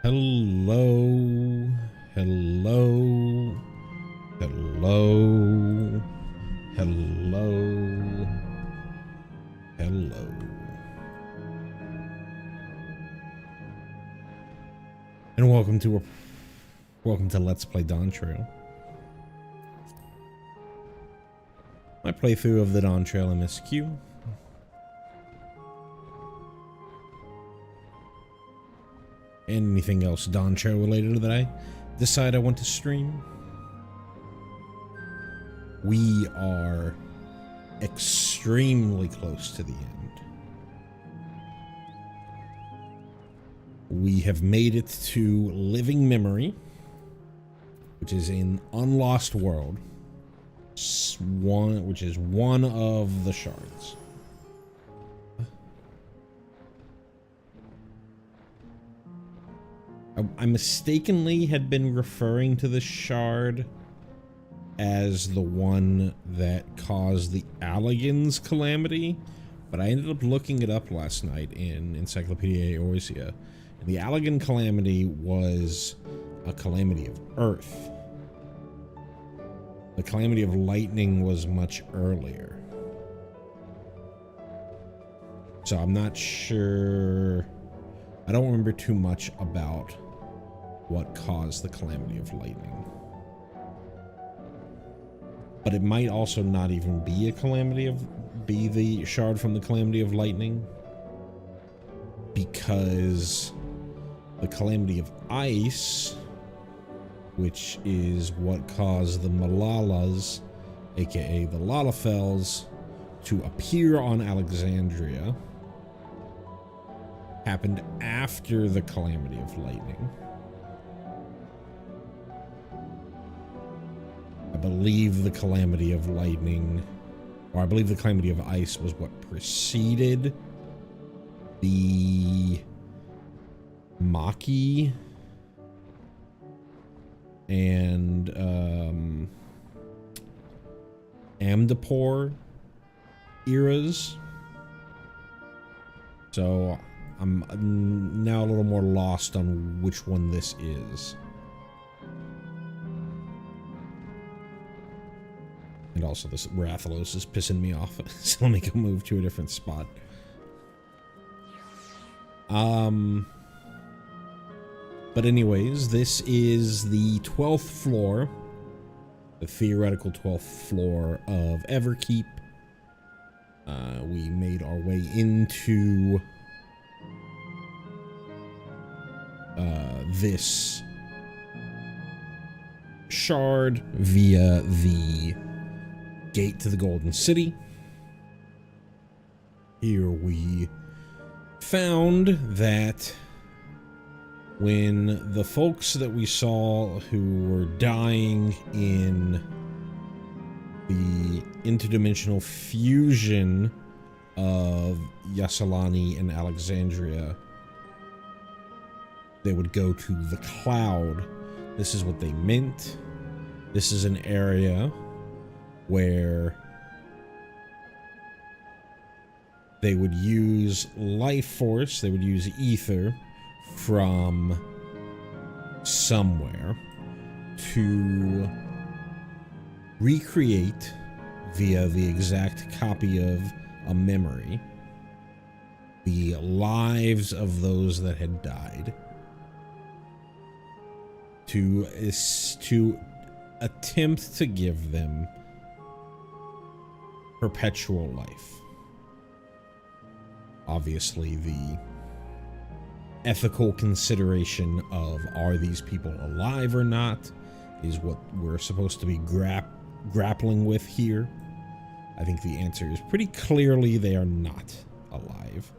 Hello, hello, hello, hello, hello. And welcome to Let's Play Dawntrail. My playthrough of the Dawntrail MSQ. And anything else Dawntrail related that I decide I want to stream. We are extremely close to the end. We have made it to Living Memory, which is in Unlost World, which is one of the shards. I mistakenly had been referring to the shard as the one that caused the Allegan's calamity, but I ended up looking it up last night in Encyclopedia Eorzea, and the Allegan calamity was a calamity of Earth. The calamity of lightning was much earlier. So I'm not sure. I don't remember too much about what caused the calamity of lightning. But it might also not even be be the shard from the calamity of lightning, because the calamity of ice, which is what caused the Malalas, aka the Lalafels, to appear on Alexandria, happened after the calamity of lightning. I believe the calamity of lightning, or I believe the calamity of ice, was what preceded the Maki and Amdapor eras. So I'm now a little more lost on which one this is. And also this Rathalos is pissing me off, so let me go move to a different spot. But anyways, this is the 12th floor, the theoretical 12th floor of Everkeep. We made our way into this shard via the gate to the Golden City. Here we found that when the folks that we saw who were dying in the interdimensional fusion of Yasalani and Alexandria, they would go to the cloud. This is what they meant. This is an area where they would use life force, they would use ether from somewhere to recreate via the exact copy of a memory the lives of those that had died, to attempt to give them perpetual life. Obviously, the ethical consideration of are these people alive or not is what we're supposed to be grappling with here. I think the answer is pretty clearly they are not alive.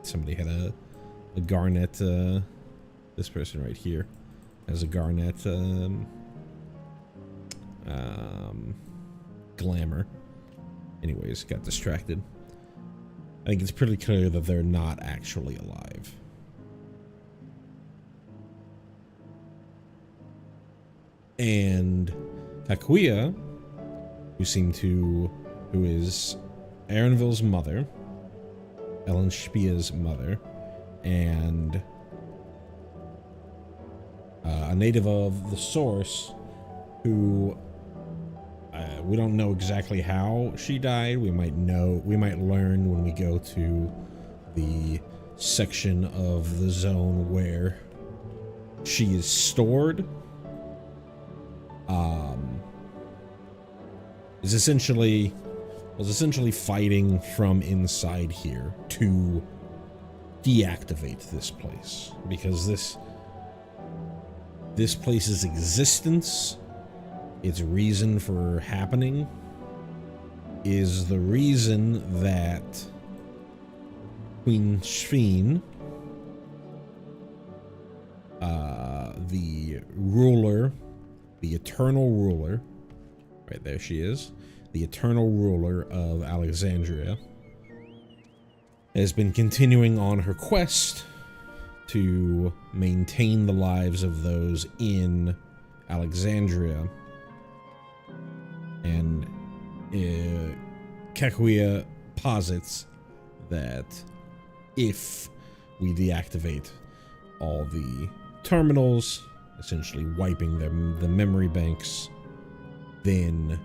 Somebody had a garnet, this person right here has a garnet glamour. Anyways, got distracted. I think it's pretty clear that they're not actually alive. And Takuya, who seemed to who is Aaronville's mother, Ellen Spia's mother, and a native of the source who we don't know exactly how she died. We might learn when we go to the section of the zone where she is stored. Was essentially fighting from inside here to deactivate this place, because this place's existence, its reason for happening, is the reason that Queen Sphene, the ruler, the eternal ruler, right there she is, the eternal ruler of Alexandria, has been continuing on her quest to maintain the lives of those in Alexandria. And Kekuya posits that if we deactivate all the terminals, essentially wiping the memory banks, then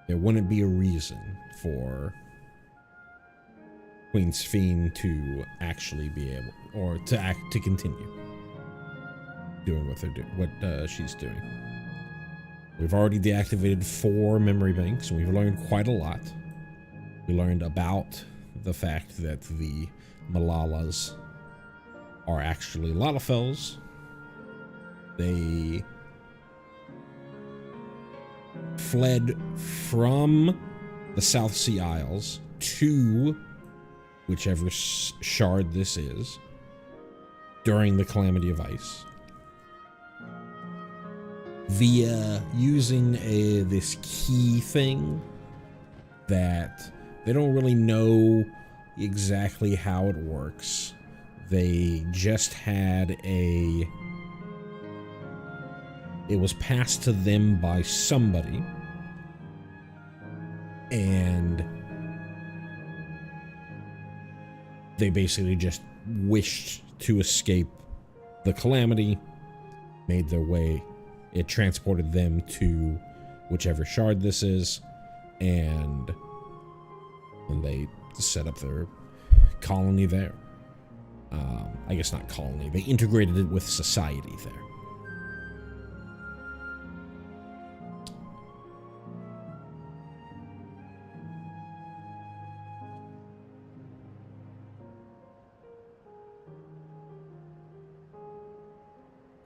there wouldn't be a reason for Queen Sphene to actually be able, or to continue doing what she's doing. We've already deactivated 4 memory banks, and we've learned quite a lot. We learned about the fact that the Malalas are actually Lalafels. They fled from the South Sea Isles to whichever shard this is during the Calamity of Ice, via using this key thing that they don't really know exactly how it works. They just had it was passed to them by somebody, and they basically just wished to escape the Calamity, made their way. It transported them to whichever shard this is, and they set up their colony there. I guess not colony. They integrated it with society there.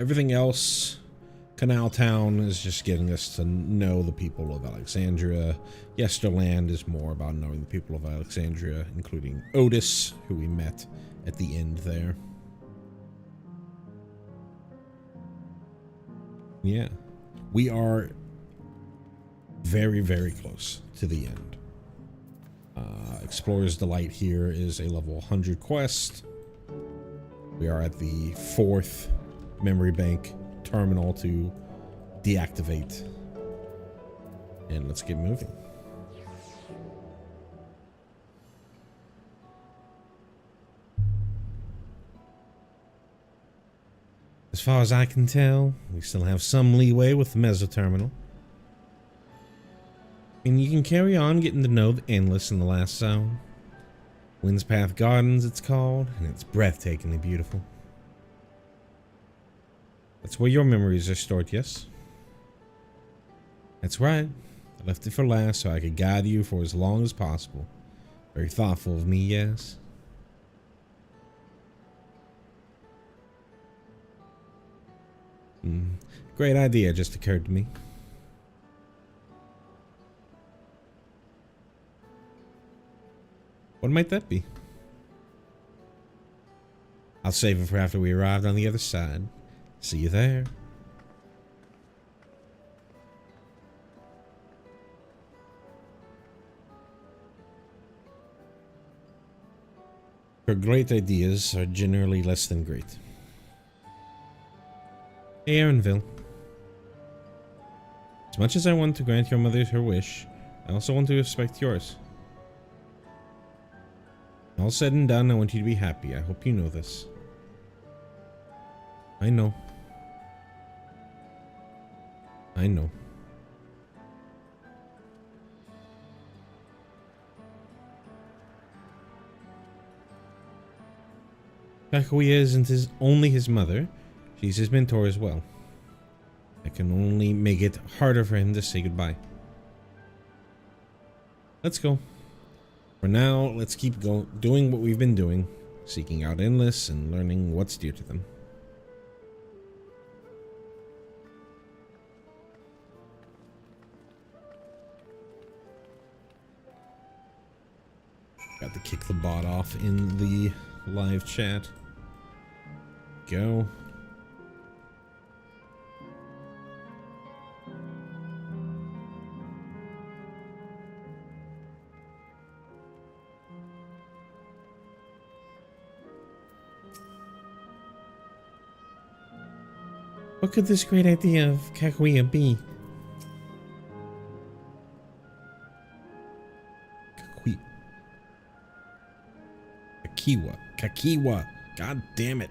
Everything else, Canal Town is just getting us to know the people of Alexandria. Yesterland is more about knowing the people of Alexandria, including Otis, who we met at the end there. Yeah, we are very, very close to the end. Explorer's Delight here is a level 100 quest. We are at the 4th memory bank terminal to deactivate, and let's get moving. As far as I can tell, we still have some leeway with the Meso terminal. And you can carry on getting to know the Endless in the last zone. Wind's Path Gardens, it's called, and it's breathtakingly beautiful. That's where your memories are stored, yes? That's right. I left it for last so I could guide you for as long as possible. Very thoughtful of me, yes? Great idea just occurred to me. What might that be? I'll save it for after we arrive on the other side. See you there. Her great ideas are generally less than great. Hey, Aaronville. As much as I want to grant your mother her wish, I also want to respect yours. All said and done, I want you to be happy. I hope you know this. I know. I know. Kakuya isn't only his mother, she's his mentor as well. I can only make it harder for him to say goodbye. Let's go. For now, let's keep doing what we've been doing, seeking out Endless and learning what's dear to them. Got to kick the bot off in the live chat. Go. What could this great idea of Kakuya be? Kakiwa. God damn it.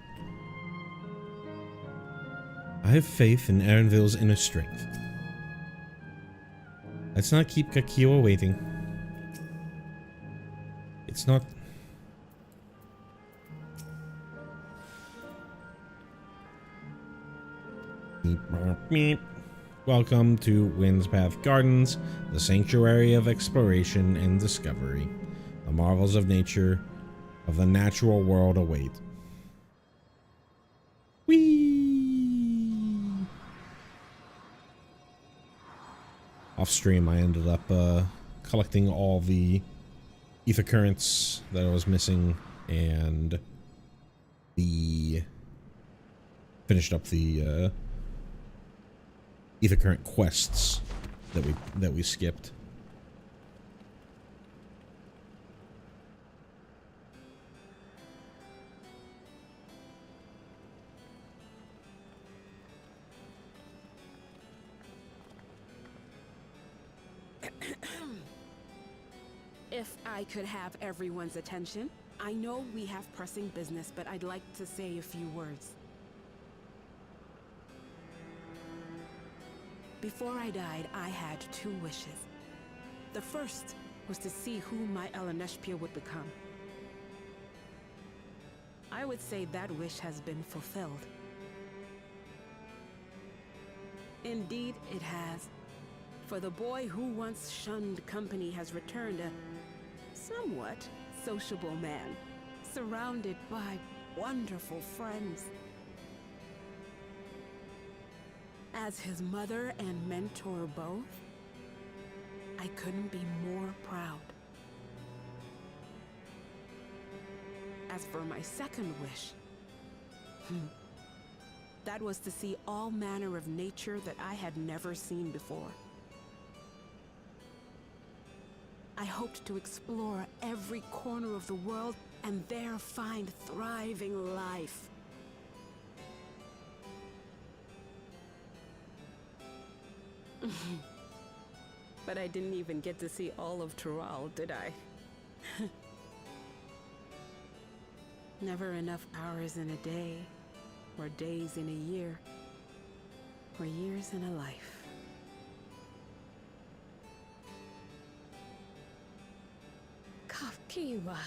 I have faith in Erenville's inner strength. Let's not keep Kakiwa waiting. It's not... Welcome to Windspath Gardens, the sanctuary of exploration and discovery. The marvels of nature, of the natural world await. Whee! Off stream, I ended up collecting all the ether currents that I was missing, and finished up the ether current quests that we skipped. If I could have everyone's attention, I know we have pressing business, but I'd like to say a few words. Before I died, I had 2 wishes. The first was to see who my Eleneshpia would become. I would say that wish has been fulfilled. Indeed, it has. For the boy who once shunned company has returned a somewhat sociable man, surrounded by wonderful friends. As his mother and mentor both, I couldn't be more proud. As for my second wish, that was to see all manner of nature that I had never seen before. I hoped to explore every corner of the world and there find thriving life. But I didn't even get to see all of Tural, did I? Never enough hours in a day, or days in a year, or years in a life. Kakiwa.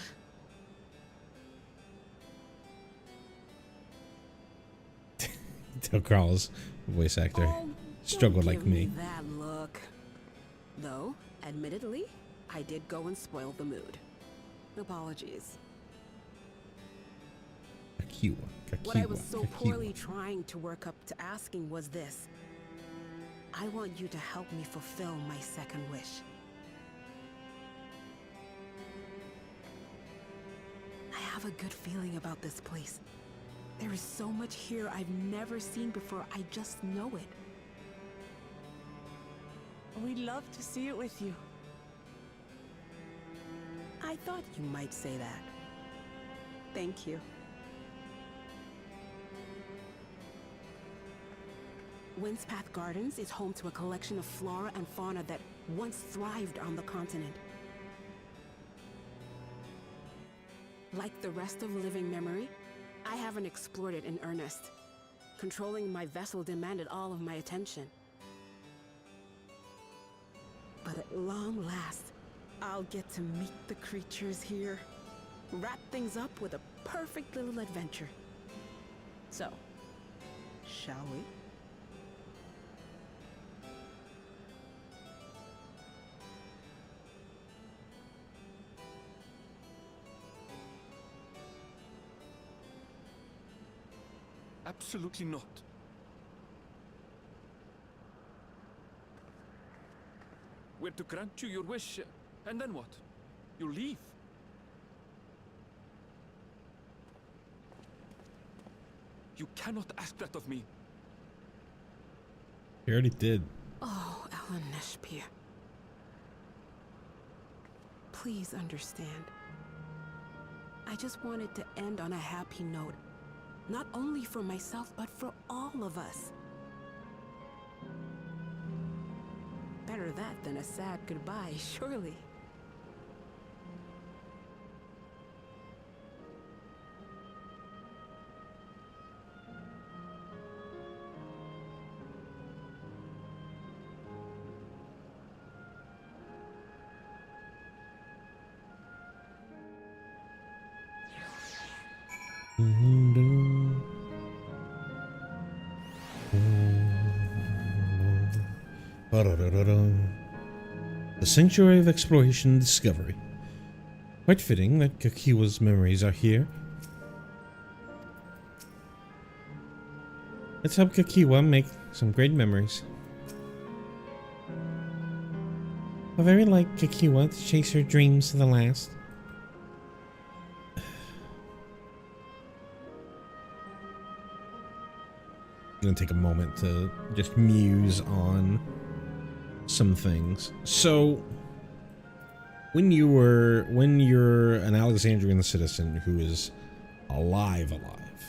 Till Carl's voice actor struggled like me. That look. Though, admittedly, I did go and spoil the mood. Apologies. Kakiwa. What I was so poorly trying to work up to asking was this. I want you to help me fulfill my second wish. I have a good feeling about this place. There is so much here I've never seen before, I just know it. We'd love to see it with you. I thought you might say that. Thank you. Windspath Gardens is home to a collection of flora and fauna that once thrived on the continent. Like the rest of living memory, I haven't explored it in earnest. Controlling my vessel demanded all of my attention. But at long last, I'll get to meet the creatures here. Wrap things up with a perfect little adventure. So, shall we? Absolutely not. We're to grant you your wish, and then what? You leave? You cannot ask that of me. He already did. Oh, Alan Neshpir. Please understand. I just wanted to end on a happy note. Not only for myself, but for all of us. Better that than a sad goodbye, surely. The Sanctuary of Exploration and Discovery. Quite fitting that Kakiwa's memories are here. Let's help Kakiwa make some great memories. I very like Kakiwa to chase her dreams to the last. I'm gonna take a moment to just muse on some things. So, when you're an Alexandrian citizen who is alive,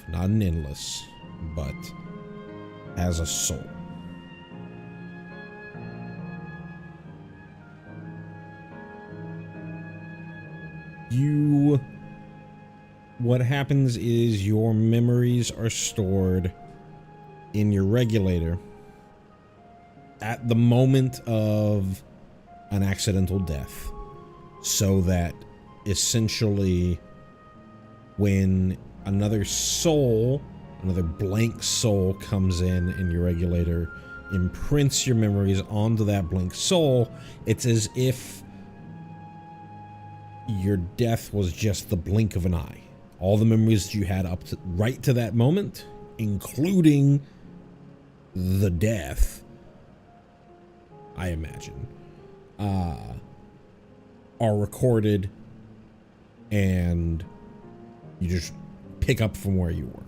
not an endless, but has a soul. What happens is your memories are stored in your regulator at the moment of an accidental death, so that essentially when another blank soul comes in and your regulator imprints your memories onto that blank soul, it's as if your death was just the blink of an eye. All the memories that you had up to right to that moment, including the death, I imagine, are recorded, and you just pick up from where you were.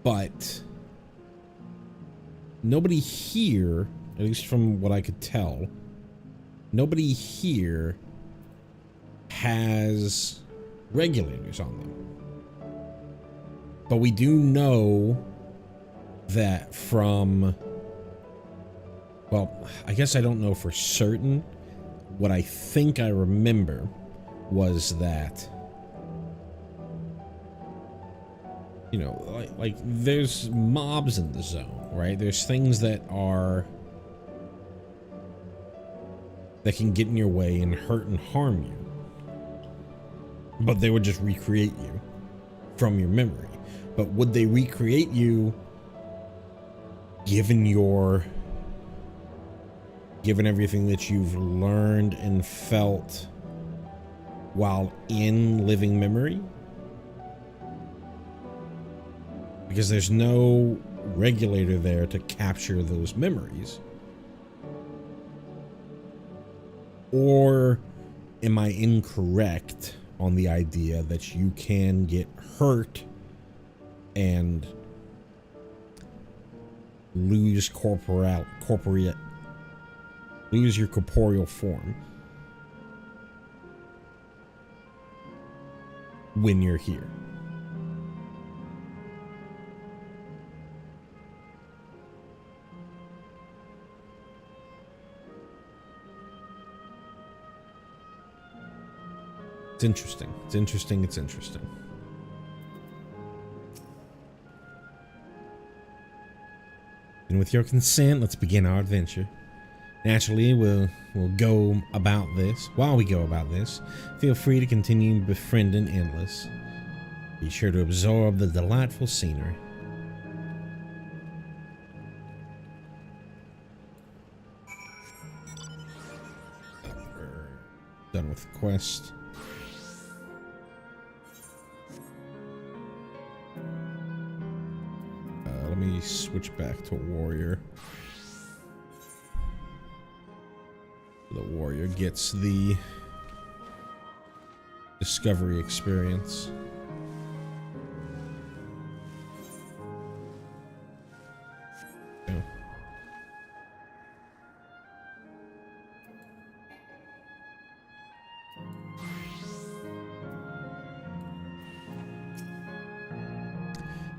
But nobody here, at least from what I could tell, nobody here has regulators on them. But we do know that from, well, I guess I don't know for certain. What I think I remember was that, you know, like there's mobs in the zone, right? There's things that can get in your way and hurt and harm you. But they would just recreate you from your memory. But would they recreate you given everything that you've learned and felt while in living memory? Because there's no regulator there to capture those memories. Or am I incorrect on the idea that you can get hurt and lose lose your corporeal form when you're here? It's interesting. It's interesting. It's interesting. And with your consent, let's begin our adventure. Naturally, we'll go about this. While we go about this, feel free to continue befriending Endless. Be sure to absorb the delightful scenery. We're done with the quest. Let me switch back to Warrior. The Warrior gets the discovery experience. Yeah.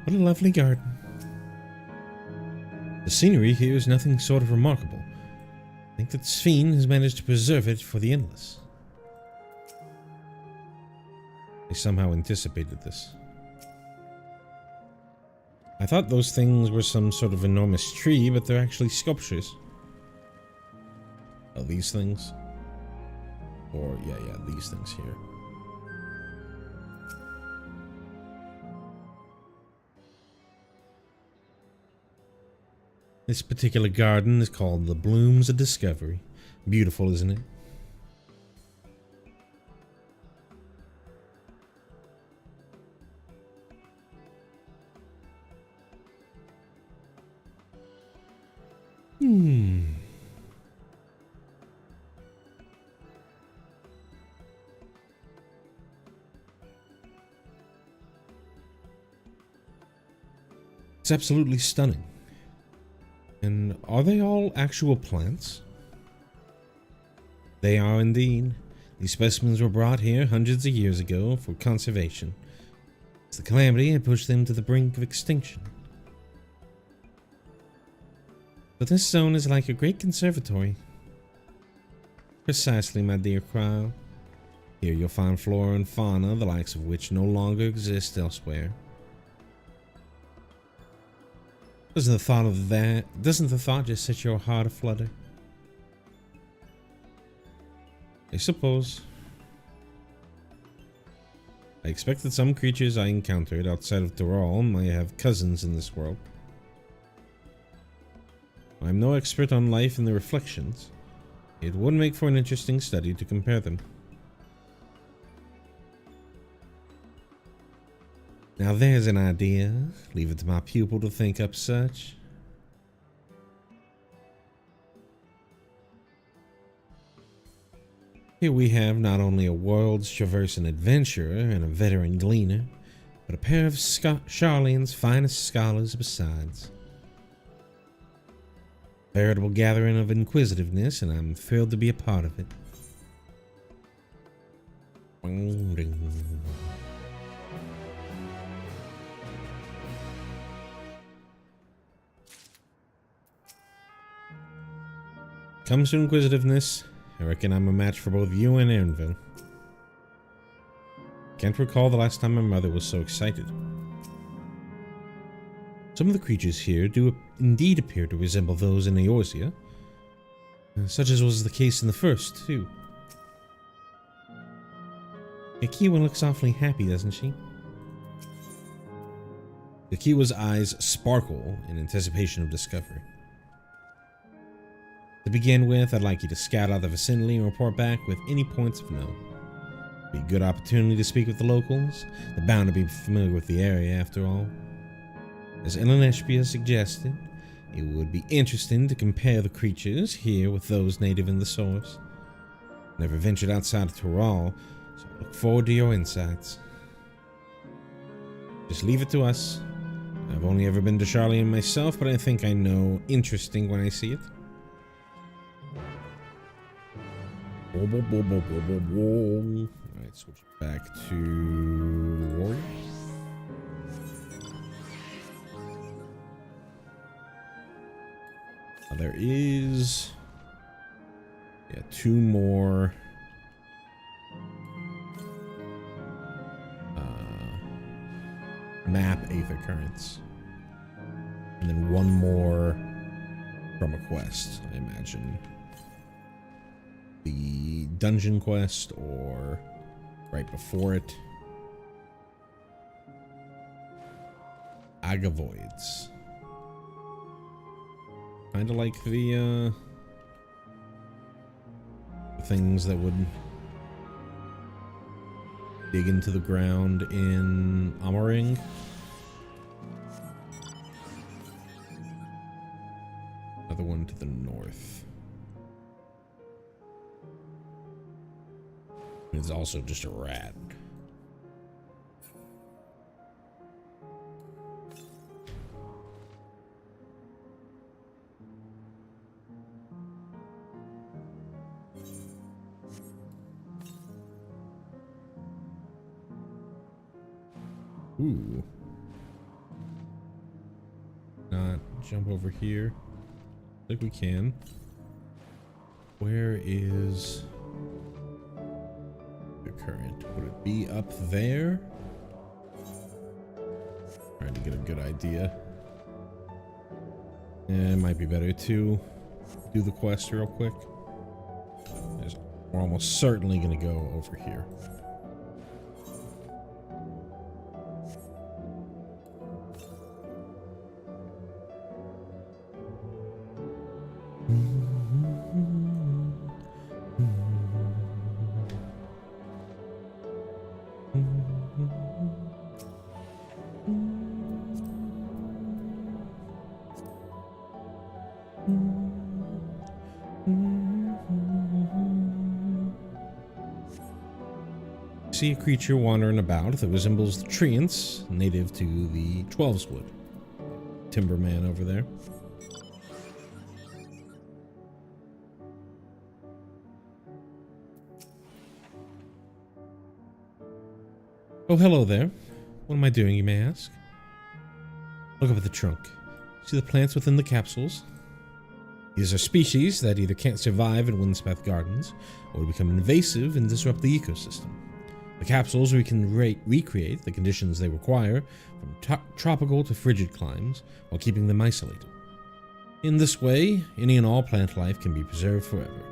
What a lovely garden. The scenery here is nothing sort of remarkable. I think that Sphene has managed to preserve it for the Endless. They somehow anticipated this. I thought those things were some sort of enormous tree, but they're actually sculptures. Oh, these things? Or, yeah, these things here. This particular garden is called the Blooms of Discovery. Beautiful, isn't it? It's absolutely stunning. And are they all actual plants? They are indeed. These specimens were brought here hundreds of years ago for conservation. As the calamity had pushed them to the brink of extinction. But this zone is like a great conservatory. Precisely, my dear Cryle. Here you'll find flora and fauna, the likes of which no longer exist elsewhere. Doesn't the thought just set your heart aflutter? I suppose. I expect that some creatures I encountered outside of Tyrol may have cousins in this world. I'm no expert on life and the reflections. It would make for an interesting study to compare them. Now there's an idea. Leave it to my pupil to think up such. Here we have not only a world's traversing adventurer and a veteran gleaner, but a pair of Charlene's finest scholars besides. Veritable gathering of inquisitiveness, and I'm thrilled to be a part of it. Comes to inquisitiveness, I reckon I'm a match for both you and Aaronville. Can't recall the last time my mother was so excited. Some of the creatures here do indeed appear to resemble those in Eorzea, such as was the case in the first, too. Akiwa looks awfully happy, doesn't she? Akiwa's eyes sparkle in anticipation of discovery. To begin with, I'd like you to scout out the vicinity and report back with any points of note. Be a good opportunity to speak with the locals. They're bound to be familiar with the area after all. As Elenespia suggested, it would be interesting to compare the creatures here with those native in the source. Never ventured outside of Tyrol, so I look forward to your insights. Just leave it to us. I've only ever been to Charlene myself, but I think I know interesting when I see it. Alright, switch back to Warrior. There is two more map Aether Currents. And then one more from a quest, I imagine. The dungeon quest or right before it. Agavoids. Kind of like the things that would dig into the ground in Amaring. Another one to the north. It's also just a rat. Ooh. Not jump over here. I think we can. Where is the current? Would it be up there? Trying to get a good idea. It might be better to do the quest real quick. We're almost certainly going to go over here. See a creature wandering about that resembles the treants native to the 12swood. Timberman over there. Oh, hello there. What am I doing, you may ask? Look up at the trunk. See the plants within the capsules? These are species that either can't survive in Windspath Gardens or become invasive and disrupt the ecosystem. The capsules we can recreate the conditions they require from tropical to frigid climes while keeping them isolated. In this way, any and all plant life can be preserved forever,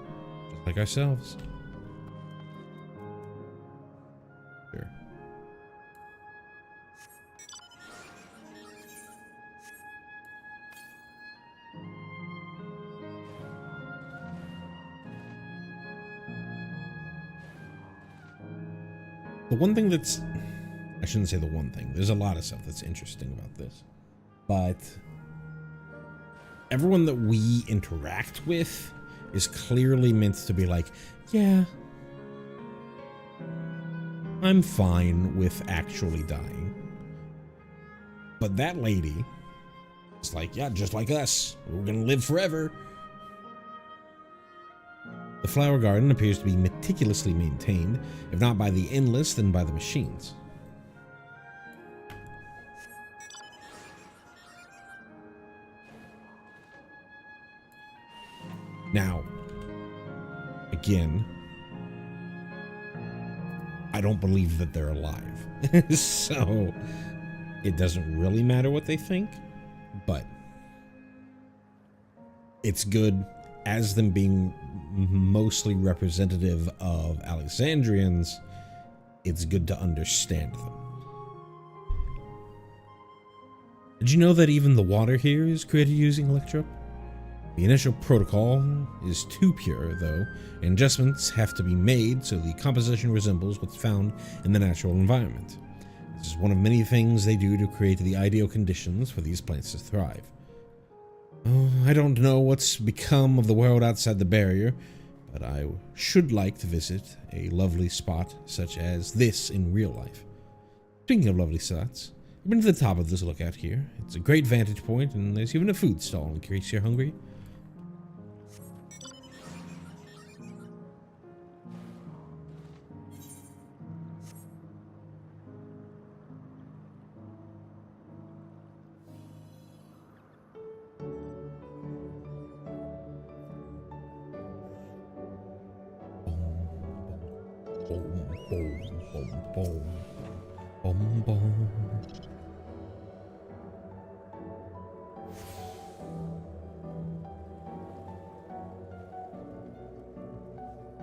just like ourselves. Sure. The one thing that's, I shouldn't say the one thing, there's a lot of stuff that's interesting about this, but everyone that we interact with is clearly meant to be like, yeah, I'm fine with actually dying. But that lady is like, yeah, just like us, we're gonna live forever. The flower garden appears to be meticulously maintained, if not by the endless, then by the machines. Now, again, I don't believe that they're alive, so it doesn't really matter what they think, but it's good as them being mostly representative of Alexandrians. It's good to understand them. Did you know that even the water here is created using Electro? The initial protocol is too pure, though, and adjustments have to be made so the composition resembles what's found in the natural environment. This is one of many things they do to create the ideal conditions for these plants to thrive. Oh, I don't know what's become of the world outside the barrier, but I should like to visit a lovely spot such as this in real life. Speaking of lovely spots, I've been to the top of this lookout here. It's a great vantage point, and there's even a food stall in case you're hungry.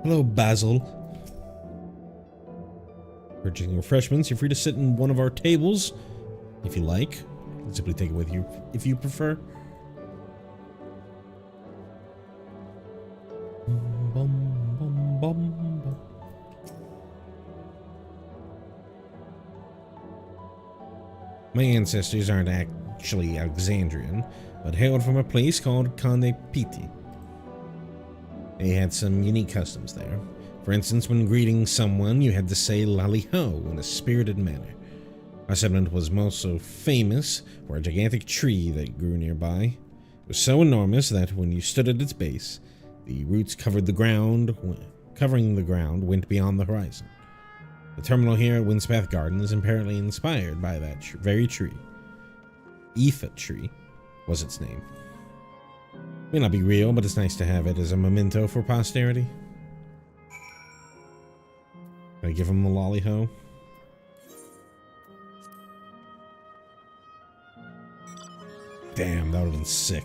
Hello, Basil. Purchasing refreshments, you're free to sit in one of our tables if you like. Simply take it with you if you prefer. My ancestors aren't actually Alexandrian, but hailed from a place called Piti. They had some unique customs there. For instance, when greeting someone, you had to say "Lally Ho" in a spirited manner. Our settlement was also famous for a gigantic tree that grew nearby. It was so enormous that when you stood at its base, the roots covering the ground went beyond the horizon. The terminal here at Windspath Garden is apparently inspired by that very tree. Aoife tree was its name. May not be real, but it's nice to have it as a memento for posterity. Can I give him the lolly-ho? Damn, that would have been sick.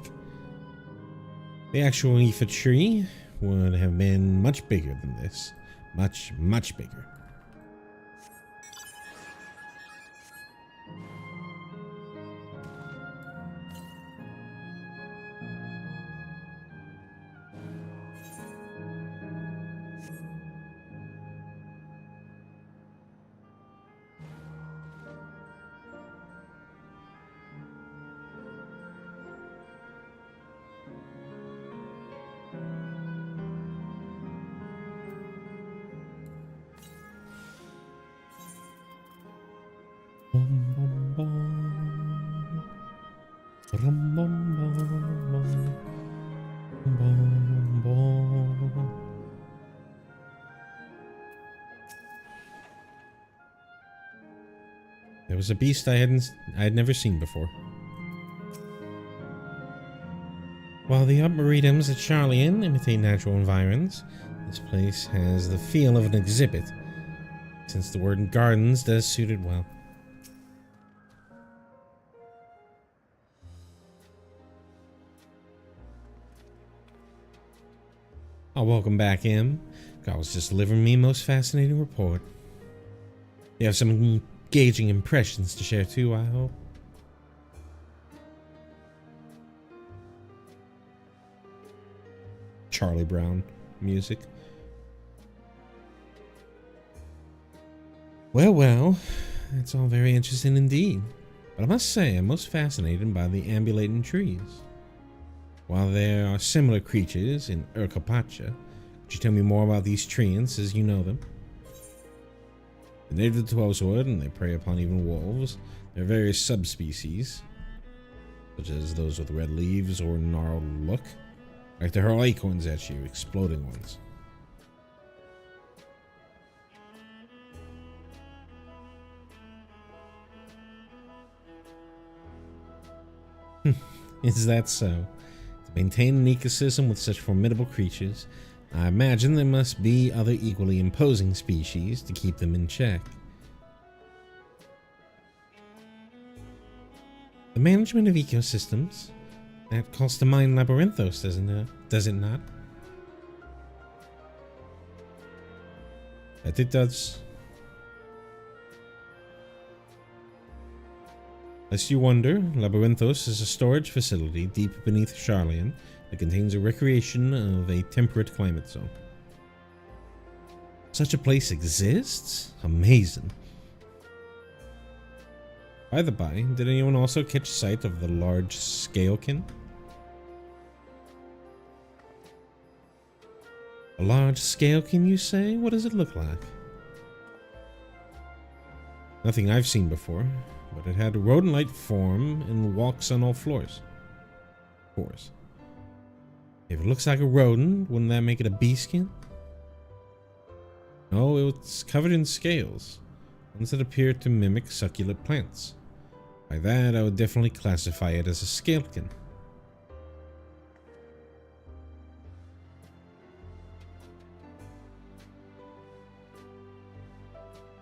The actual Aoife tree would have been much bigger than this. Much, much bigger. There was a beast I had never seen before. While the arboretums at Charlian imitate natural environs, this place has the feel of an exhibit, since the word gardens does suit it well. Oh, welcome back, Em. God was just delivering me a most fascinating report. You have some engaging impressions to share too, I hope. Charlie Brown music. Well, that's all very interesting indeed. But I must say, I'm most fascinated by the ambulating trees. While there are similar creatures in Urkapacha, could you tell me more about these treants as you know them? They're native to Twelvewood and they prey upon even wolves. There are various subspecies, such as those with red leaves or gnarled look, like to hurl acorns at you, exploding ones. Is that so? To maintain an ecosystem with such formidable creatures, I imagine there must be other equally imposing species to keep them in check. The management of ecosystems, that calls to mind Labyrinthos, does it not? That it does. Lest you wonder, Labyrinthos is a storage facility deep beneath Charlian that contains a recreation of a temperate climate zone. Such a place exists? Amazing. By the by, did anyone also catch sight of the large scalekin? A large scalekin, you say? What does it look like? Nothing I've seen before, but it had a rodent-like form and walks on all floors. Of course. If it looks like a rodent, wouldn't that make it a beastskin? No, it's covered in scales, ones that appear to mimic succulent plants. By that, I would definitely classify it as a scalekin.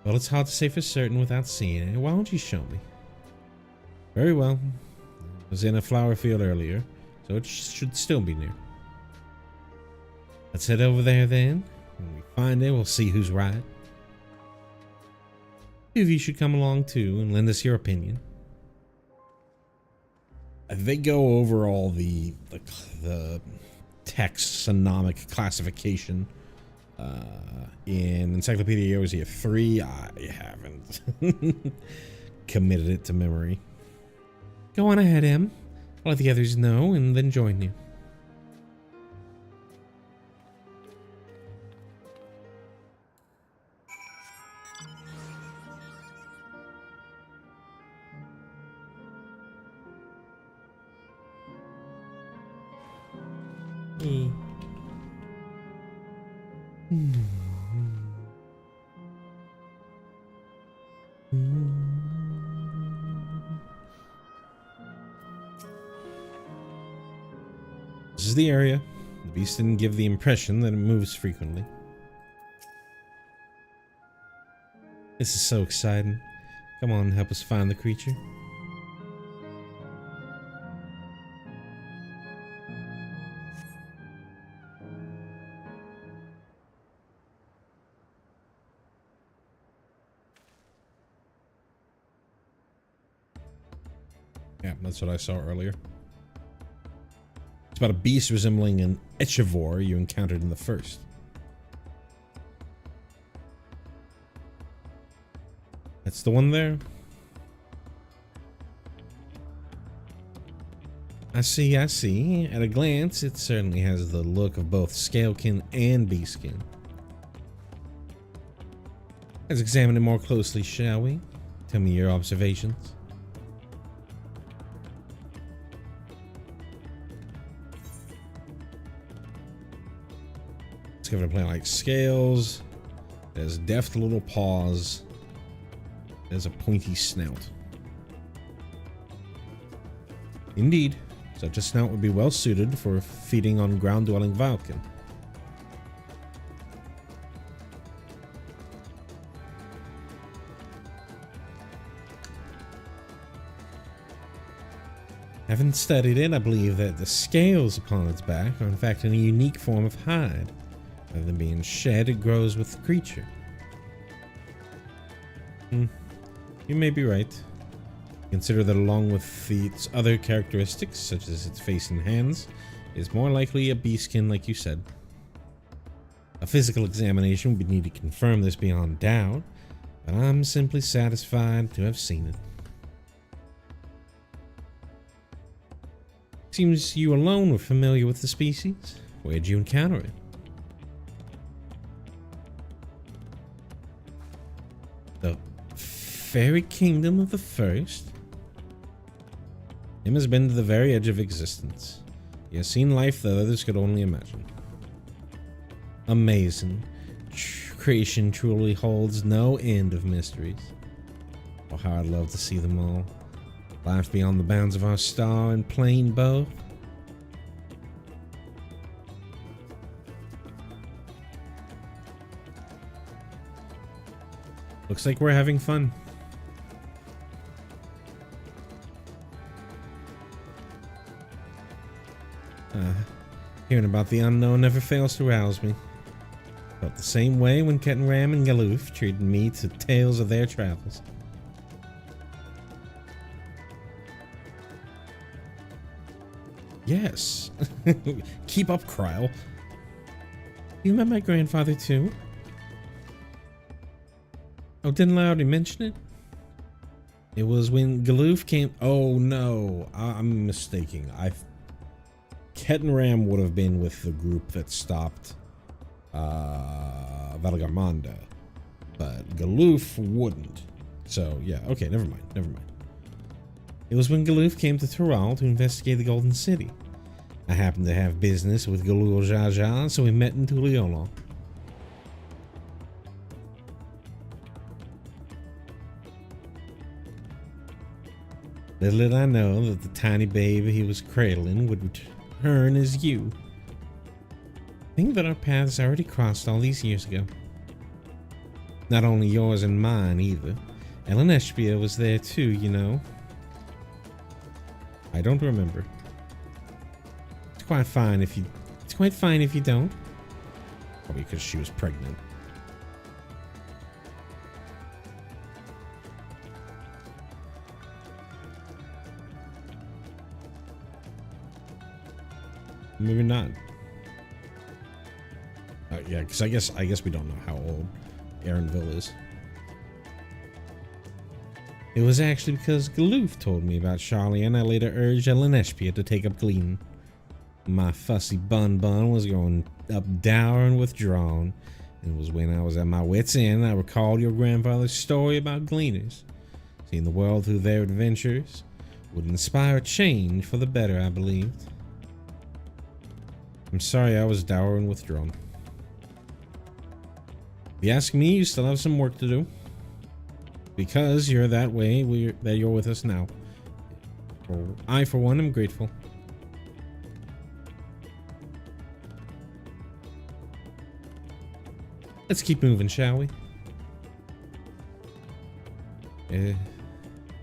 Well, it's hard to say for certain without seeing it. Why don't you show me? Very well. I was in a flower field earlier, so it should still be near. Let's head over there then. When we find it, we'll see who's right. Two of you should come along too and lend us your opinion. They go over all the taxonomic classification. In Encyclopedia Eosia 3, I haven't committed it to memory. Go on ahead, Em. I'll let the others know and then join you. This is the area. The beast didn't give the impression that it moves frequently. This is so exciting. Come on, help us find the creature. Yeah, that's what I saw earlier. It's about a beast resembling an echivore you encountered in the first. That's the one there. I see. At a glance, it certainly has the look of both scalekin and beastkin. Let's examine it more closely, shall we? Tell me your observations. Let's give it a play like scales. It has deft little paws. It has a pointy snout. Indeed, such a snout would be well suited for feeding on ground-dwelling Valken. Having studied it, I believe that the scales upon its back are in fact in a unique form of hide. Rather than being shed, it grows with the creature. You may be right. Consider that along with its other characteristics, such as its face and hands, it's more likely a beastkin like you said. A physical examination would be needed to confirm this beyond doubt, but I'm simply satisfied to have seen it. Seems you alone were familiar with the species. Where'd you encounter it? The fairy kingdom of the first? Him has been to the very edge of existence. He has seen life that others could only imagine. Amazing. Creation truly holds no end of mysteries. Oh, how I'd love to see them all. Life beyond the bounds of our star and plane both. Looks like we're having fun. Hearing about the unknown never fails to rouse me. Felt the same way when Kettenram and Galoof treated me to tales of their travels. Yes. Keep up, Kryle. You met my grandfather too? Oh, didn't I already mention it? It was when Galoof came. Oh no, I'm mistaking. Kettenram would have been with the group that stopped Valgarmanda, but Galoof wouldn't. So yeah, okay, never mind. It was when Galoof came to Tural to investigate the Golden City. I happened to have business with Galul Jaja, so we met in Tuliolo. Little did I know that the tiny babe he was cradling would return as you. Think that our paths already crossed all these years ago. Not only yours and mine either. Ellen Eshbia was there too, you know. I don't remember. It's quite fine if you don't. Probably because she was pregnant. Maybe not. Yeah, because I guess we don't know how old Aaronville is. It was actually because Galoof told me about Charlie, and I later urged Eleneshpia to take up gleaning. My fussy bun was going up dour and withdrawn. It was when I was at my wit's end I recalled your grandfather's story about gleaners. Seeing the world through their adventures would inspire change for the better, I believed. I'm sorry I was dour and withdrawn. If you ask me, you still have some work to do. Because you're that way, that you're with us now. I, for one, am grateful. Let's keep moving, shall we?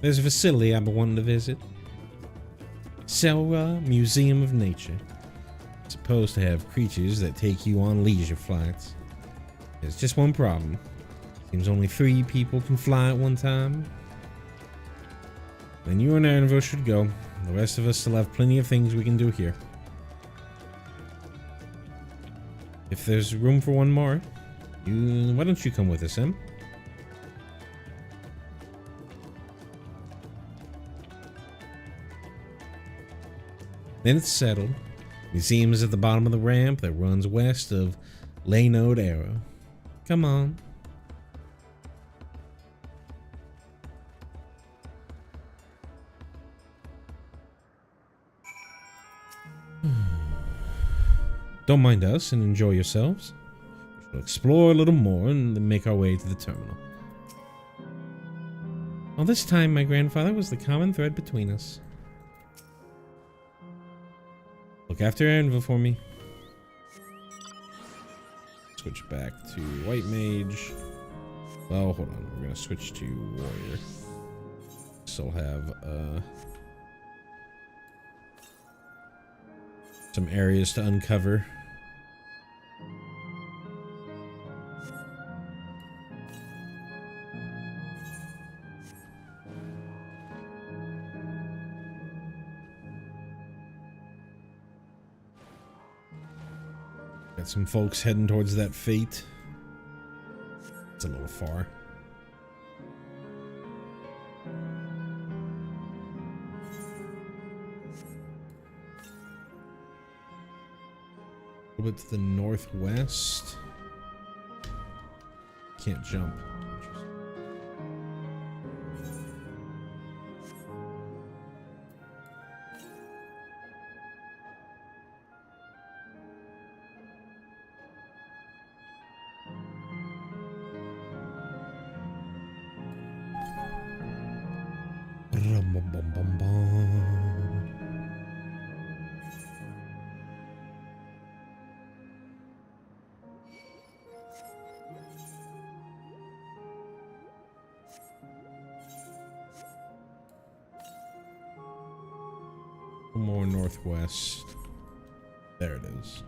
There's a facility I've been wanting to visit. Selra Museum of Nature. It's supposed to have creatures that take you on leisure flights. There's just one problem. Seems only 3 people can fly at one time. Then you and Aaronville should go. The rest of us still have plenty of things we can do here. If there's room for one more, why don't you come with us, Em? Then it's settled. Museum is at the bottom of the ramp that runs west of Laynode Arrow. Come on. Don't mind us and enjoy yourselves. We shall explore a little more and then make our way to the terminal. All this time, my grandfather was the common thread between us. Look after Aaronville for me. Switch back to White Mage. Well, hold on. We're gonna switch to Warrior. Still have some areas to uncover. Got some folks heading towards that fate. It's a little far. A little bit to the northwest. Can't jump. More northwest. There it is.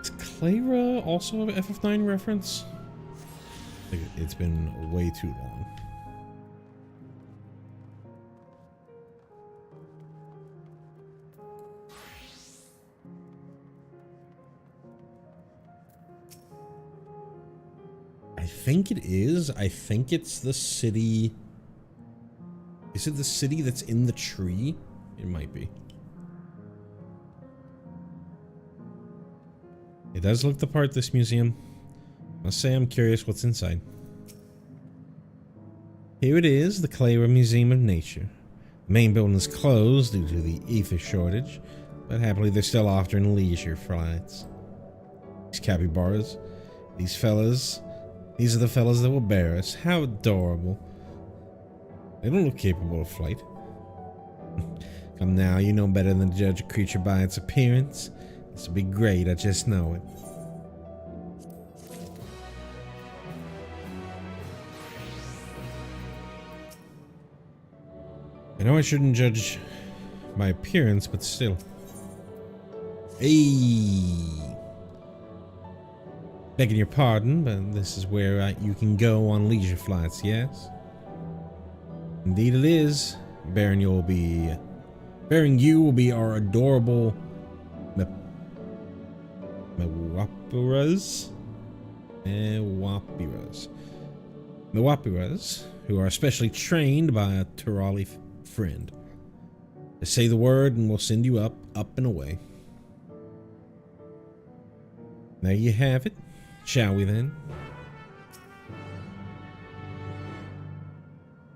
Is Clara also an FF9 reference? I think it's been way too long. I think it is. I think it's the city. Is it the city that's in the tree? It might be. It does look the part, this museum. Must say I'm curious what's inside. Here it is, the Clara Museum of Nature. The main building is closed due to the ether shortage, but happily they're still offering leisure flights. These capybaras, these fellas, these are the fellas that will bear us. How adorable. They don't look capable of flight. Come now, you know better than to judge a creature by its appearance. This will be great, I just know it. I know I shouldn't judge my appearance, but still. Hey! Begging your pardon, but this is where you can go on leisure flights, yes? Indeed it is. Bearing you will be our adorable Mewapiras, who are specially trained by a Turali friend. Just say the word and we'll send you up and away. There you have it. Shall we then?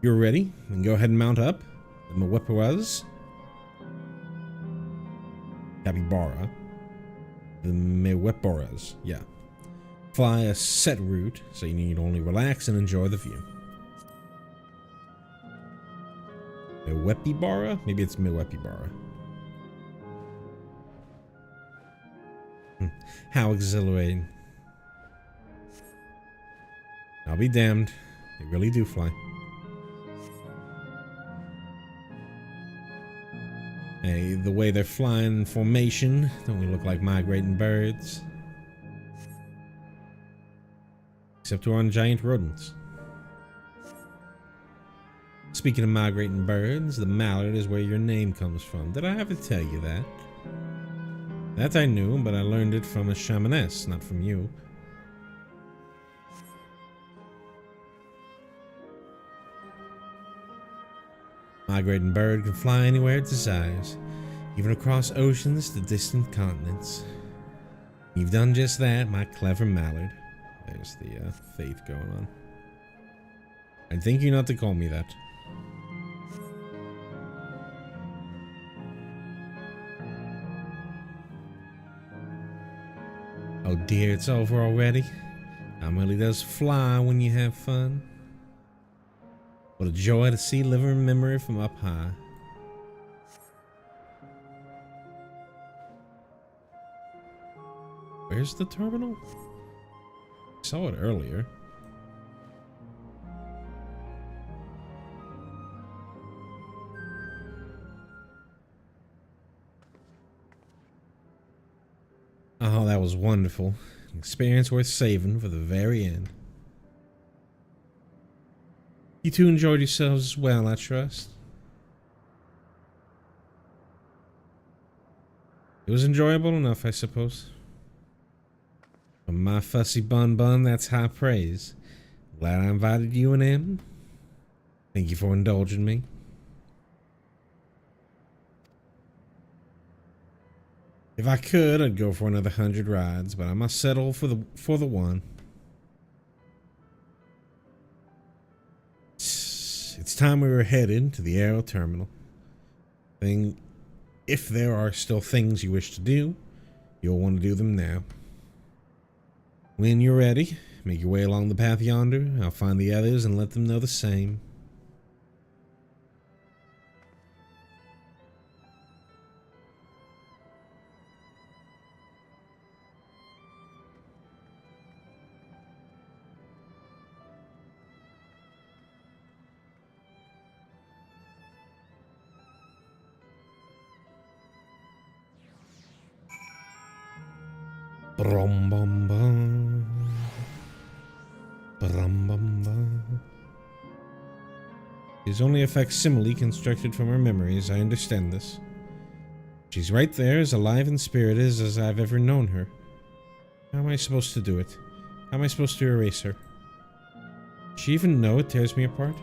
You're ready? Then go ahead and mount up. The Mewapiras. Capybara. The Mewapiras, yeah. Fly a set route, so you need only relax and enjoy the view. Mewepibara? Maybe it's Mewepibara. How exhilarating. I'll be damned. They really do fly. Hey, the way they're flying in formation, don't we look like migrating birds? Except we're on giant rodents. Speaking of migrating birds, the mallard is where your name comes from. Did I ever tell you that? That I knew, but I learned it from a shamaness, not from you. Migrating bird can fly anywhere it desires, even across oceans to distant continents. You've done just that, my clever mallard. There's the faith going on. I think you not to call me that. Oh dear, it's over already. Time really does fly when you have fun. What a joy to see living memory from up high. Where's the terminal? I saw it earlier. Oh, that was wonderful. An experience worth saving for the very end. You two enjoyed yourselves as well, I trust. It was enjoyable enough, I suppose. From my fussy bun, that's high praise. Glad I invited you and him. Thank you for indulging me. If I could, I'd go for another 100 rides, but I must settle for the one. It's time we were headed to the aero terminal. If there are still things you wish to do, you'll want to do them now. When you're ready, make your way along the path yonder. I'll find the others and let them know the same. Brum bum bum. Brum bum bum. She's only a facsimile constructed from her memories. I understand this. She's right there, as alive and spirited as I've ever known her. How am I supposed to do it? How am I supposed to erase her? Does she even know it tears me apart?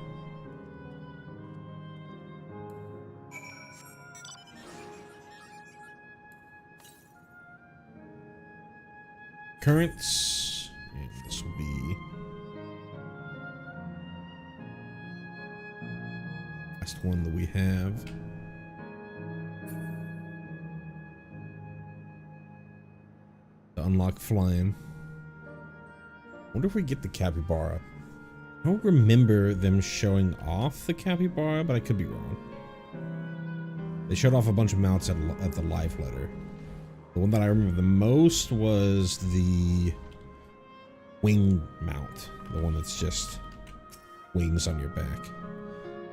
Currents, and this will be last one that we have. To unlock flying. Wonder if we get the capybara. I don't remember them showing off the capybara, but I could be wrong. They showed off a bunch of mounts at the live letter. The one that I remember the most was the wing mount. The one that's just wings on your back.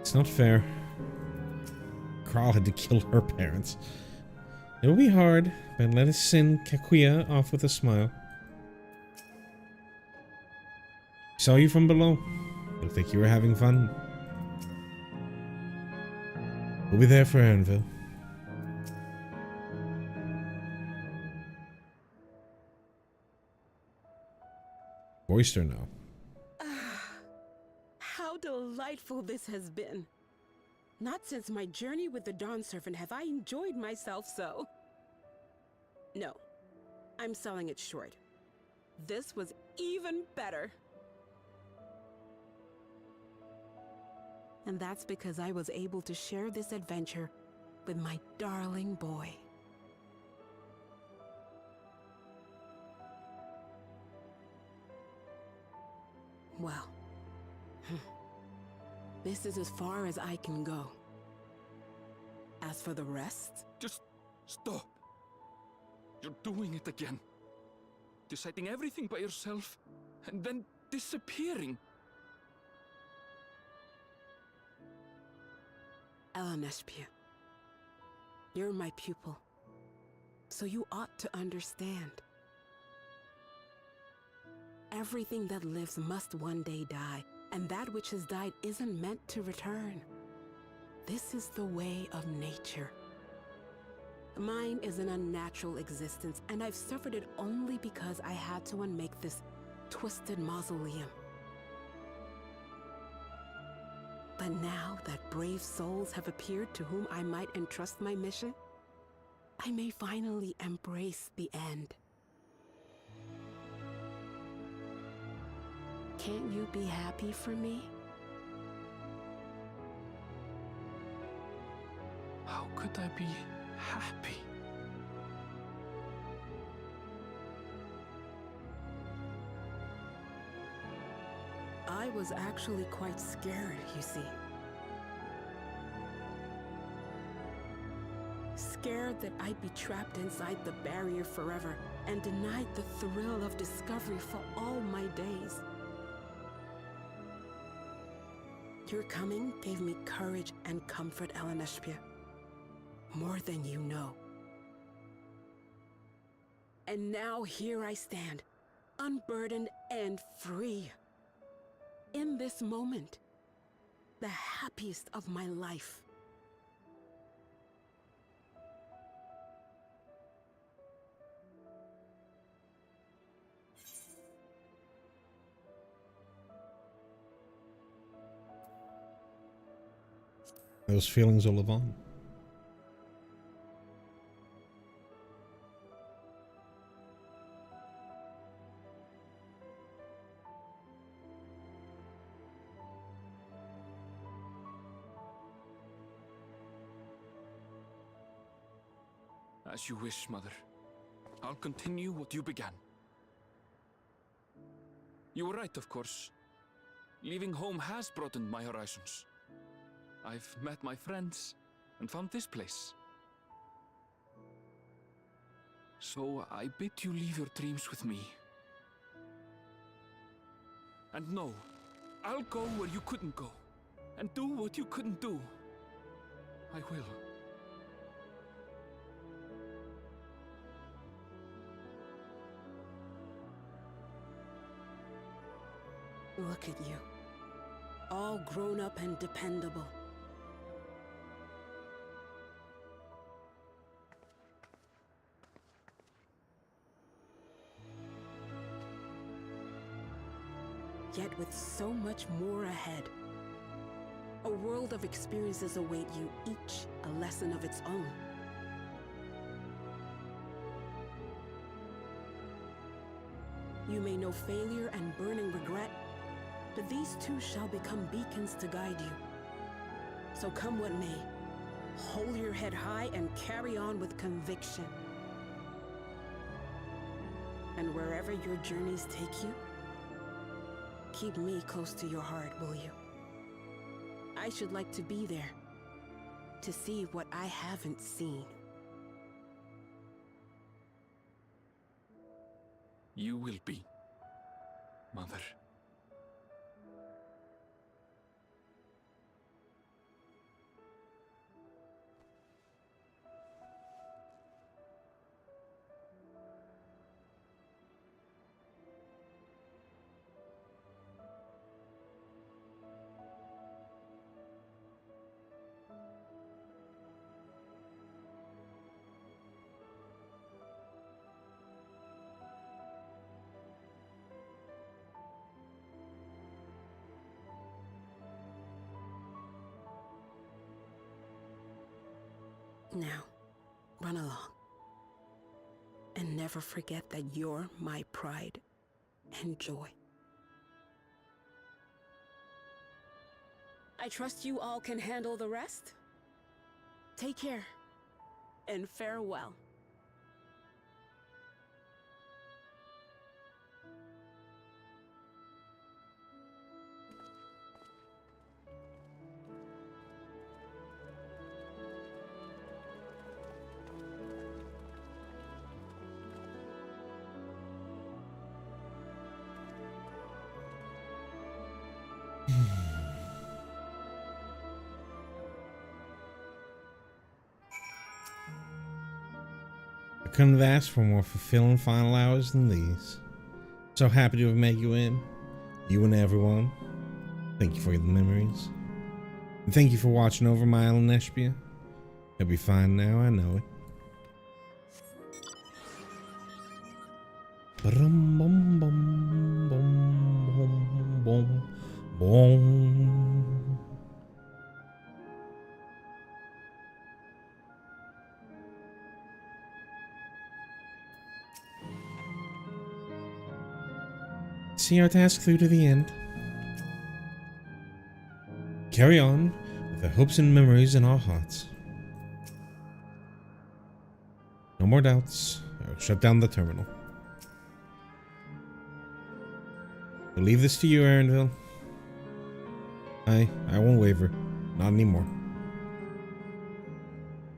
It's not fair. Kral had to kill her parents. It will be hard, but let us send Kakuya off with a smile. Saw you from below. Looked like you were having fun. We'll be there for Anvil. Oyster now. How delightful this has been. Not since my journey with the Dawn Servant have I enjoyed myself so. No, I'm selling it short. This was even better. And that's because I was able to share this adventure with my darling boy. Well, this is as far as I can go. As for the rest... Just stop. You're doing it again. Deciding everything by yourself, and then disappearing. Eleneshpia, you're my pupil, so you ought to understand. Everything that lives must one day die, and that which has died isn't meant to return. This is the way of nature. Mine is an unnatural existence, and I've suffered it only because I had to unmake this twisted mausoleum. But now that brave souls have appeared to whom I might entrust my mission, I may finally embrace the end. Can't you be happy for me? How could I be happy? I was actually quite scared, you see. Scared that I'd be trapped inside the barrier forever and denied the thrill of discovery for all my days. Your coming gave me courage and comfort, Eleneshpia. More than you know. And now here I stand, unburdened and free. In this moment, the happiest of my life. Those feelings will live on. As you wish, Mother. I'll continue what you began. You were right, of course. Leaving home has broadened my horizons. I've met my friends and found this place. So I bid you leave your dreams with me. And no, I'll go where you couldn't go, and do what you couldn't do. I will. Look at you, all grown up and dependable. Yet with so much more ahead. A world of experiences await you, each a lesson of its own. You may know failure and burning regret, but these too shall become beacons to guide you. So come what may, hold your head high and carry on with conviction. And wherever your journeys take you, keep me close to your heart, will you? I should like to be there, to see what I haven't seen. You will be, Mother. Now, run along. And never forget that you're my pride and joy. I trust you all can handle the rest? Take care, and farewell. I couldn't have asked for more fulfilling final hours than these. So happy to have met you in. You and everyone. Thank you for the memories. And thank you for watching over my island, Neshbia. He'll be fine now, I know it. Bum bum bum bum bum bum. See our task through to the end. Carry on with the hopes and memories in our hearts. No more doubts. I'll shut down the terminal. We'll leave this to you, Aaronville. I won't waver. Not anymore.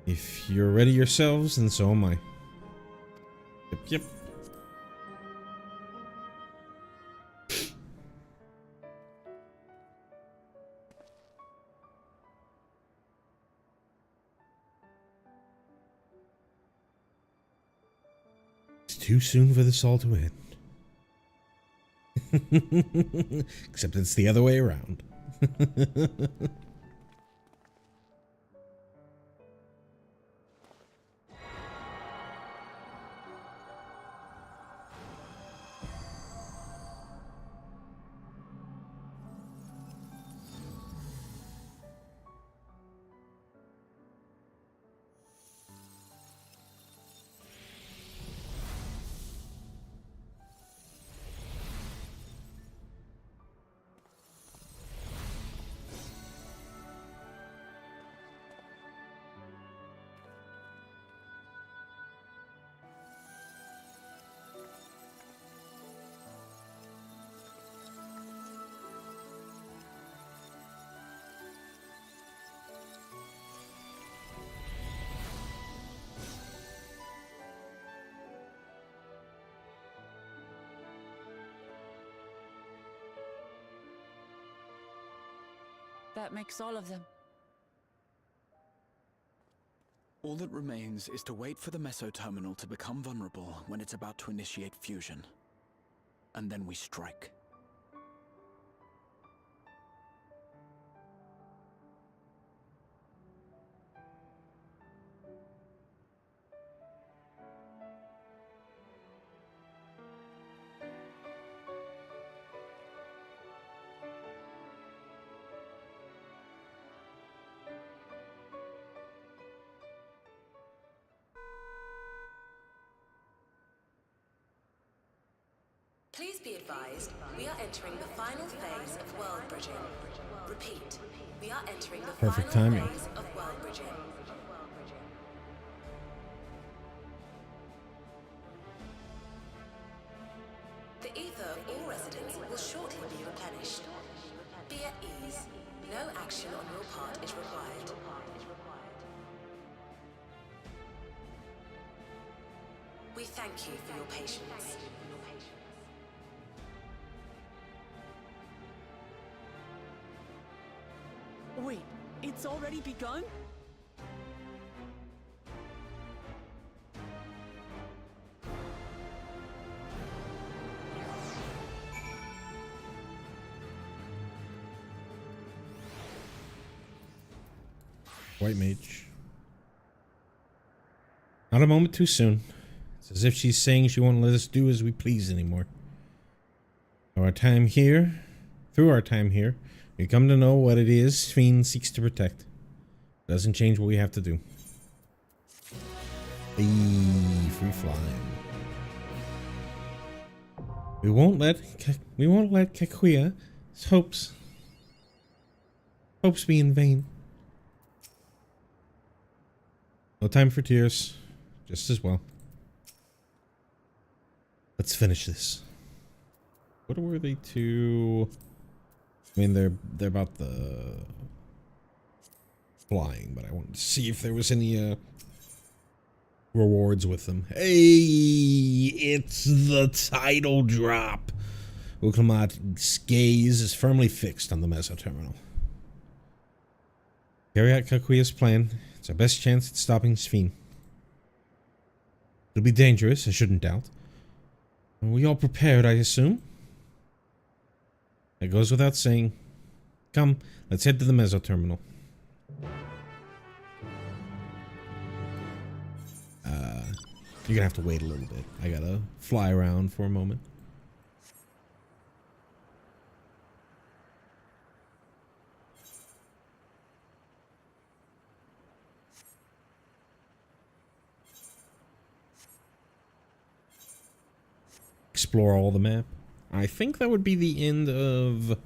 If you're ready yourselves, then so am I. Yep. It's too soon for this all to end. Except it's the other way around. That makes all of them. All that remains is to wait for the meso terminal to become vulnerable when it's about to initiate fusion. And then we strike. Please be advised, we are entering the final phase of world bridging. Repeat, we are entering the Perfect final timing. phase of world bridging. The ether of all residents will shortly be replenished. Be at ease. No action on your part is required. We thank you for your patience. Wait, it's already begun? White mage. Not a moment too soon. It's as if she's saying she won't let us do as we please anymore. Through our time here, we come to know what it is Fiend seeks to protect. Doesn't change what we have to do. Free flying. We won't let Kakuya's hopes be in vain. No time for tears. Just as well. Let's finish this. What were they to? I mean, they're about the flying, but I wanted to see if there was any rewards with them. Hey, it's the title drop. Uklamat's gaze is firmly fixed on the meso terminal. Carry out Kakuya's plan. It's our best chance at stopping Sphene. It'll be dangerous, I shouldn't doubt. Are we all prepared, I assume? That goes without saying. Come, let's head to the meso terminal. You're gonna have to wait a little bit. I gotta fly around for a moment. Explore all the map. I think that would be the end of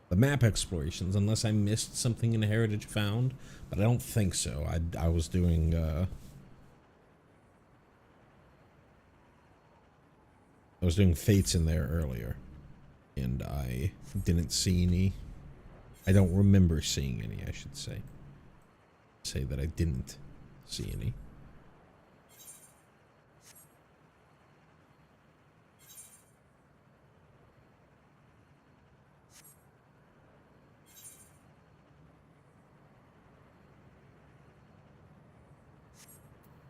the map explorations, unless I missed something in Heritage Found, but I don't think so. I was doing Fates in there earlier, and I didn't see any. I don't remember seeing any, I should say. Say that I didn't see any.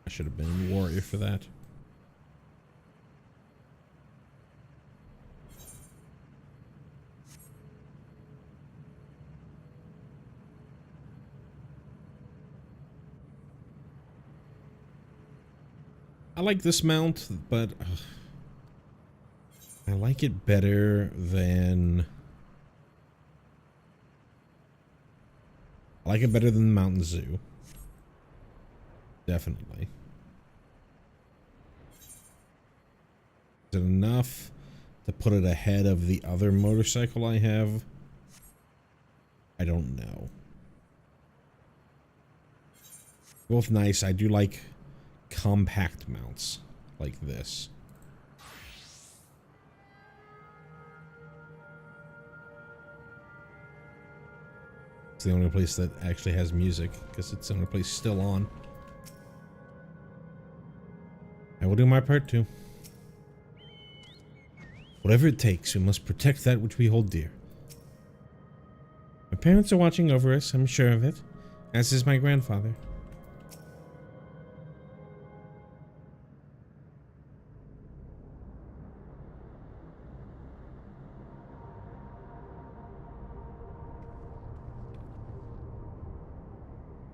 I should have been a warrior for that. I like this mount, but I like it better than... I like it better than the Mountain Zoo. Definitely. Is it enough to put it ahead of the other motorcycle I have? I don't know. Both nice. I do like compact mounts like this. It's the only place that actually has music, because it's the only place still on. I will do my part too. Whatever it takes, we must protect that which we hold dear. My parents are watching over us, I'm sure of it, as is my grandfather.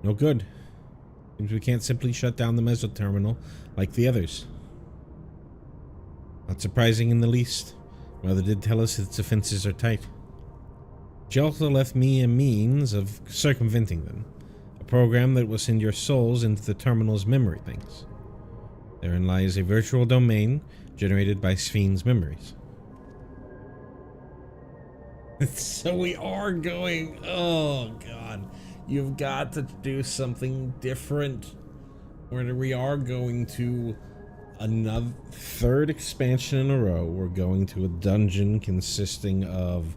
No good. Seems we can't simply shut down the meso terminal like the others. Not surprising in the least. Mother did tell us its defenses are tight. She also left me a means of circumventing them. A program that will send your souls into the terminal's memory banks. Therein lies a virtual domain generated by Sphene's memories. So we are going... Oh, God. You've got to do something different. Where we are going to another third expansion in a row. We're going to a dungeon consisting of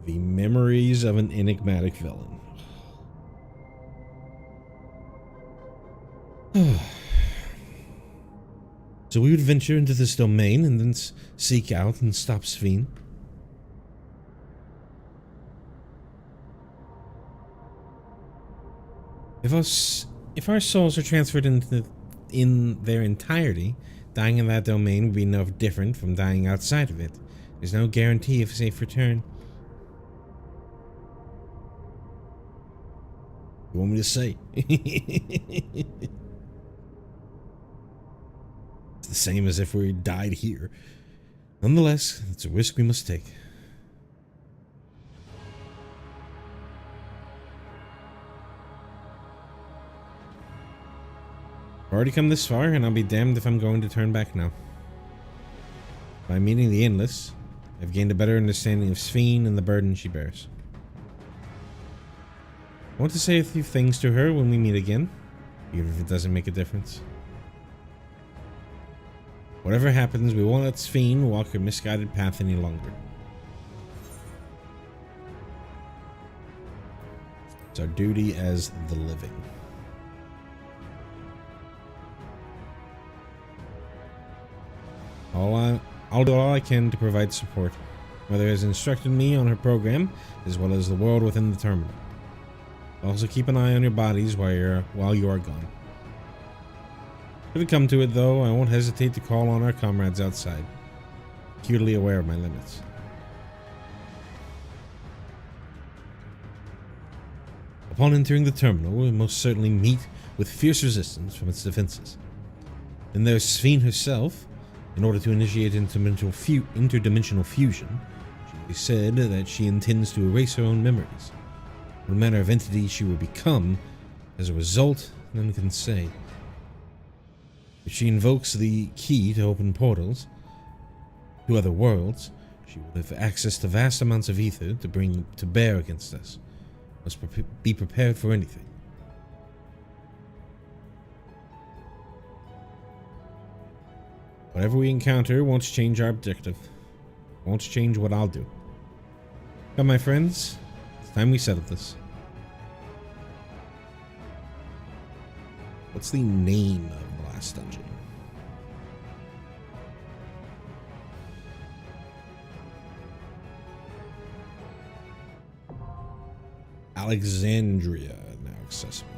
the memories of an enigmatic villain. So we would venture into this domain and then seek out and stop Sphene. If our souls are transferred in their entirety, dying in that domain would be no different from dying outside of it. There's no guarantee of safe return. You want me to say? It's the same as if we died here. Nonetheless, it's a risk we must take. I've already come this far, and I'll be damned if I'm going to turn back now. By meeting the Endless, I've gained a better understanding of Sphene and the burden she bears. I want to say a few things to her when we meet again, even if it doesn't make a difference. Whatever happens, we won't let Sphene walk her misguided path any longer. It's our duty as the living. I'll do all I can to provide support. Mother has instructed me on her program, as well as the world within the terminal. Also keep an eye on your bodies while you are gone. If it come to it, though, I won't hesitate to call on our comrades outside, acutely aware of my limits. Upon entering the terminal, we will most certainly meet with fierce resistance from its defenses. Then there's Sphene herself. In order to initiate interdimensional fusion, she said that she intends to erase her own memories. What manner of entity she will become as a result, none can say. If she invokes the key to open portals to other worlds, she will have access to vast amounts of ether to bring to bear against us. Must be prepared for anything. Whatever we encounter won't change our objective. Won't change what I'll do. Come, my friends. It's time we settle this. What's the name of the last dungeon? Alexandria, now accessible.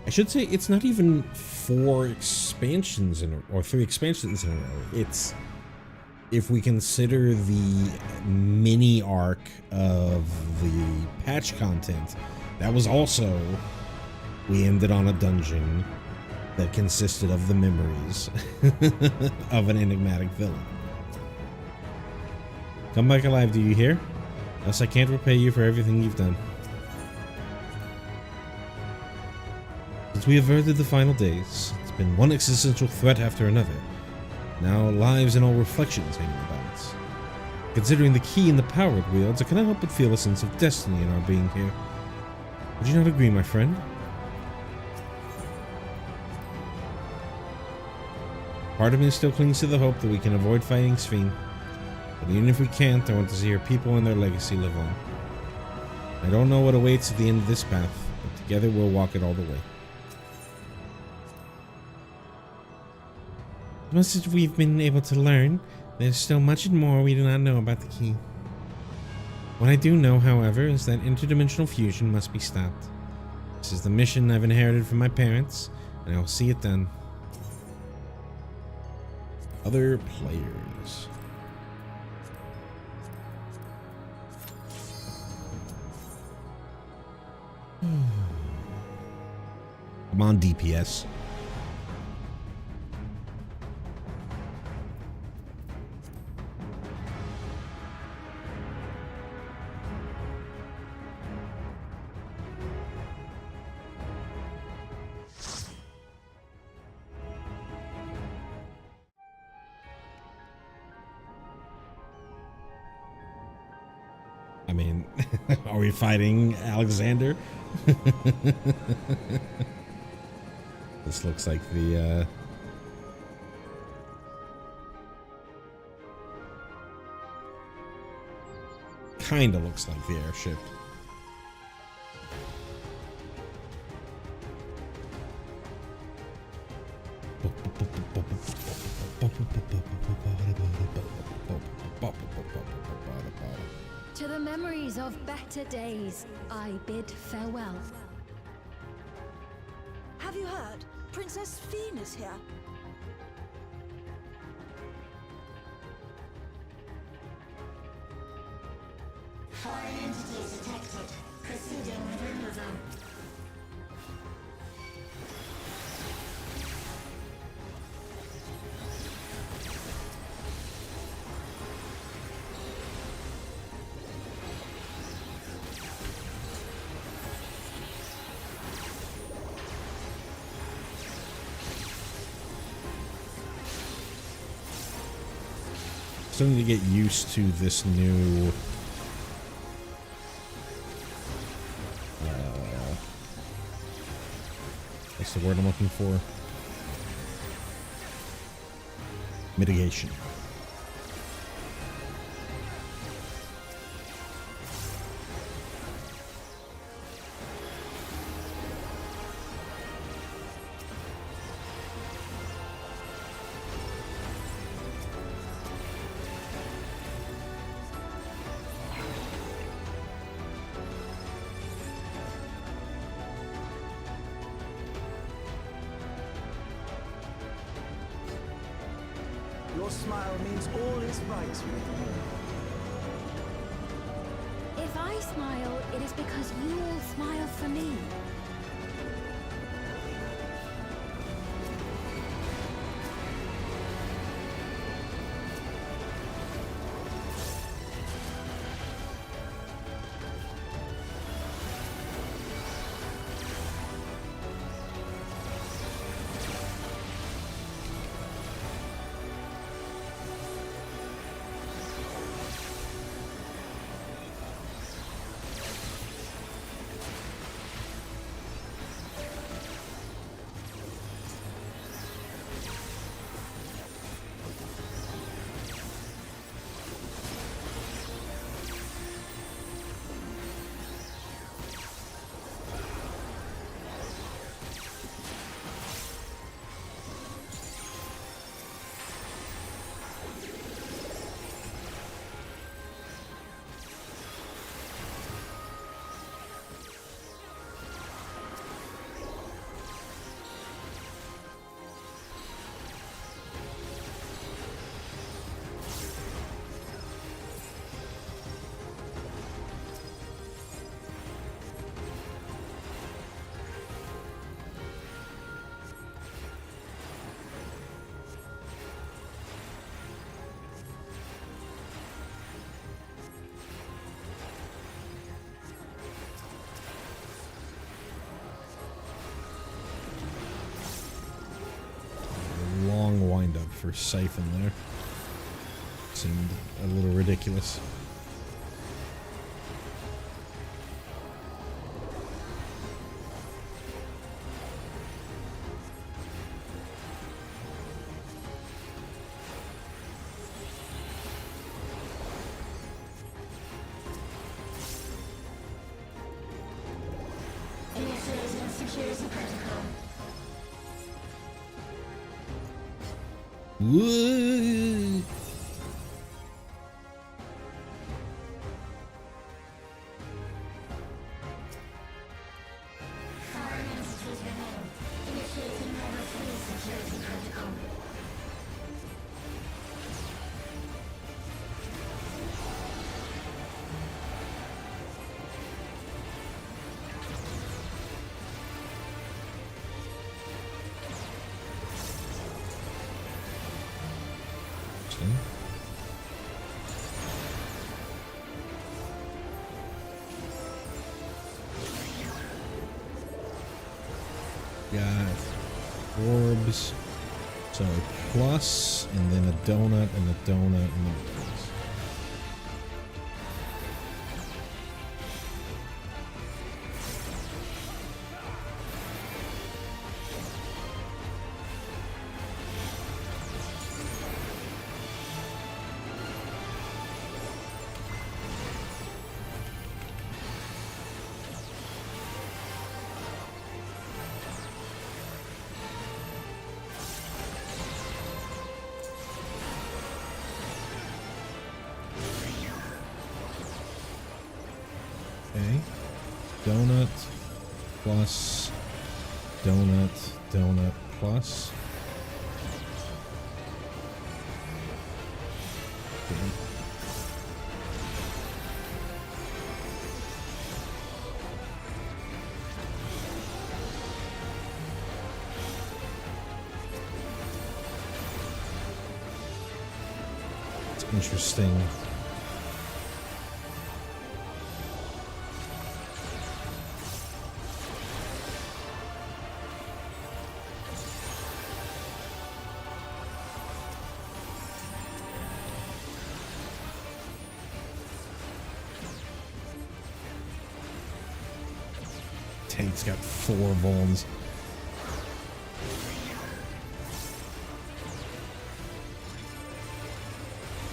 I should say it's not even 4 expansions or 3 expansions in a row. It's, if we consider the mini arc of the patch content, that was also, we ended on a dungeon that consisted of the memories of an enigmatic villain. Come back alive, do you hear? Else I can't repay you for everything you've done. Since we averted the final days, it's been one existential threat after another. Now lives and all reflections hang in the balance. Considering the key and the power it wields, I cannot help but feel a sense of destiny in our being here. Would you not agree, my friend? Part of me still clings to the hope that we can avoid fighting Sphene. But even if we can't, I want to see her people and their legacy live on. I don't know what awaits at the end of this path, but together we'll walk it all the way. As much as we've been able to learn, there's still much more we do not know about the key. What I do know, however, is that interdimensional fusion must be stopped. This is the mission I've inherited from my parents, and I will see it done. Other players. Come on, DPS. I mean, are we fighting Alexander? This looks like the, kinda looks like the airship. To the memories of better days, I bid farewell. Have you heard? Princess Sphene is here. Foreign entities detected. Proceeding with removal. Starting to get used to this new what's the word I'm looking for? Mitigation. Your smile means all is right with me. If I smile, it is because you all smile for me. Long wind up for Siphon there. Seemed a little ridiculous. Initiating security protocol. Whoa. Foreign entities revealed. Initiating level 3 security protocol. Got orbs. So a plus, and then a donut, and a donut, and a plus. Okay. Donut plus donut, donut plus. Okay. It's interesting. tank's got 4 vulns.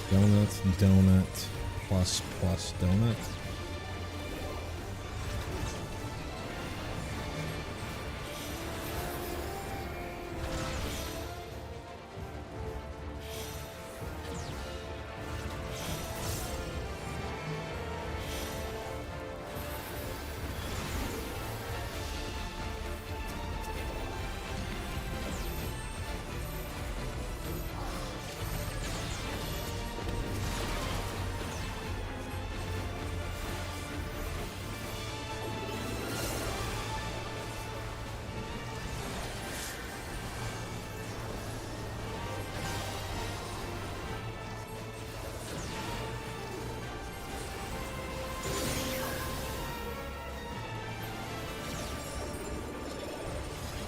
Donut, plus donut.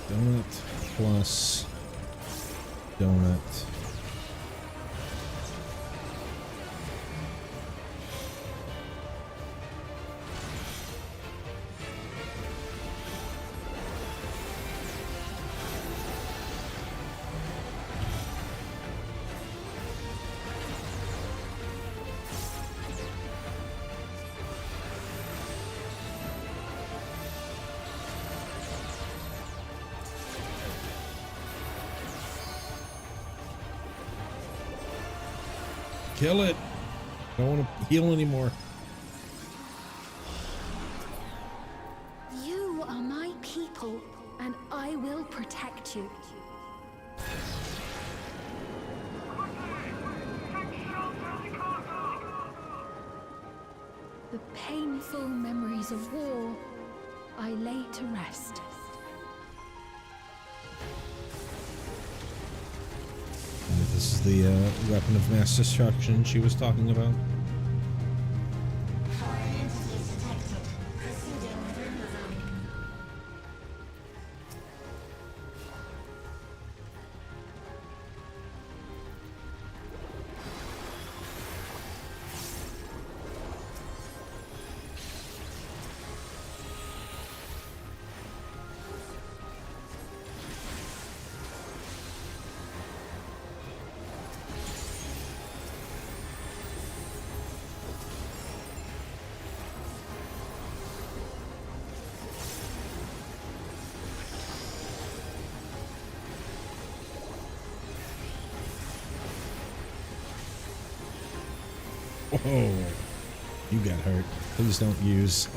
Donut plus donut. Kill it. Don't want to heal anymore. You are my people, and I will protect you. The painful memories of war I lay to rest. This is the weapon of mass destruction she was talking about. Foreign entities detected. Proceeding with removal. Whoa, you got hurt. Please don't use.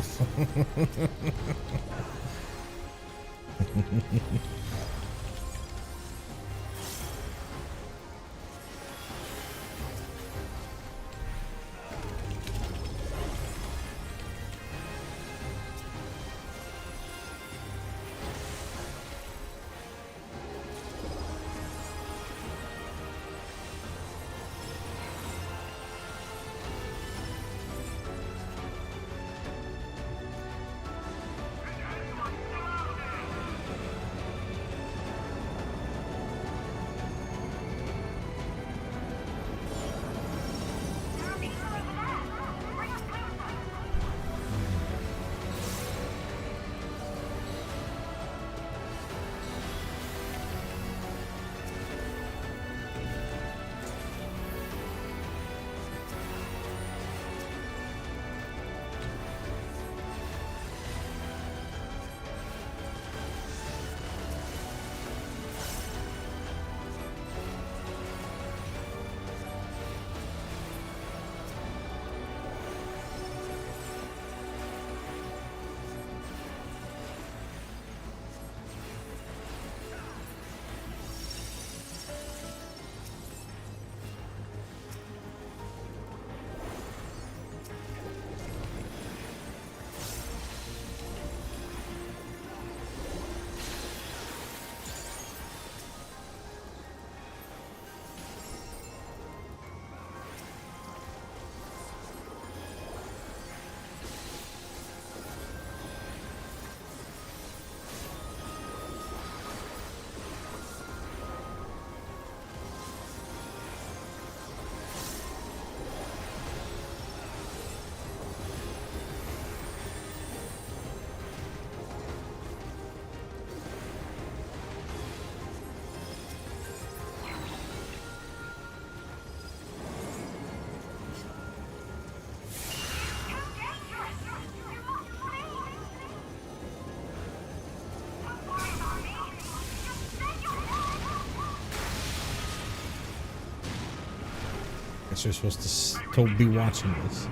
Guess you're supposed to still be watching this.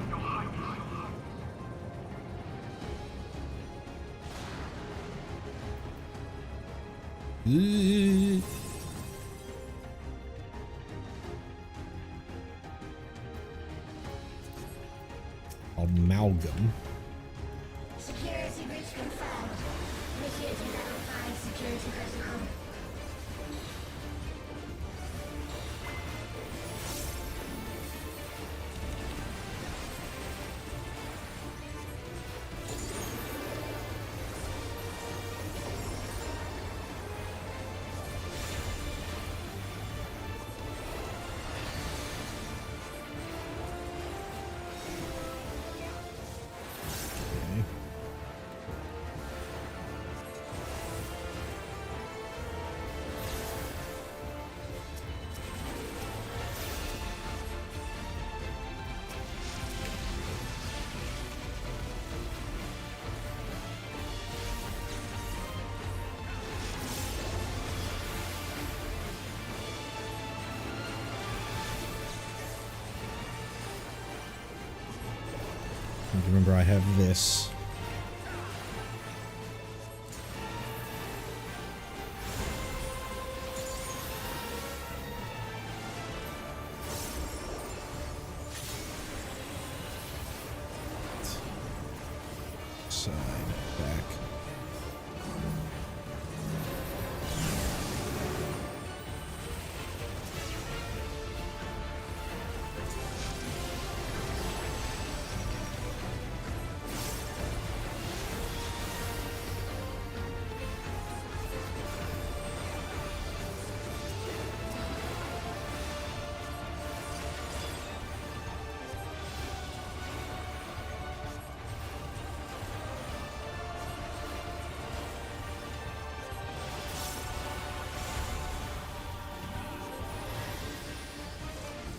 Amalgam. Security breach confirmed. Initiating level 5 security protocol. Remember, I have this. Side, back.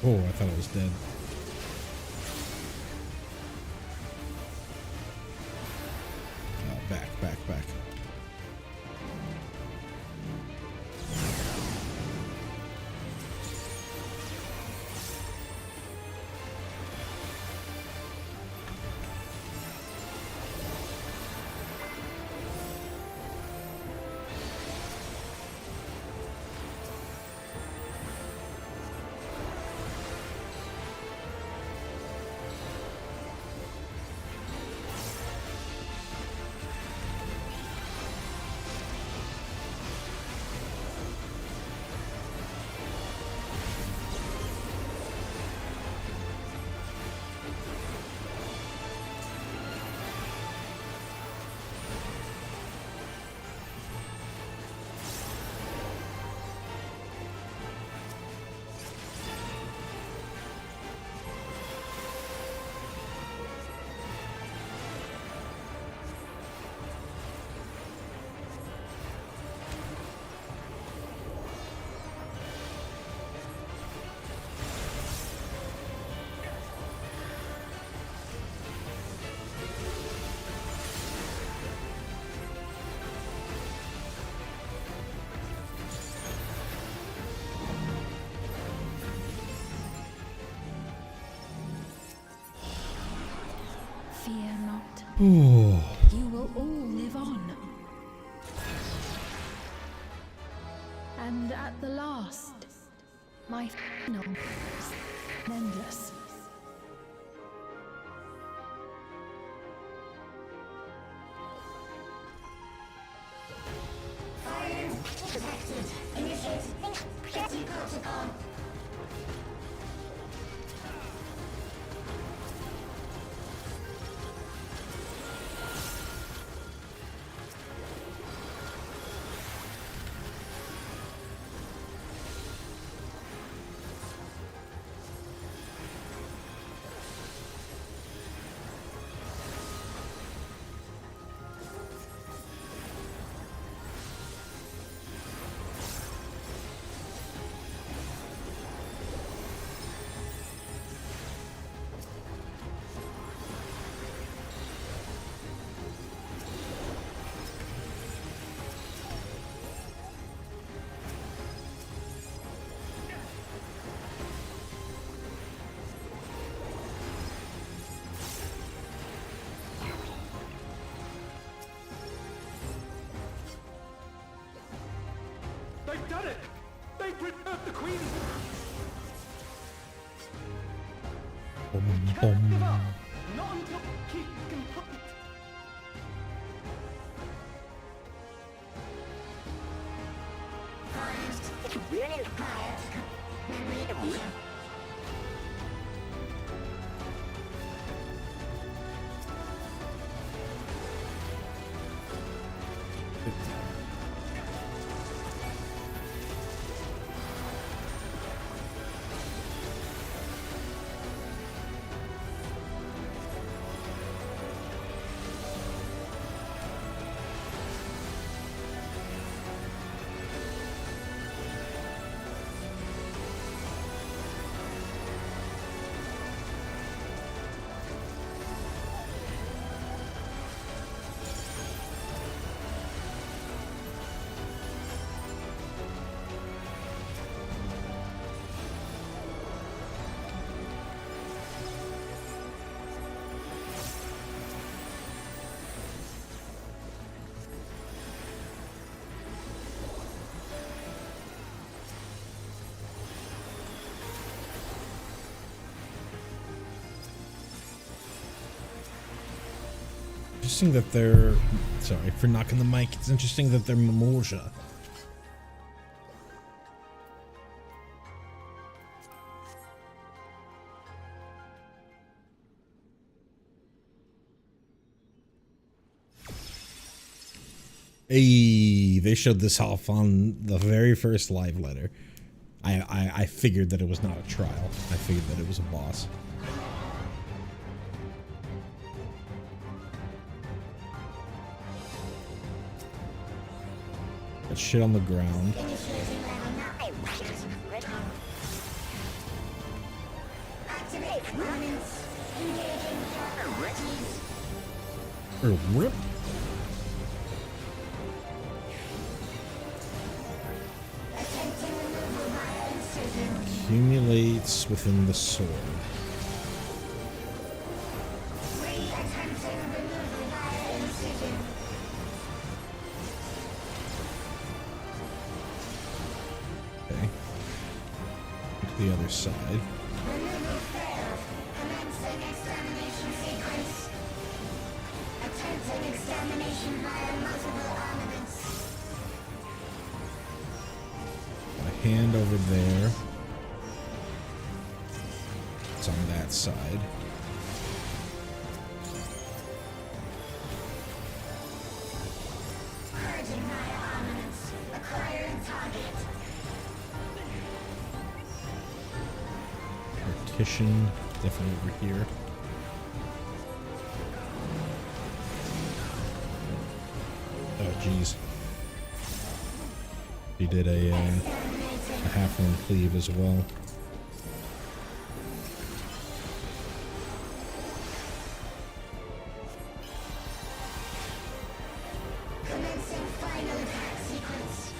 Oh, I thought I was dead. Back. Fear not. Oh. You will all live on. And at the last, my final is endless. Fire detected. Initiating security protocol. Boom. Not until Keith can put it. Interesting that they're, sorry for knocking the mic, it's interesting that they're Mimoja. Hey, they showed this off on the very first live letter. I figured that it was not a trial. I figured that it was a boss. Got shit on the ground. Rip. Accumulates within the sword. Okay. To the other side. Removal failed. Commencing extermination sequence. Attempting extermination via multiple armaments. A hand over there. It's on that side. Purging via armaments. Acquiring target. Partition, definitely over here. Oh, jeez. He did a half-run cleave as well. Commencing final attack sequence.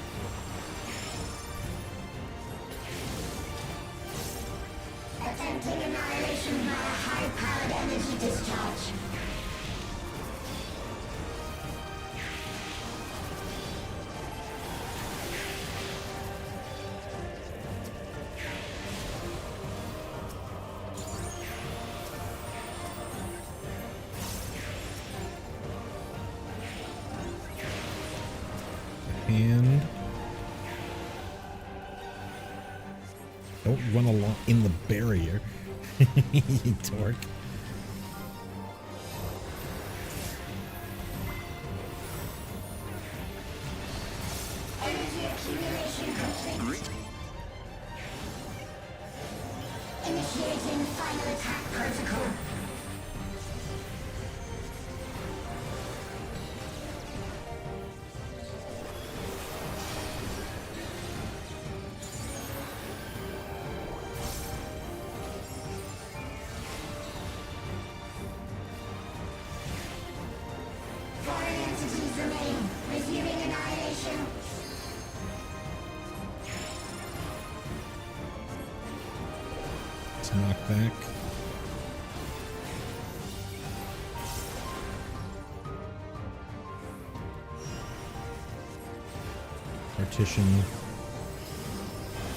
Attempting annihilation via high-powered energy discharge. And don't run along in the barrier, you dork. Energy accumulation complete. Initiating final attack protocol. Foreign entities remain. Resuming annihilation. Let's knock back. Partition.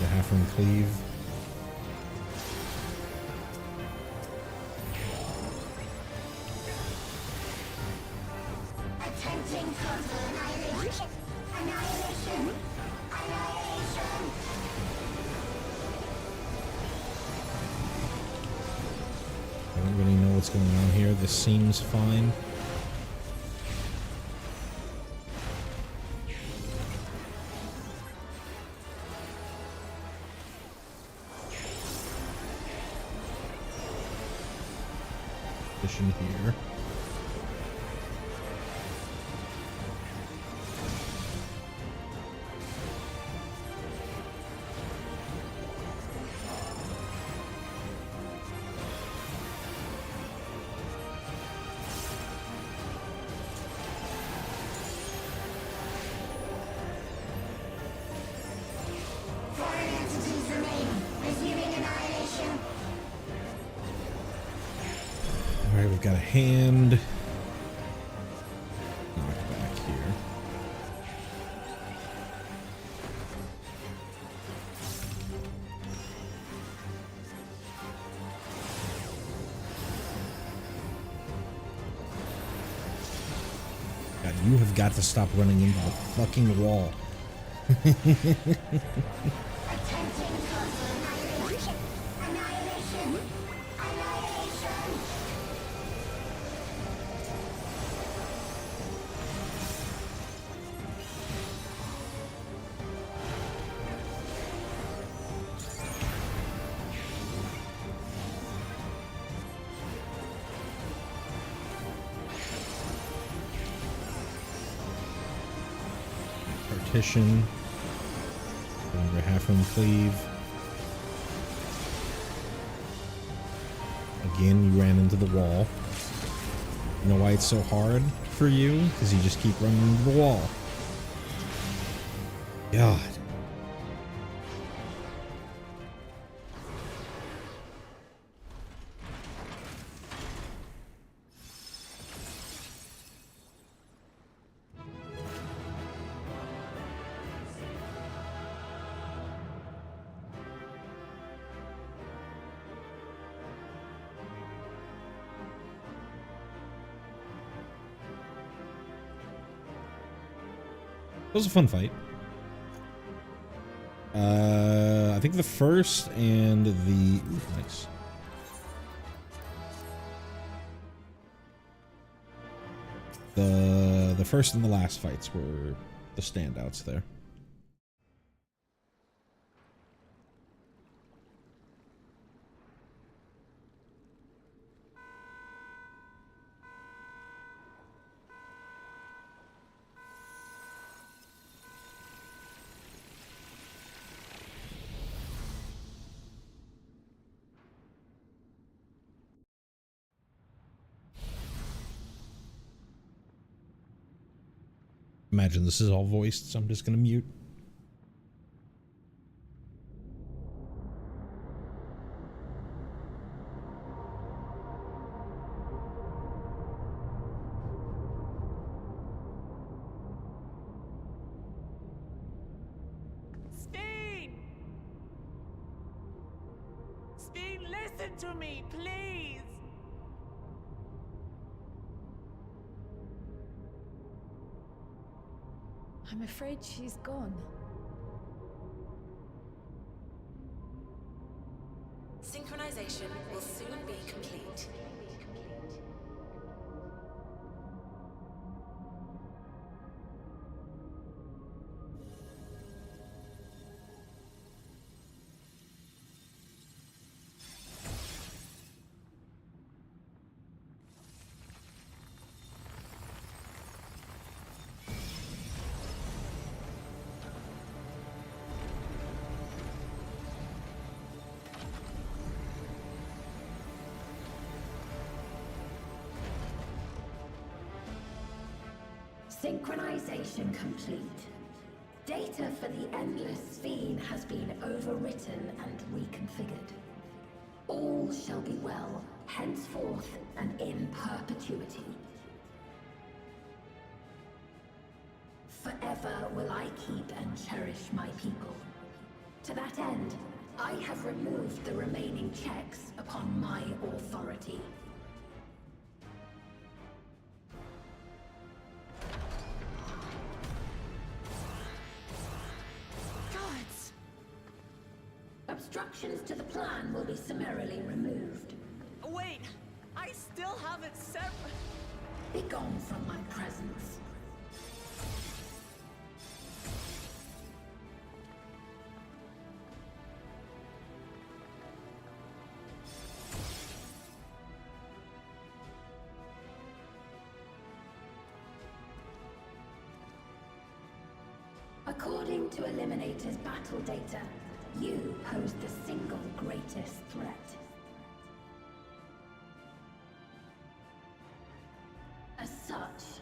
The half-run cleave. what's going on here. This seems fine. Position here. Alright, we've got a hand. Knock back here. God, you have got to stop running into the fucking wall. Partition. Over half room cleave. Again, you ran into the wall. You know why it's so hard for you? Because you just keep running into the wall. God. It was a fun fight. I think the first and the... Ooh, nice. The first and the last fights were the standouts there. Imagine this is all voiced, so I'm just gonna mute. Steen! Steen, listen to me, please! I'm afraid she's gone. Synchronization will soon be complete. Synchronization complete. Data for the Endless Fiend has been overwritten and reconfigured. All shall be well, henceforth and in perpetuity. Forever will I keep and cherish my people. To that end, I have removed the remaining checks upon my authority. Obstructions to the plan will be summarily removed. Wait! I still haven't said. Be gone from my presence. According to Eliminator's battle data, you pose the single greatest threat. As such,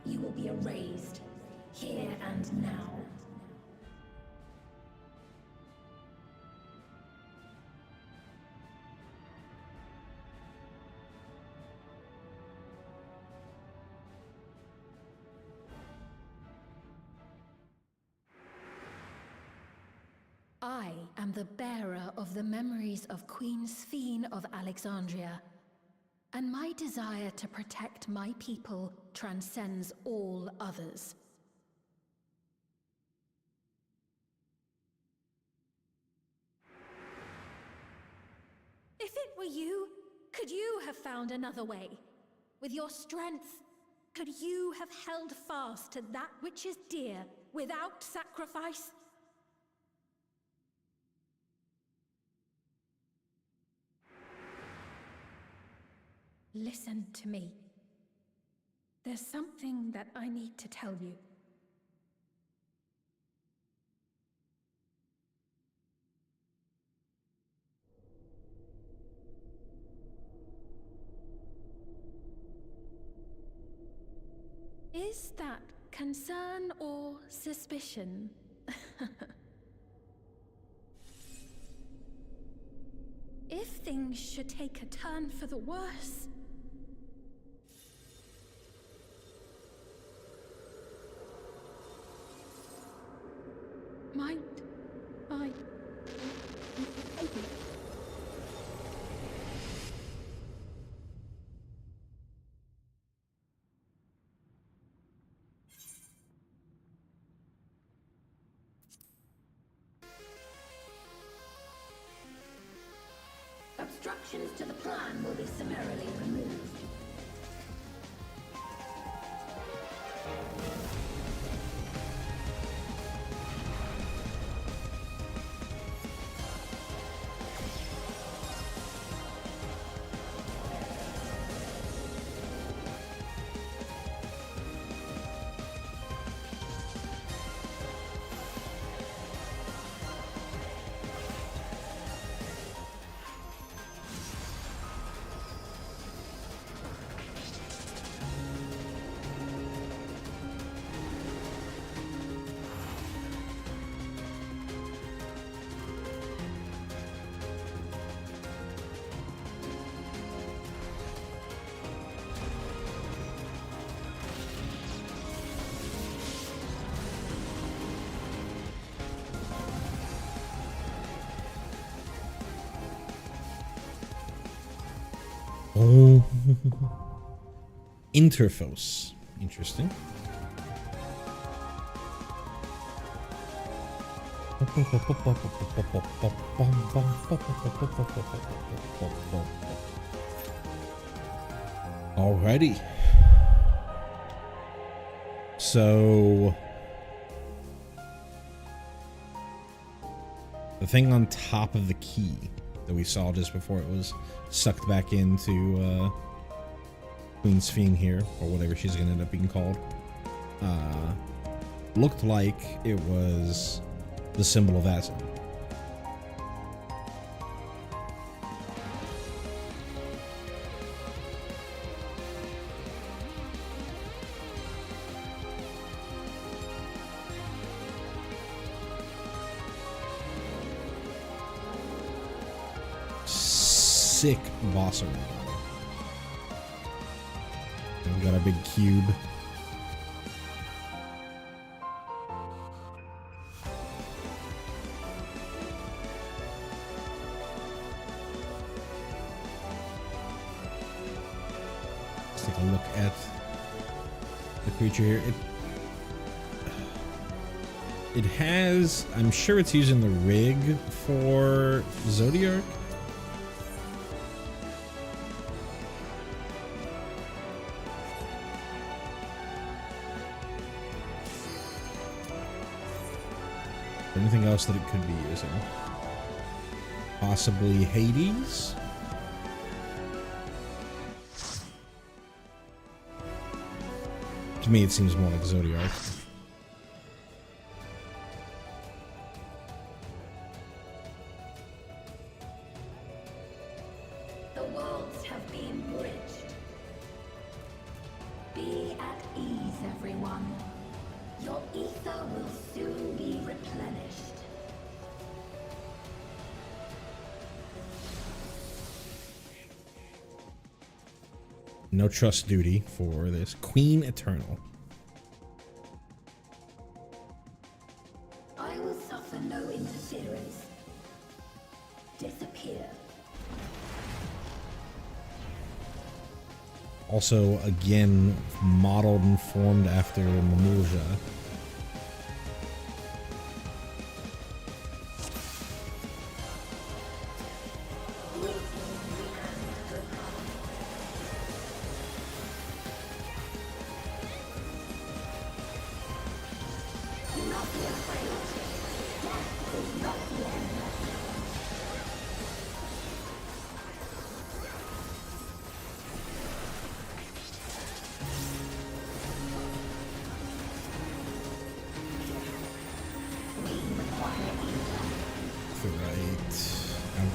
you will be erased, here and now. I am the bearer of the memories of Queen Sphene of Alexandria, and my desire to protect my people transcends all others. If it were you, could you have found another way? With your strength, could you have held fast to that which is dear without sacrifice? Listen to me. There's something that I need to tell you. Is that concern or suspicion? If things should take a turn for the worse, might I... Obstructions to the plan will be summarily removed. Oh. Interphos. Interesting. Alrighty. So the thing on top of the key that we saw just before it was sucked back into Queen Sphene here, or whatever she's gonna end up being called, looked like it was the symbol of acid. Sick boss arena. We've got our big cube. Let's take a look at the creature here. It has, I'm sure it's using the rig for Zodiark. anything else that it could be using. Possibly Hades? To me, it seems more like Zodiac. The worlds have been bridged. Be at ease, everyone. Your ether will soon be replenished. No trust duty for this. Queen Eternal. I will suffer no interference. Disappear. Also, again, modeled and formed after Mamuja.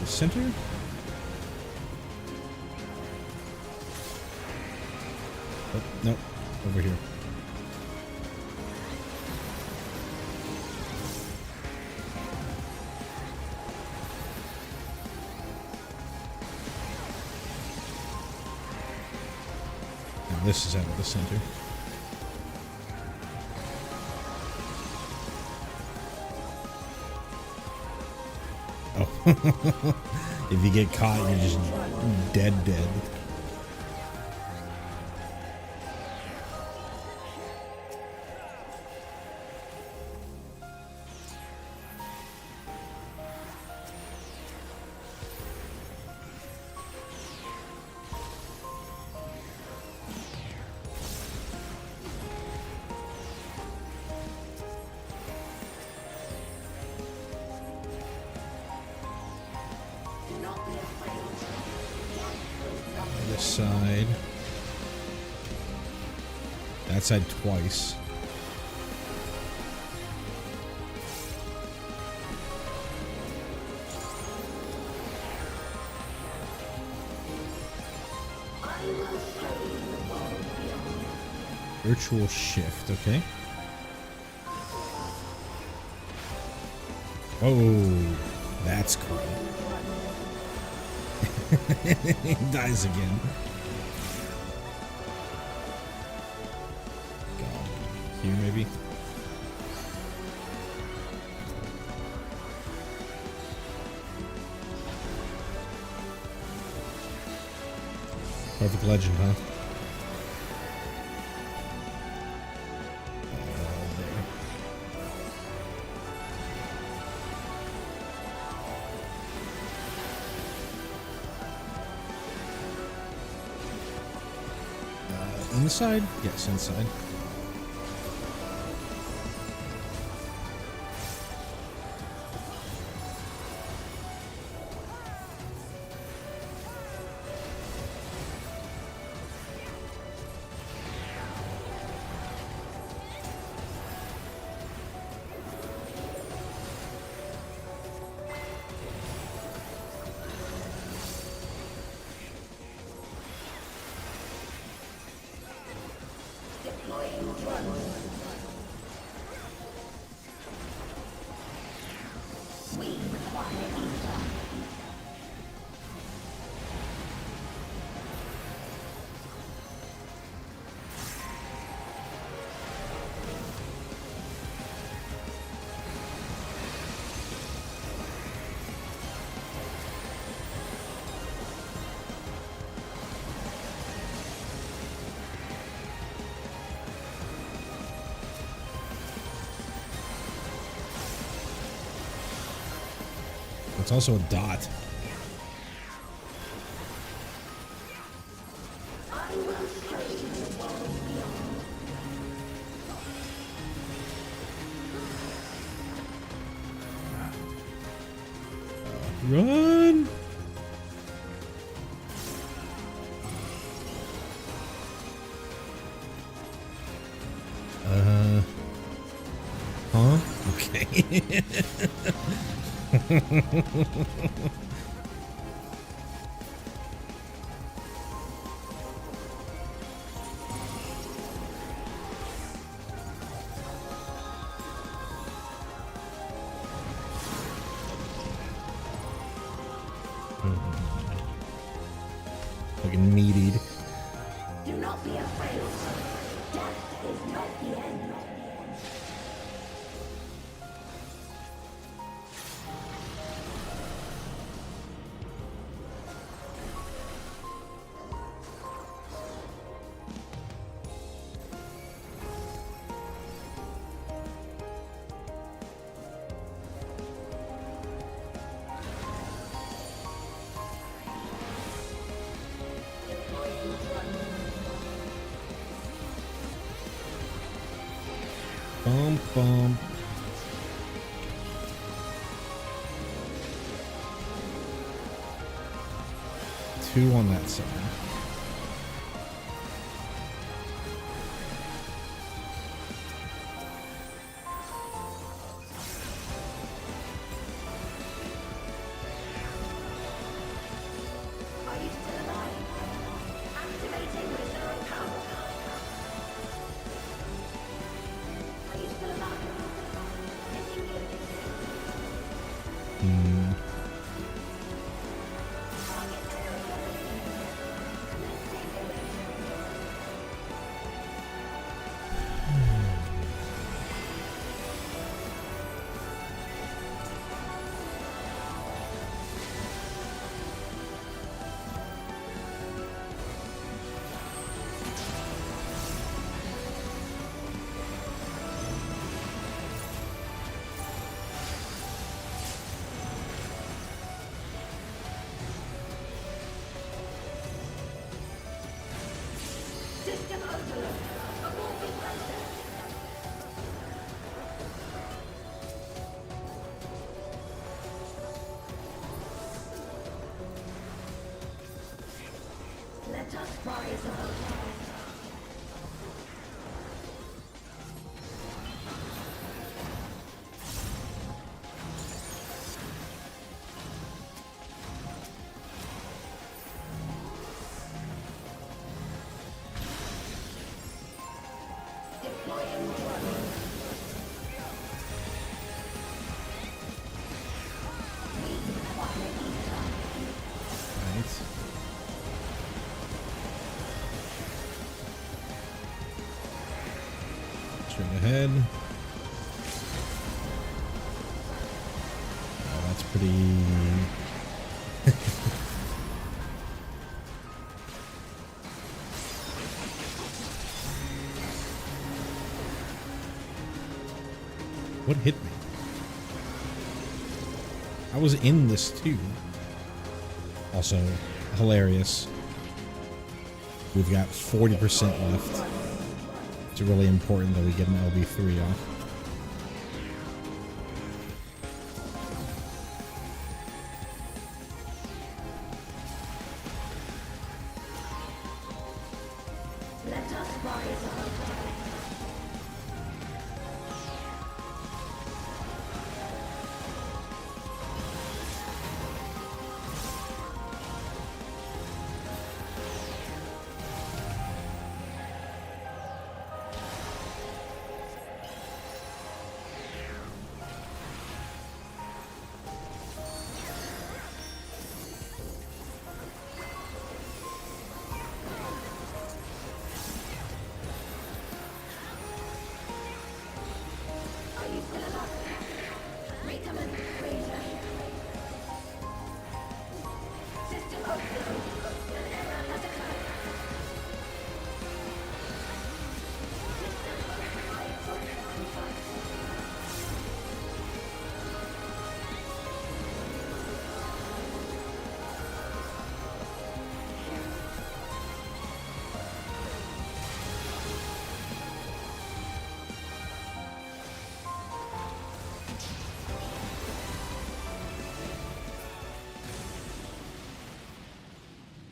Center? Oh, nope. Over here. Now this is out of the center. If you get caught, you're just dead. This side. That side twice. Virtual shift, okay. Oh, that's cool. He dies again. God. Here, maybe? Perfect legend, huh? Inside? Yes, inside. It's also a dot. Run! Huh? Okay. Fucking meated. Do not be afraid. Death is not the end. Bump, bump. Two on that side. Are you still alive? Activating reserve power. Are you still alive? Disengage. System overload. Aborting process. Let us rise above. Deploying drone. We require ether. Right. Straight ahead. Oh, that's pretty. What hit me? I was in this too. Also, hilarious. We've got 40% left. It's really important that we get an LB3 off. Let us rise above.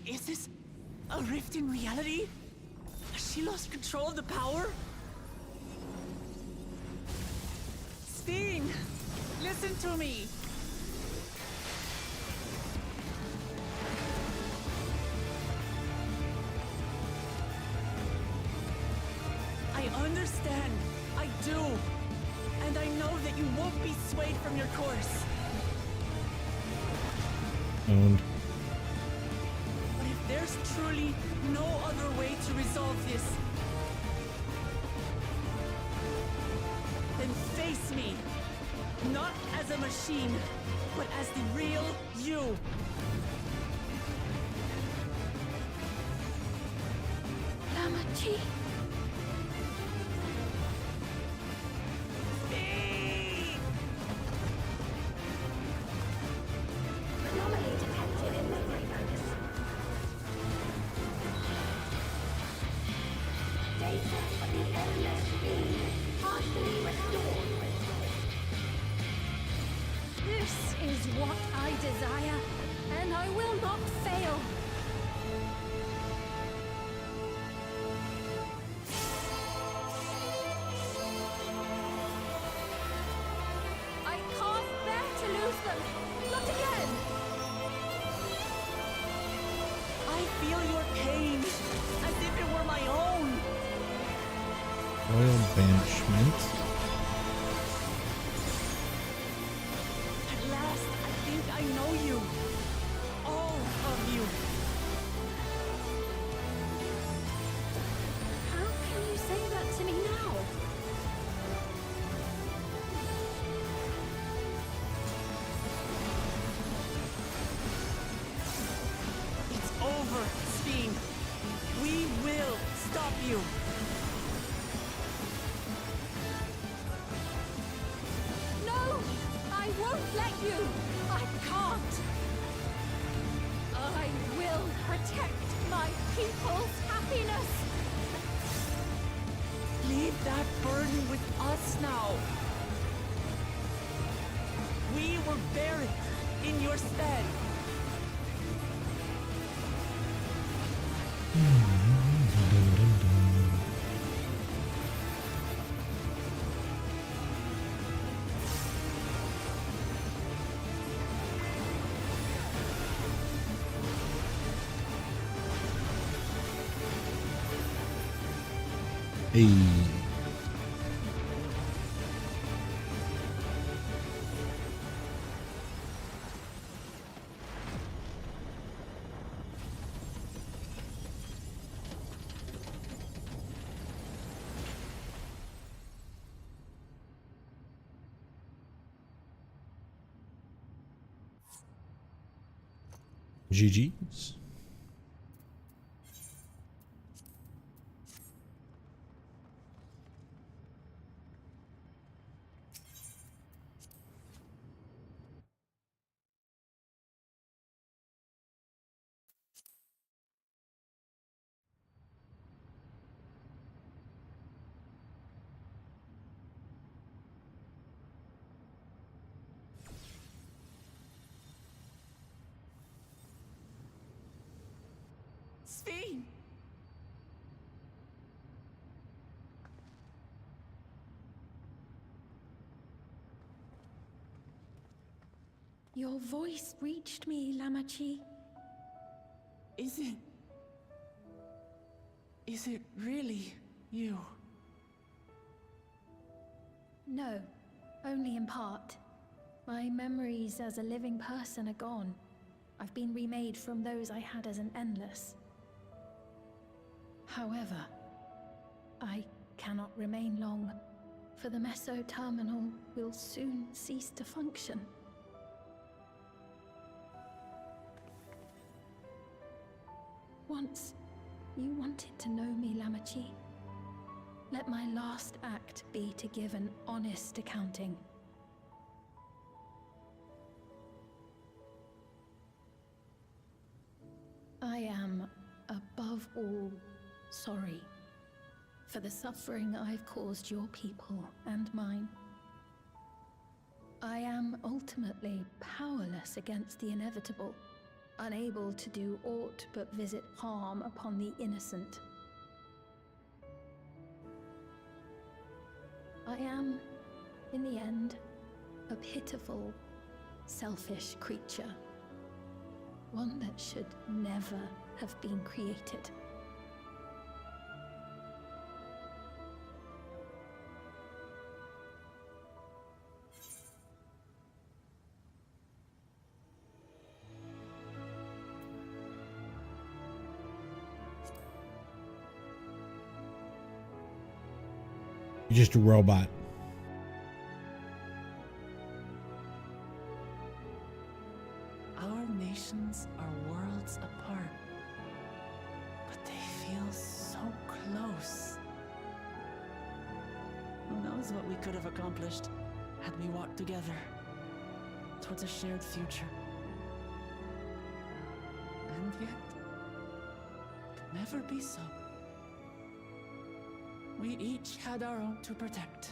Is this a rift in reality? Has she lost control of the power? Sphene! Listen to me! I understand. I do. And I know that you won't be swayed from your course. Owned. But if there's truly no other way to resolve this, then face me. Not as a machine, but as the real you. Lamachi. Anomaly detected in memory banks. Data for the endless beam partially restored. This is what I desire, and I will not fail. I can't bear to lose them. Not again. I feel your pain, as if it were my own. Royal banishment. At last, I think I know you. All of you. How can you say that to me now? It's over, Sphene. We will stop you. No! I won't let you! I can't! I will protect my people's happiness! Leave that burden with us now. We will bear it in your stead. Hey. GG's. Sphene! Your voice reached me, Lamachi. Is it really you? No, only in part. My memories as a living person are gone. I've been remade from those I had as an endless. However, I cannot remain long, for the Meso Terminal will soon cease to function. Once, you wanted to know me, Lamachi. Let my last act be to give an honest accounting. I am, above all, sorry for the suffering I've caused your people and mine. I am ultimately powerless against the inevitable, unable to do aught but visit harm upon the innocent. I am, in the end, a pitiful, selfish creature. One that should never have been created. You're just a robot. Our nations are worlds apart, but they feel so close. Who knows what we could have accomplished had we walked together towards a shared future. And yet, it could never be so. We each had our own to protect.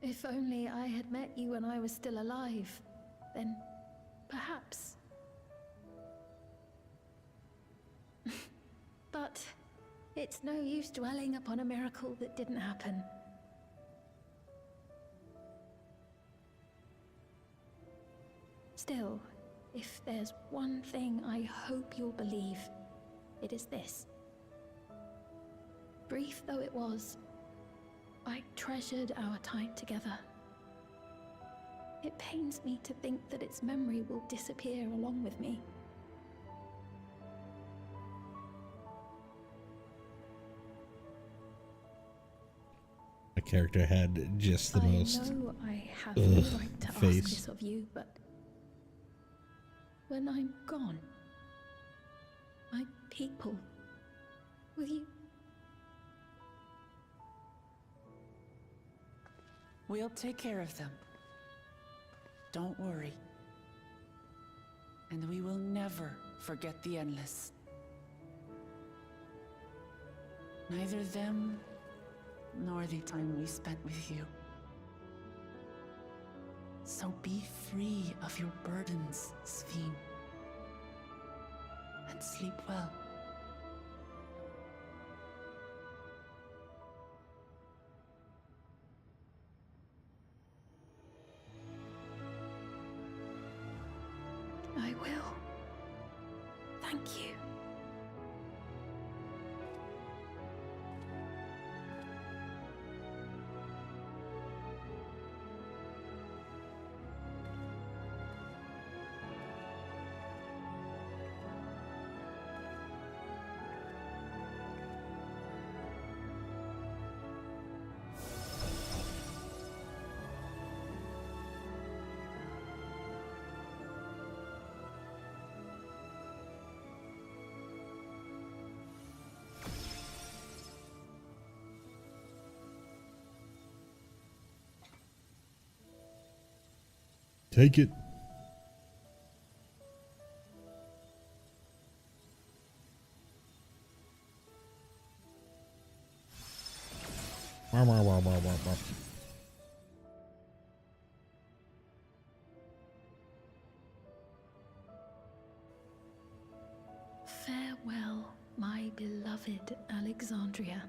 If only I had met you when I was still alive, then perhaps. But it's no use dwelling upon a miracle that didn't happen. Still, if there's one thing I hope you'll believe, it is this. Brief though it was, I treasured our time together. It pains me to think that its memory will disappear along with me. A character had just the most. I know I have no right to face. ask this of you, but when I'm gone, my people, will you? We'll take care of them. Don't worry. And we will never forget the Endless. Neither them, nor the time we spent with you. So be free of your burdens, Sphene. And sleep well. I will. Thank you. Take it. Wow, wow, wow, wow, wow, wow. Farewell, my beloved Alexandria.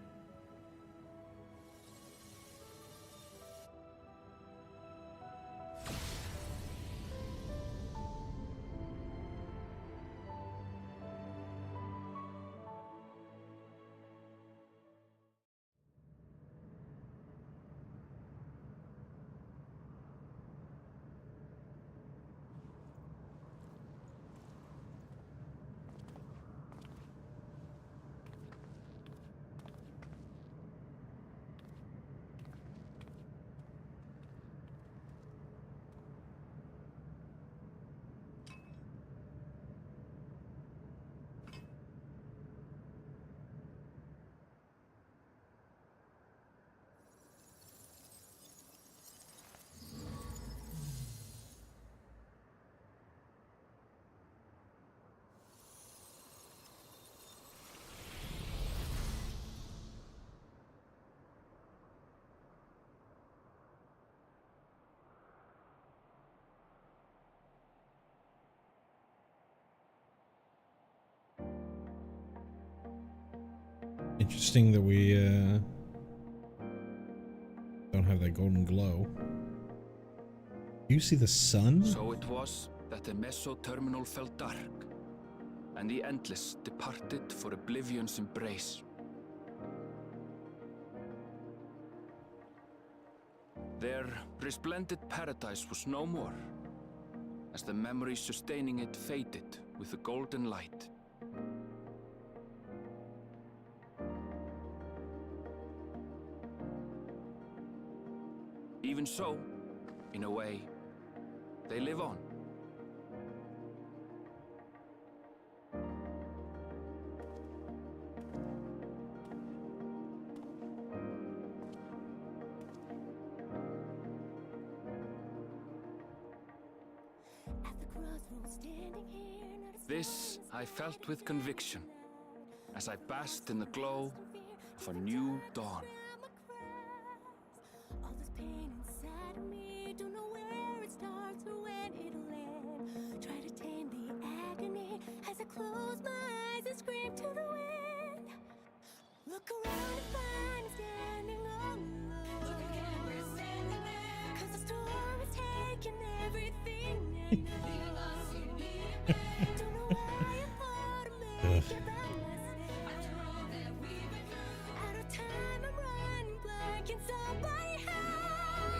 Interesting that we don't have that golden glow. You see the sun? So it was that the Meso terminal fell dark, and the Endless departed for oblivion's embrace. Their resplendent paradise was no more, as the memory sustaining it faded with the golden light. Even so, in a way, they live on. This I felt with conviction, as I basked in the glow of a new dawn. Close my eyes and scream to the wind. Look around and find me standing all alone. Look again, we're standing there. 'Cause the storm is taking everything I know. Don't know why I thought I'd make it by myself. After all that we've been through, out of time I'm running blind. Can somebody help?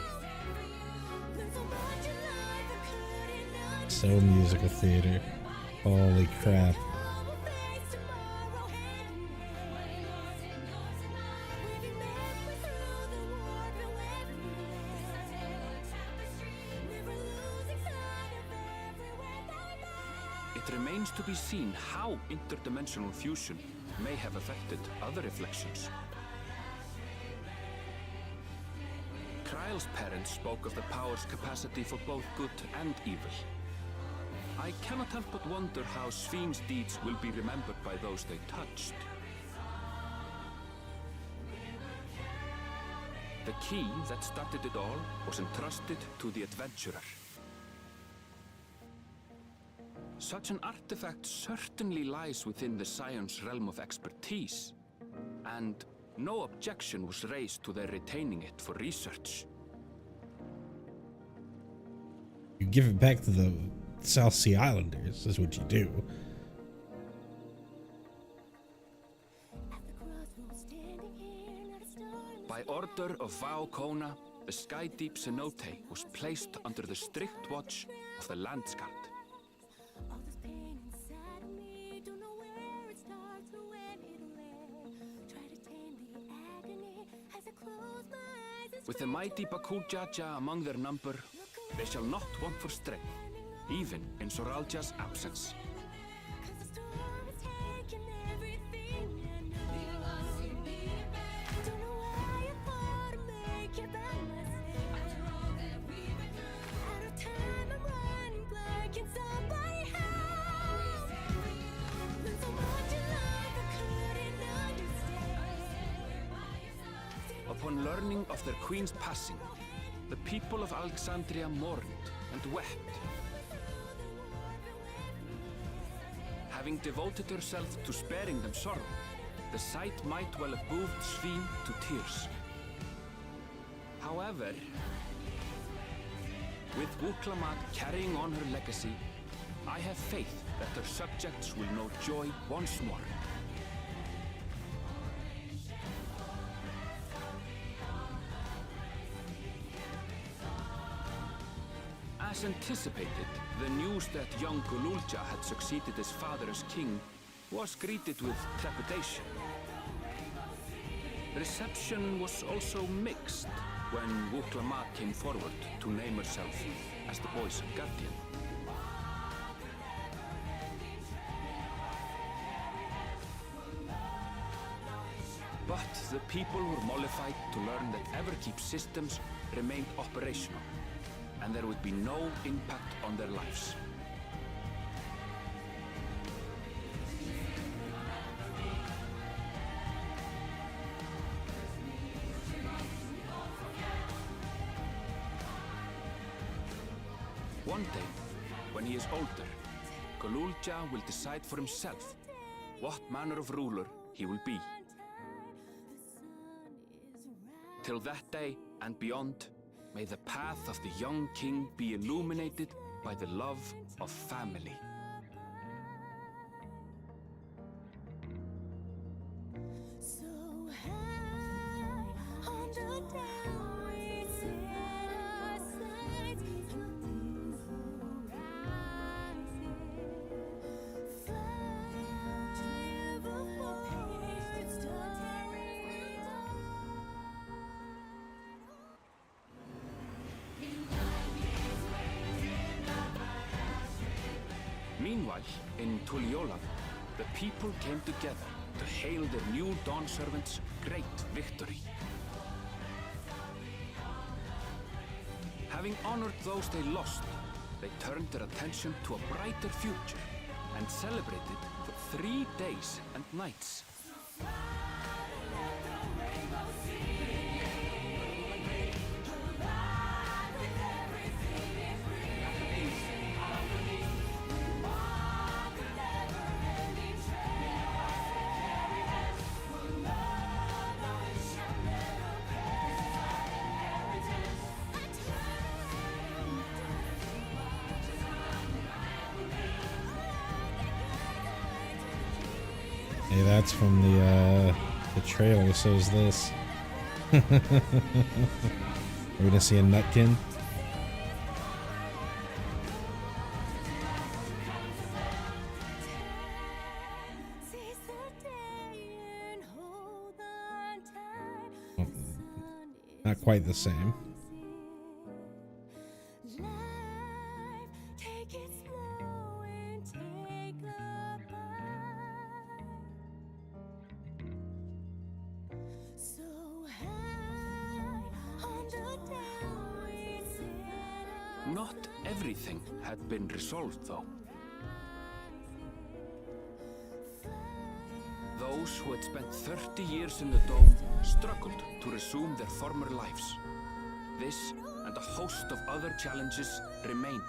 Learned so much in life I couldn't understand. So musical theater. Holy crap. It remains to be seen how interdimensional fusion may have affected other reflections. Kryle's parents spoke of the power's capacity for both good and evil. I cannot help but wonder how Sphyn's deeds will be remembered by those they touched. The key that started it all was entrusted to the adventurer. Such an artifact certainly lies within the Scion's realm of expertise, and no objection was raised to their retaining it for research. You give it back to the South Sea Islanders, is what you do. By order of Vau Kona, the Sky Deep cenote was placed under the strict watch of the Landsguard. With the mighty Bakuljaja among their number, they shall not want for strength, even in Soralja's absence. Upon learning of their queen's passing, the people of Alexandria mourned and wept. Having devoted herself to sparing them sorrow, the sight might well have moved Sphyn to tears. However, with Wuklamat carrying on her legacy, I have faith that her subjects will know joy once more. As anticipated, the news that young Gululja had succeeded his father as king was greeted with trepidation. Reception was also mixed when Wuklamat came forward to name herself as the boy's guardian. But the people were mollified to learn that Everkeep systems remained operational, and there would be no impact on their lives. One day, when he is older, Gululja will decide for himself what manner of ruler he will be. Till that day and beyond, may the path of the young king be illuminated by the love of family. So high on the down we set our sights on these horizons. Fly before it's Meanwhile, in Tuliyola, the people came together to hail their new Dawn servants' great victory. Having honored those they lost, they turned their attention to a brighter future and celebrated for 3 days and nights. Hey, that's from the trailer, so is this. Are we gonna see a nutkin? Oh, not quite the same. Not everything had been resolved, though. Those who had spent 30 years in the Dome struggled to resume their former lives. This and a host of other challenges remained.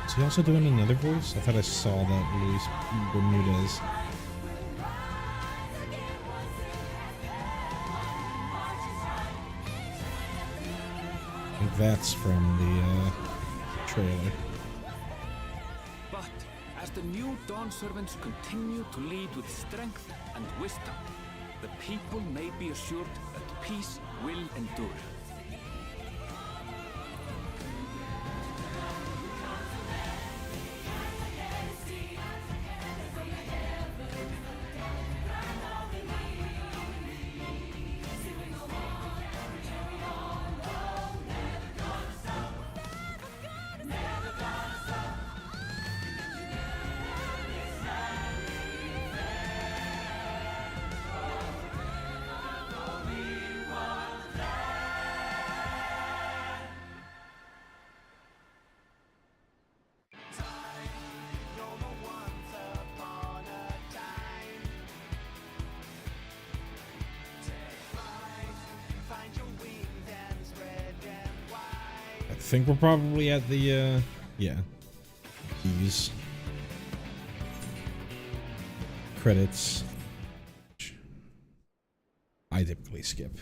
Is he also doing another voice? I thought I saw that Luis Bermudez. I think that's from the trailer. But as the new Dawn servants continue to lead with strength and wisdom, the people may be assured that peace will endure. I think we're probably at the, yeah, these credits. I typically skip.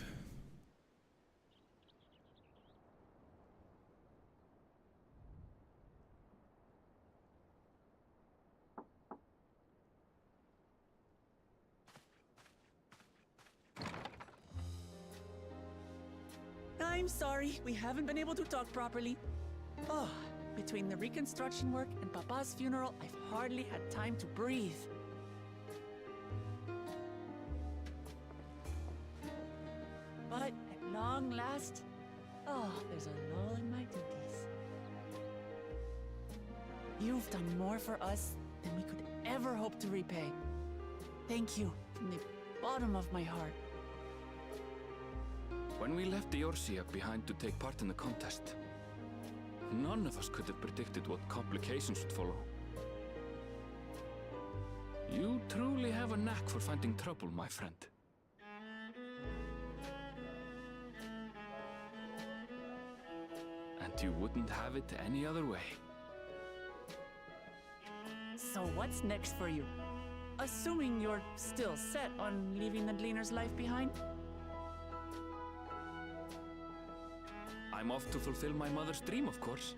I'm sorry, we haven't been able to talk properly. Oh, between the reconstruction work and Papa's funeral, I've hardly had time to breathe. But at long last, oh, there's a lull in my duties. You've done more for us than we could ever hope to repay. Thank you from the bottom of my heart. When we left Eorzea behind to take part in the contest, none of us could have predicted what complications would follow. You truly have a knack for finding trouble, my friend. But you wouldn't have it any other way. So what's next for you? Assuming you're still set on leaving the Gleaner's life behind? I'm off to fulfill my mother's dream, of course.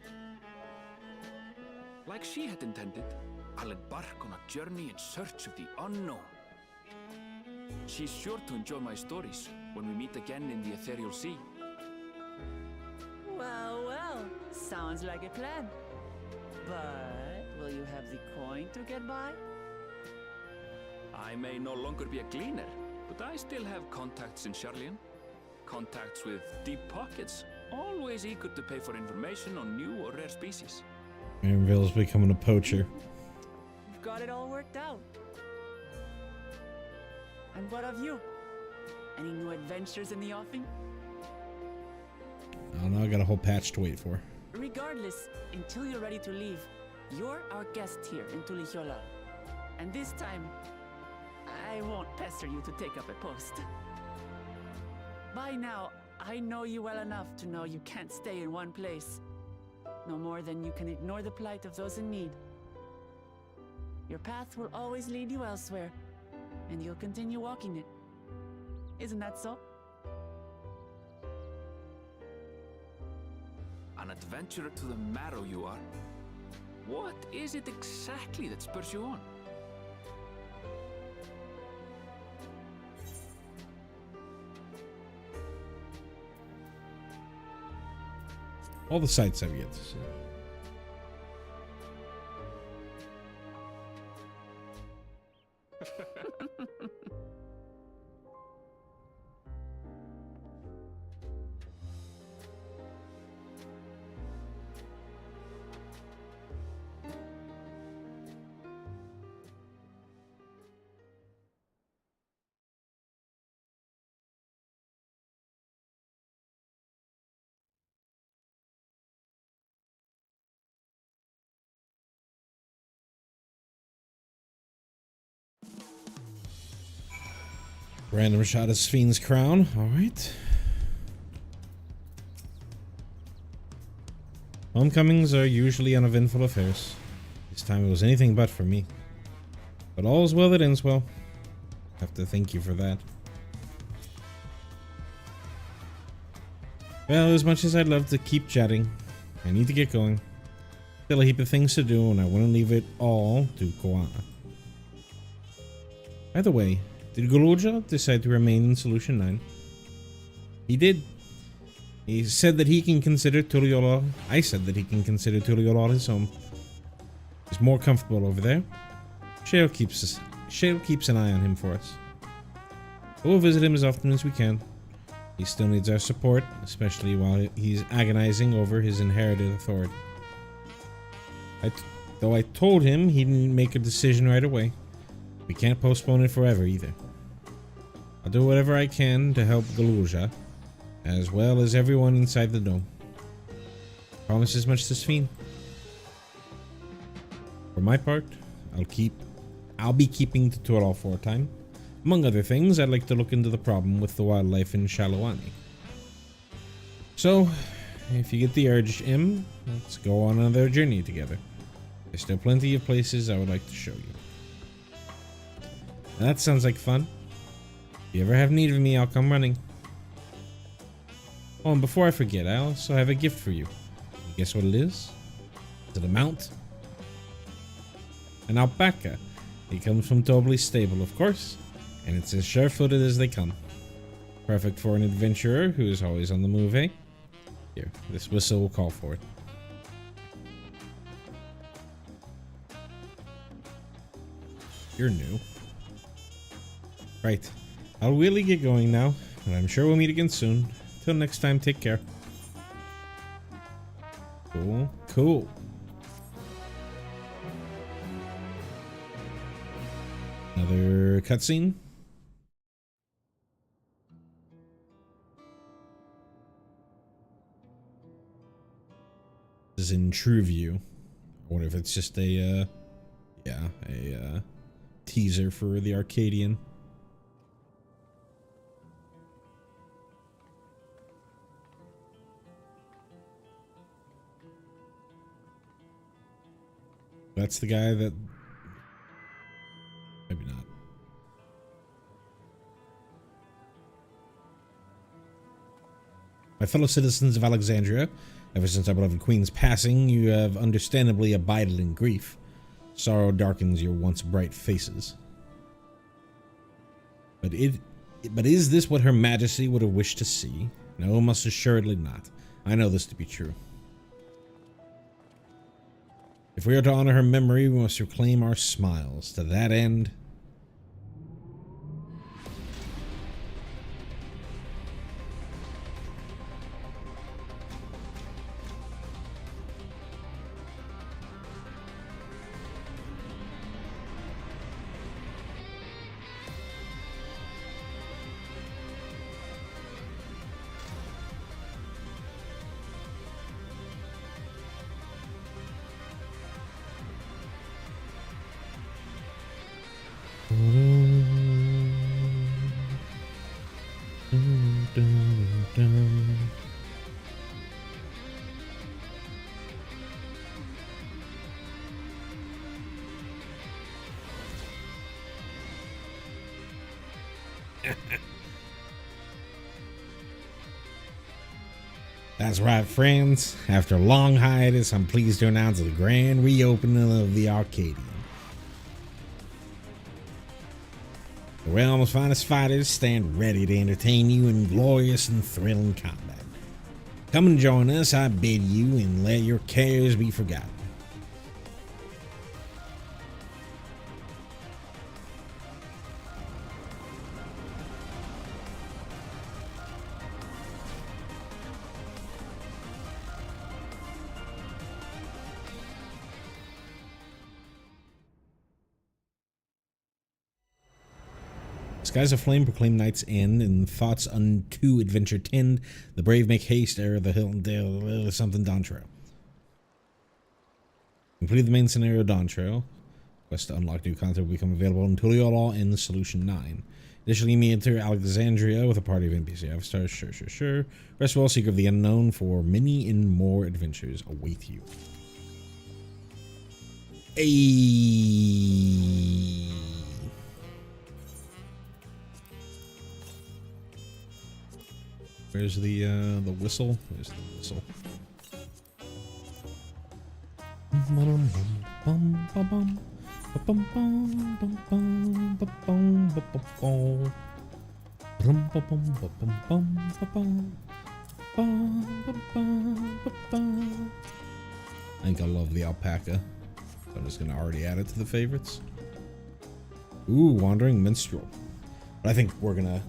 Like she had intended, I'll embark on a journey in search of the unknown. She's sure to enjoy my stories when we meet again in the ethereal sea. Well, well, sounds like a plan. But will you have the coin to get by? I may no longer be a gleaner, but I still have contacts in Charlian. Contacts with deep pockets, always eager to pay for information on new or rare species. Marinville's becoming a poacher. You've got it all worked out. And what of you? Any new adventures in the offing? I don't know, I got a whole patch to wait for. Regardless, until you're ready to leave, you're our guest here in Tulijola. And this time, I won't pester you to take up a post. By now, I know you well enough to know you can't stay in one place. No more than you can ignore the plight of those in need. Your path will always lead you elsewhere, and you'll continue walking it. Isn't that so? An adventurer to the marrow you are. What is it exactly that spurs you on? All the sights I've yet to see. Random shot of Sphyn's crown. Alright. Homecomings are usually uneventful affairs. This time it was anything but for me. But all's well that ends well. I have to thank you for that. Well, as much as I'd love to keep chatting, I need to get going. Still a heap of things to do, and I want to leave it all to Koana. By the way, did Guluja decide to remain in Solution 9? He did. He said that he can consider Tulijola. I said that he can consider Tulijola his home. He's more comfortable over there. Shale keeps an eye on him for us. We'll visit him as often as we can. He still needs our support, especially while he's agonizing over his inherited authority. Though I told him he didn't make a decision right away. We can't postpone it forever either. I'll do whatever I can to help Guluja, as well as everyone inside the dome. Promise as much to Sphyn. For my part, I'll be keeping Tutorial for a time. Among other things, I'd like to look into the problem with the wildlife in Shalawani. So, if you get the urge, Im, let's go on another journey together. There's still plenty of places I would like to show you. Now that sounds like fun. If you ever have need of me, I'll come running. Oh, and before I forget, I also have a gift for you. Guess what it is? Is it a mount? An alpaca. It comes from Tobley's stable, of course, and it's as sure-footed as they come. Perfect for an adventurer who is always on the move, eh? Here, this whistle will call for it. You're new. Right. I'll really get going now, but I'm sure we'll meet again soon. Till next time, take care. Cool. Cool. Another cutscene. This is in True View. I wonder if it's just a, teaser for the Arcadian. That's the guy that... Maybe not. My fellow citizens of Alexandria, ever since our beloved queen's passing, you have understandably abided in grief. Sorrow darkens your once bright faces. But is this what Her Majesty would have wished to see? No, most assuredly not. I know this to be true. If we are to honor her memory, we must reclaim our smiles. To that end... That's right, friends. After a long hiatus, I'm pleased to announce the grand reopening of the Arcadian. The realm's finest fighters stand ready to entertain you in glorious and thrilling combat. Come and join us, I bid you, and let your cares be forgotten. Skies of flame proclaim night's end, and thoughts unto adventure tend. The brave make haste ere the hill something Dawntrail. Complete the main scenario Dawntrail. Quest to unlock new content will become available until you all in Solution 9. Initially, you may enter Alexandria with a party of NPC avatars. Sure. Rest well, Seeker of the Unknown, for many and more adventures await you. Ayy. Where's the whistle? Where's the whistle? I think I love the alpaca. So I'm just gonna already add it to the favorites. Ooh, Wandering Minstrel. But I think we're gonna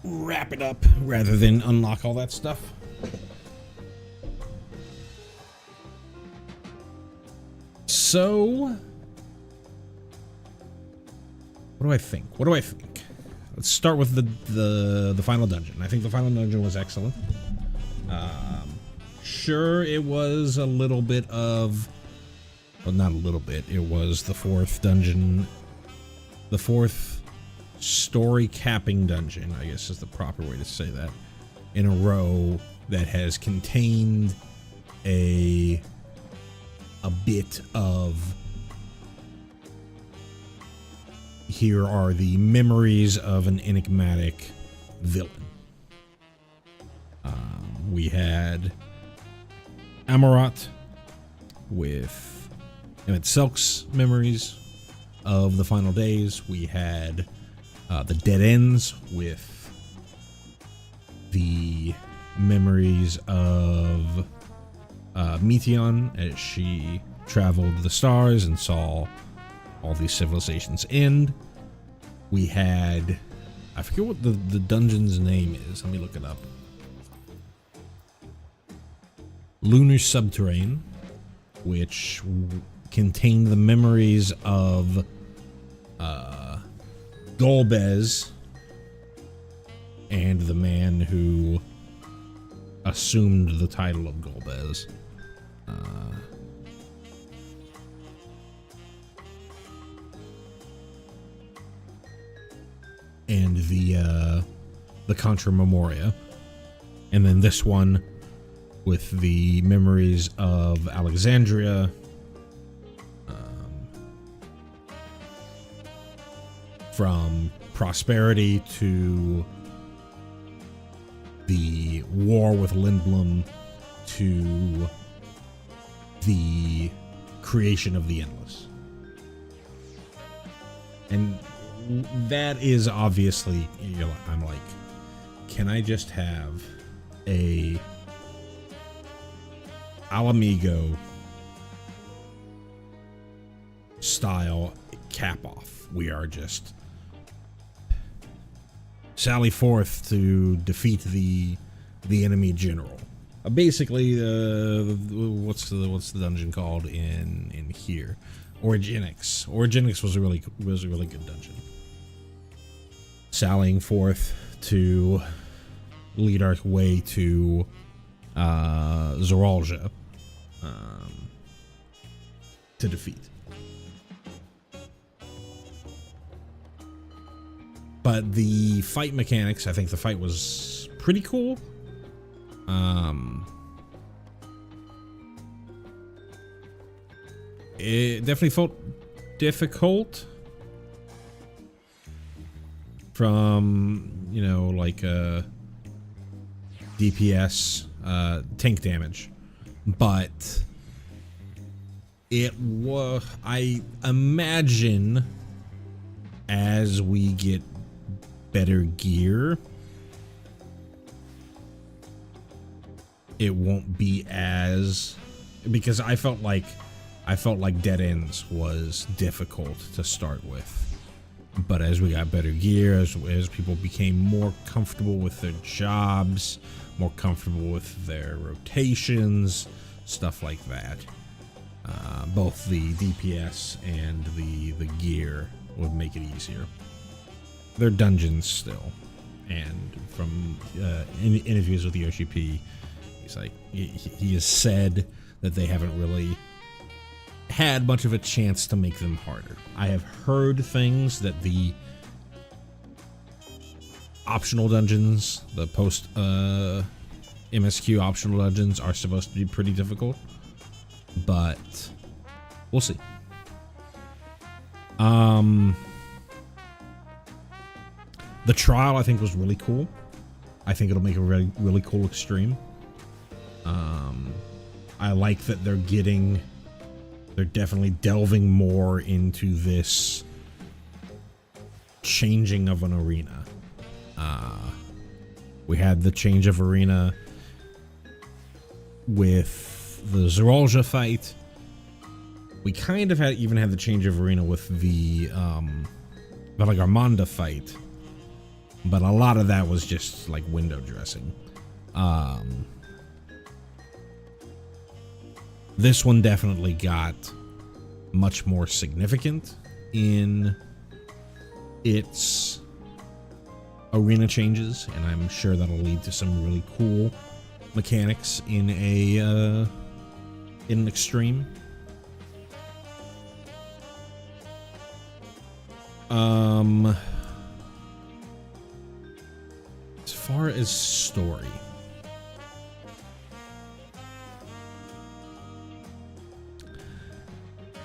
wrap it up rather than unlock all that stuff. So, what do I think? Let's start with the final dungeon. I think the final dungeon was excellent. Sure, it was a little bit of, well, not a little bit. It was the fourth dungeon, the fourth story capping dungeon, I guess is the proper way to say that, in a row that has contained a bit of, here are the memories of an enigmatic villain. We had Amarat with Emmett Selk's memories of the final days. We had the Dead Ends with the memories of Meteon as she traveled the stars and saw all these civilizations end. We had, I forget what the dungeon's name is. Let me look it up. Lunar Subterrane, which contained the memories of Golbez and the man who assumed the title of Golbez. And the Contra Memoria. And then this one with the memories of Alexandria, from prosperity to the war with Lindblom to the creation of the Endless. And that is obviously, you know, I'm like, can I just have a Alamigo style cap off? We are just sally forth to defeat the enemy general. Basically, what's the dungeon called in here? Origenics. Origenics was a really good dungeon. Sallying forth to lead our way to Zoralja to defeat. But the fight mechanics, I think the fight was pretty cool. It definitely felt difficult from, you know, like DPS, tank damage, but it was, I imagine, as we get better gear, it won't be as, because I felt like Dead Ends was difficult to start with, but as we got better gear, as people became more comfortable with their jobs, more comfortable with their rotations, stuff like that, both the DPS and the gear would make it easier. They're dungeons still, and from interviews with Yoshi P, he's like, he has said that they haven't really had much of a chance to make them harder. I have heard things that the optional dungeons, the post MSQ optional dungeons, are supposed to be pretty difficult, but we'll see. The trial, I think, was really cool. I think it'll make a really, really cool extreme. I like that they're definitely delving more into this changing of an arena. We had the change of arena with the Zoralja fight. We kind of even had the change of arena with the Armanda fight, but a lot of that was just like window dressing. This one definitely got much more significant in its arena changes, and I'm sure that'll lead to some really cool mechanics in an extreme. As far as story,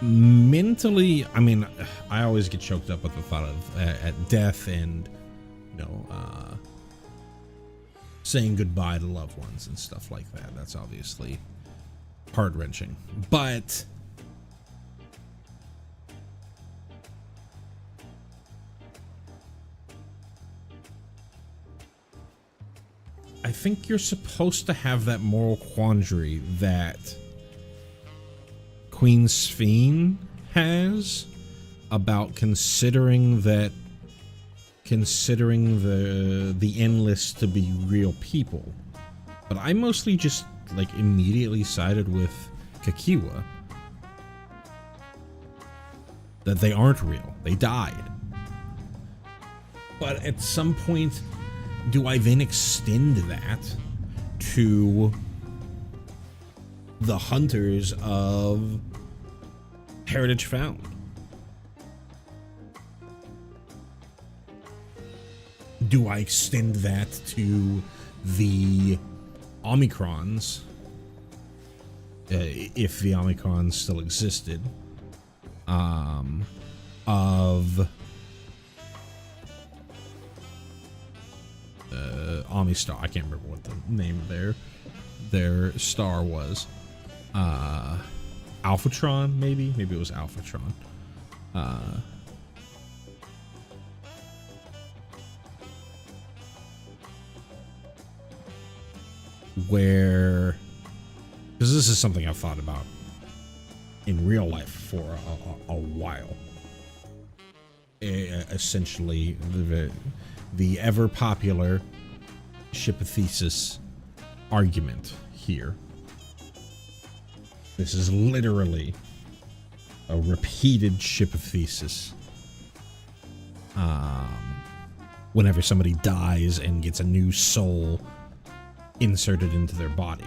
mentally, I mean, I always get choked up with the thought of at death and, you know, saying goodbye to loved ones and stuff like that. That's obviously heart-wrenching, but I think you're supposed to have that moral quandary that Queen Sphene has about considering the Endless to be real people. But I mostly just like immediately sided with Kakiwa. That they aren't real. They died. But at some point, do I then extend that to the hunters of Heritage Found? Do I extend that to the Omicrons, if the Omicrons still existed, of Amistar. I can't remember what the name of their star was. Alphatron, maybe it was Alphatron. Where, because this is something I've thought about in real life for a while. Essentially, the ever popular Shipathesis argument here. This is literally a repeated Shipathesis. Whenever somebody dies and gets a new soul inserted into their body.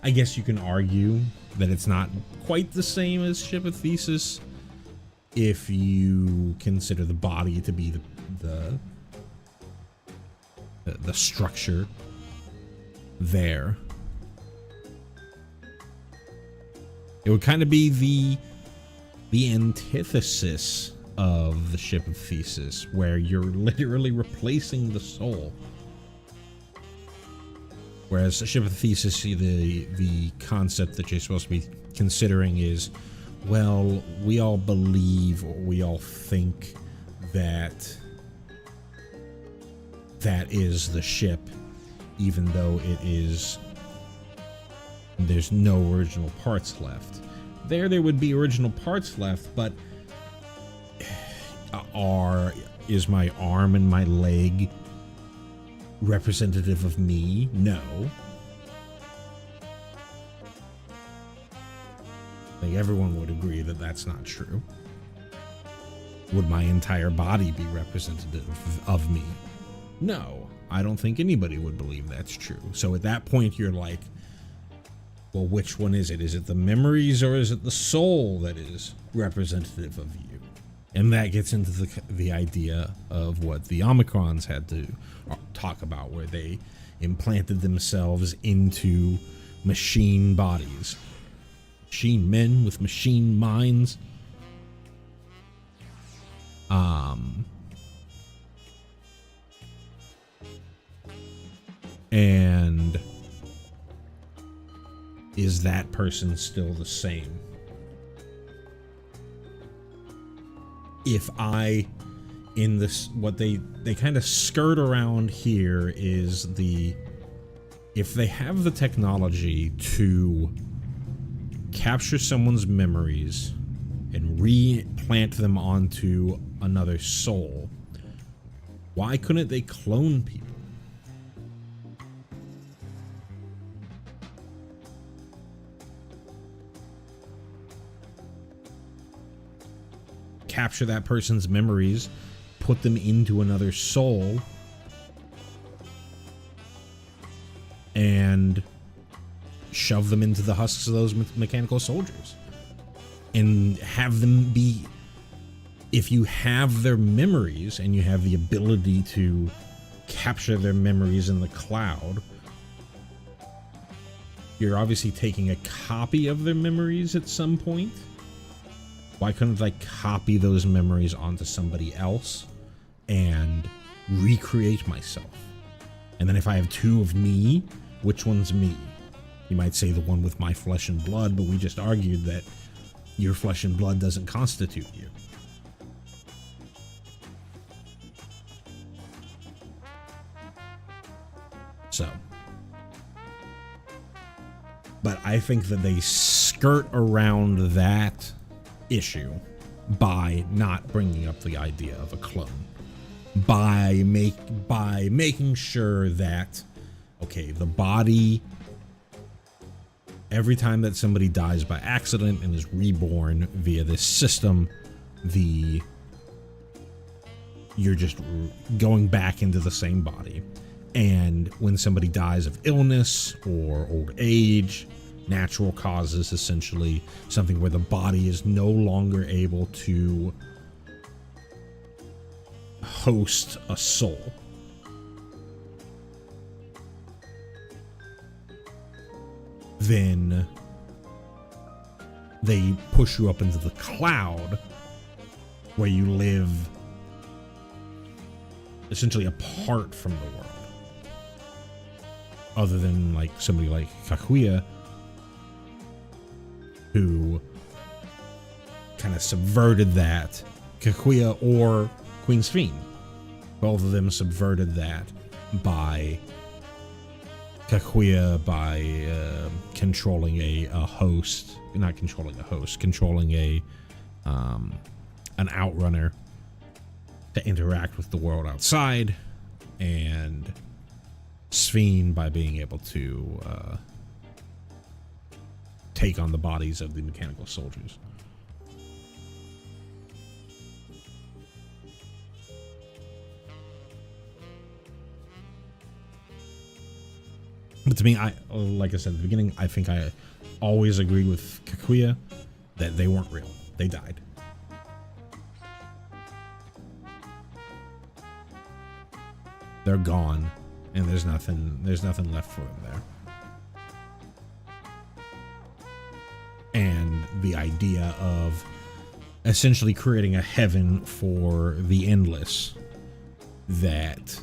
I guess you can argue that it's not quite the same as Shipathesis if you consider the body to be the structure there. It would kind of be the antithesis of the Shipathesis, where you're literally replacing the soul. Whereas Shipathesis, the concept that you're supposed to be considering is, well, we all believe, or we all think that is the ship, even though there's no original parts left. There would be original parts left, but is my arm and my leg representative of me? No. I think everyone would agree that that's not true. Would my entire body be representative of me? No. I don't think anybody would believe that's true. So at that point, you're like, well, which one is it? Is it the memories or is it the soul that is representative of you? And that gets into the idea of what the Omicrons had to talk about, where they implanted themselves into machine bodies. Machine men with machine minds. And is that person still the same? If in this, what they kind of skirt around here is if they have the technology to capture someone's memories and replant them onto another soul, why couldn't they clone people? Capture that person's memories, put them into another soul, and shove them into the husks of those mechanical soldiers. And have them be, if you have their memories and you have the ability to capture their memories in the cloud, you're obviously taking a copy of their memories at some point. Why couldn't I copy those memories onto somebody else and recreate myself? And then if I have two of me, which one's me? You might say the one with my flesh and blood, but we just argued that your flesh and blood doesn't constitute you. So. But I think that they skirt around that issue by not bringing up the idea of a clone, by making sure that, okay, the body, every time that somebody dies by accident and is reborn via this system, you're just going back into the same body. And when somebody dies of illness or old age, natural causes, essentially, something where the body is no longer able to host a soul, then they push you up into the cloud where you live essentially apart from the world. Other than like somebody like Kaguya, who kind of subverted that. Kaguya or Queen Sphene. Both of them subverted that by Kaguya by controlling a host, not controlling a host, controlling a an outrunner to interact with the world outside, and Sphene by being able to take on the bodies of the mechanical soldiers. But to me, like I said at the beginning, I think I always agreed with Kaguya that they weren't real. They died. They're gone, and there's nothing left for them there. And the idea of essentially creating a heaven for the endless that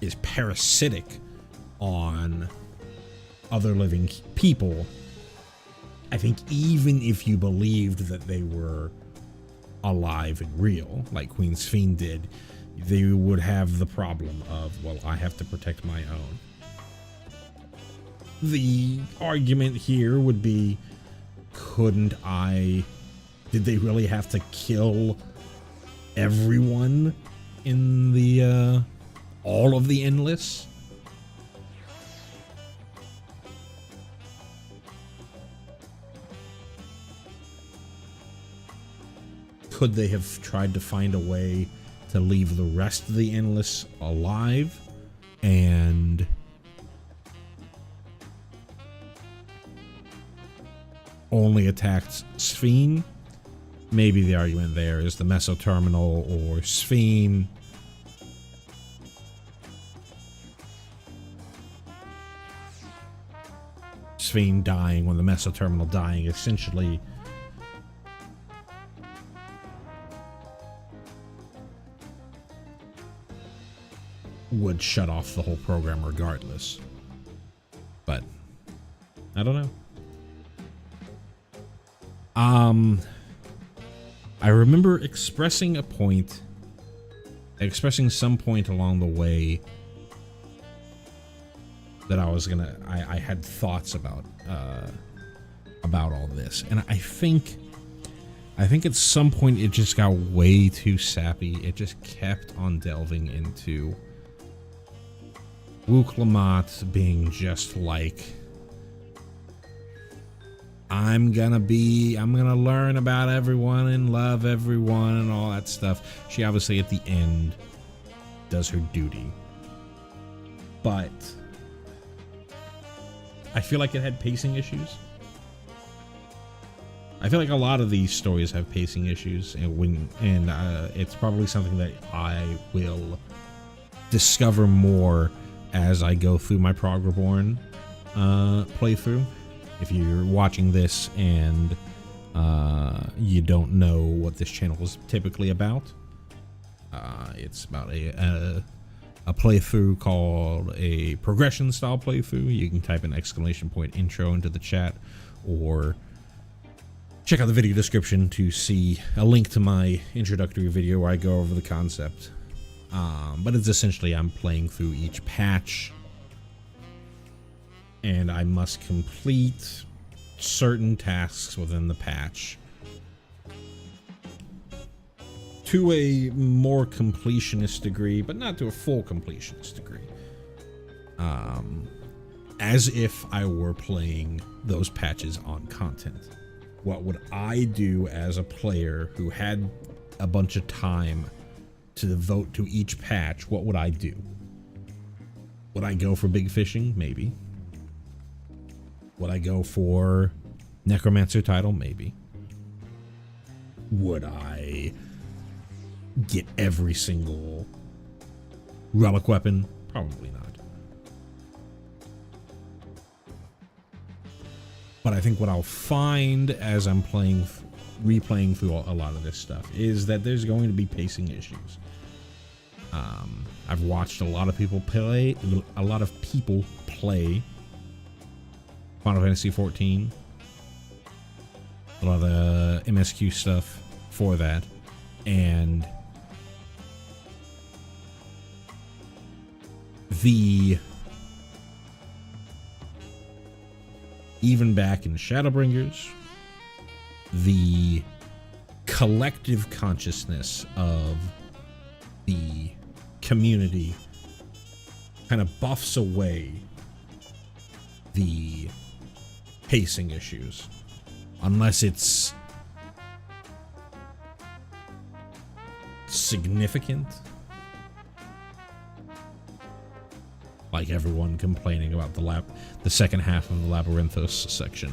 is parasitic on other living people. I think even if you believed that they were alive and real, like Queen Sphene did, they would have the problem of, well, I have to protect my own. The argument here would be, did they really have to kill everyone in the, all of the Endless? Could they have tried to find a way to leave the rest of the Endless alive and only attacked Sphene? Maybe the argument there is the Mesoterminal or Sphene dying, when the Mesoterminal dying essentially would shut off the whole program regardless. But I don't know. I remember expressing some point along the way that I had thoughts about all this, and I think at some point it just got way too sappy. It just kept on delving into Wuk Lamat being just like, I'm gonna learn about everyone and love everyone and all that stuff. She obviously at the end does her duty, but I feel like it had pacing issues. I feel like a lot of these stories have pacing issues, and it's probably something that I will discover more as I go through my Prog Reborn playthrough. If you're watching this and you don't know what this channel is typically about, it's about a playthrough called a progression style playthrough. You can type an / intro into the chat, or check out the video description to see a link to my introductory video where I go over the concept. But it's essentially I'm playing through each patch, and I must complete certain tasks within the patch to a more completionist degree, but not to a full completionist degree. As if I were playing those patches on content. What would I do as a player who had a bunch of time to devote to each patch? What would I do? Would I go for big fishing? Maybe. Would I go for Necromancer title? Maybe. Would I get every single relic weapon? Probably not. But I think what I'll find as I'm playing replaying through a lot of this stuff, is that there's going to be pacing issues. I've watched a lot of people play Final Fantasy 14, a lot of the MSQ stuff for that, and even back in Shadowbringers, the collective consciousness of the community kind of buffs away the pacing issues, unless it's significant, like everyone complaining about the second half of the Labyrinthos section.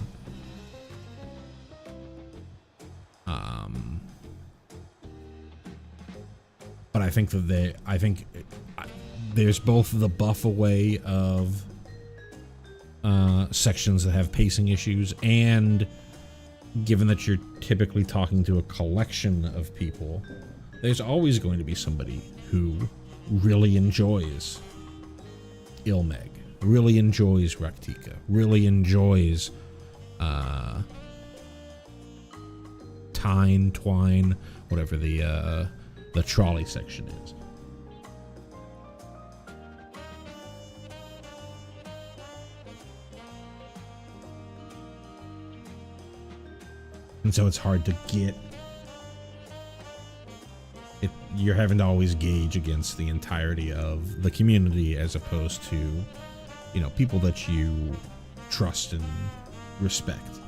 But I think that there's both the buff away of sections that have pacing issues, and given that you're typically talking to a collection of people, there's always going to be somebody who really enjoys Ilmeg, really enjoys Raktika, really enjoys Twine, whatever the trolley section is. And so it's hard to get it. You're having to always gauge against the entirety of the community, as opposed to, you know, people that you trust and respect,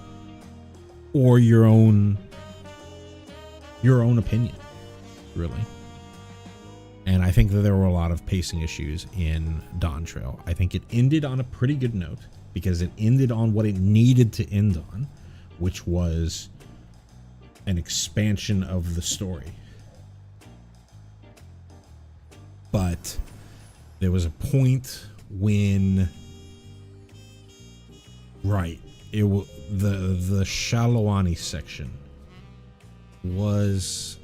or your own opinion, really. And I think that there were a lot of pacing issues in Dawntrail. I think it ended on a pretty good note, because it ended on what it needed to end on, which was an expansion of the story. But there was a point when, right, the Shalawani section was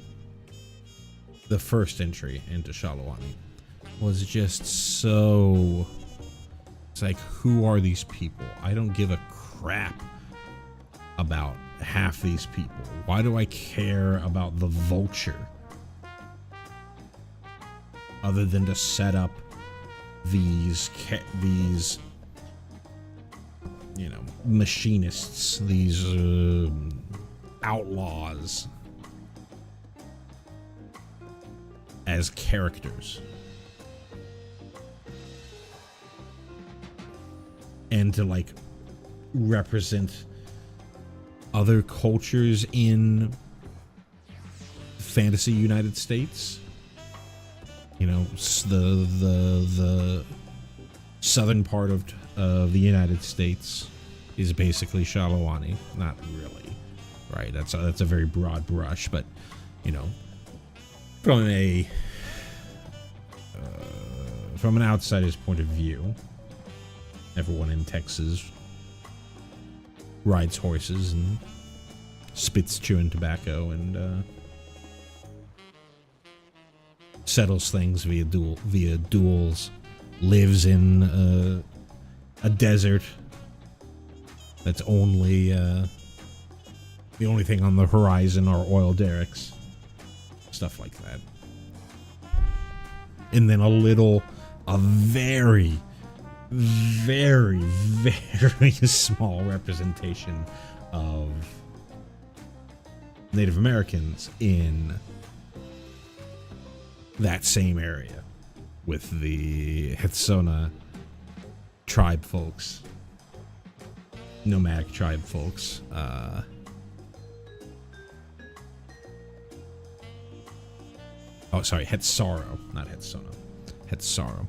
the first entry into Shalawani, was just so, it's like, who are these people? I don't give a crap about half these people. Why do I care about the Vulture, other than to set up these you know, machinists, these outlaws, as characters, and to like represent other cultures in fantasy United States. You know, the southern part of the United States is basically Shalawani. Not really, right? That's a very broad brush, but you know, from an outsider's point of view, everyone in Texas rides horses and spits chewing tobacco and settles things via duels, lives in a desert that's only the only thing on the horizon are oil derricks, stuff like that. And then a very, very, very small representation of Native Americans in that same area, with the Hetsona tribe folks, nomadic tribe folks. Oh, sorry, Hetsaro, not Hetsona. Hetsaro.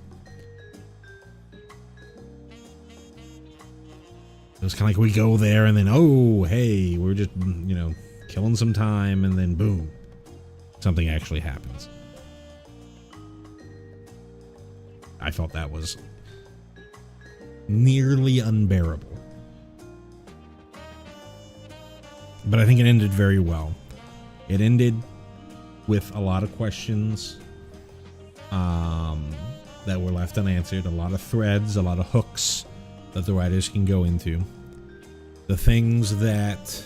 It was kind of like we go there and then, oh, hey, we're just, you know, killing some time, and then boom, something actually happens. I felt that was nearly unbearable. But I think it ended very well. It ended with a lot of questions that were left unanswered, a lot of threads, a lot of hooks that the writers can go into. The things that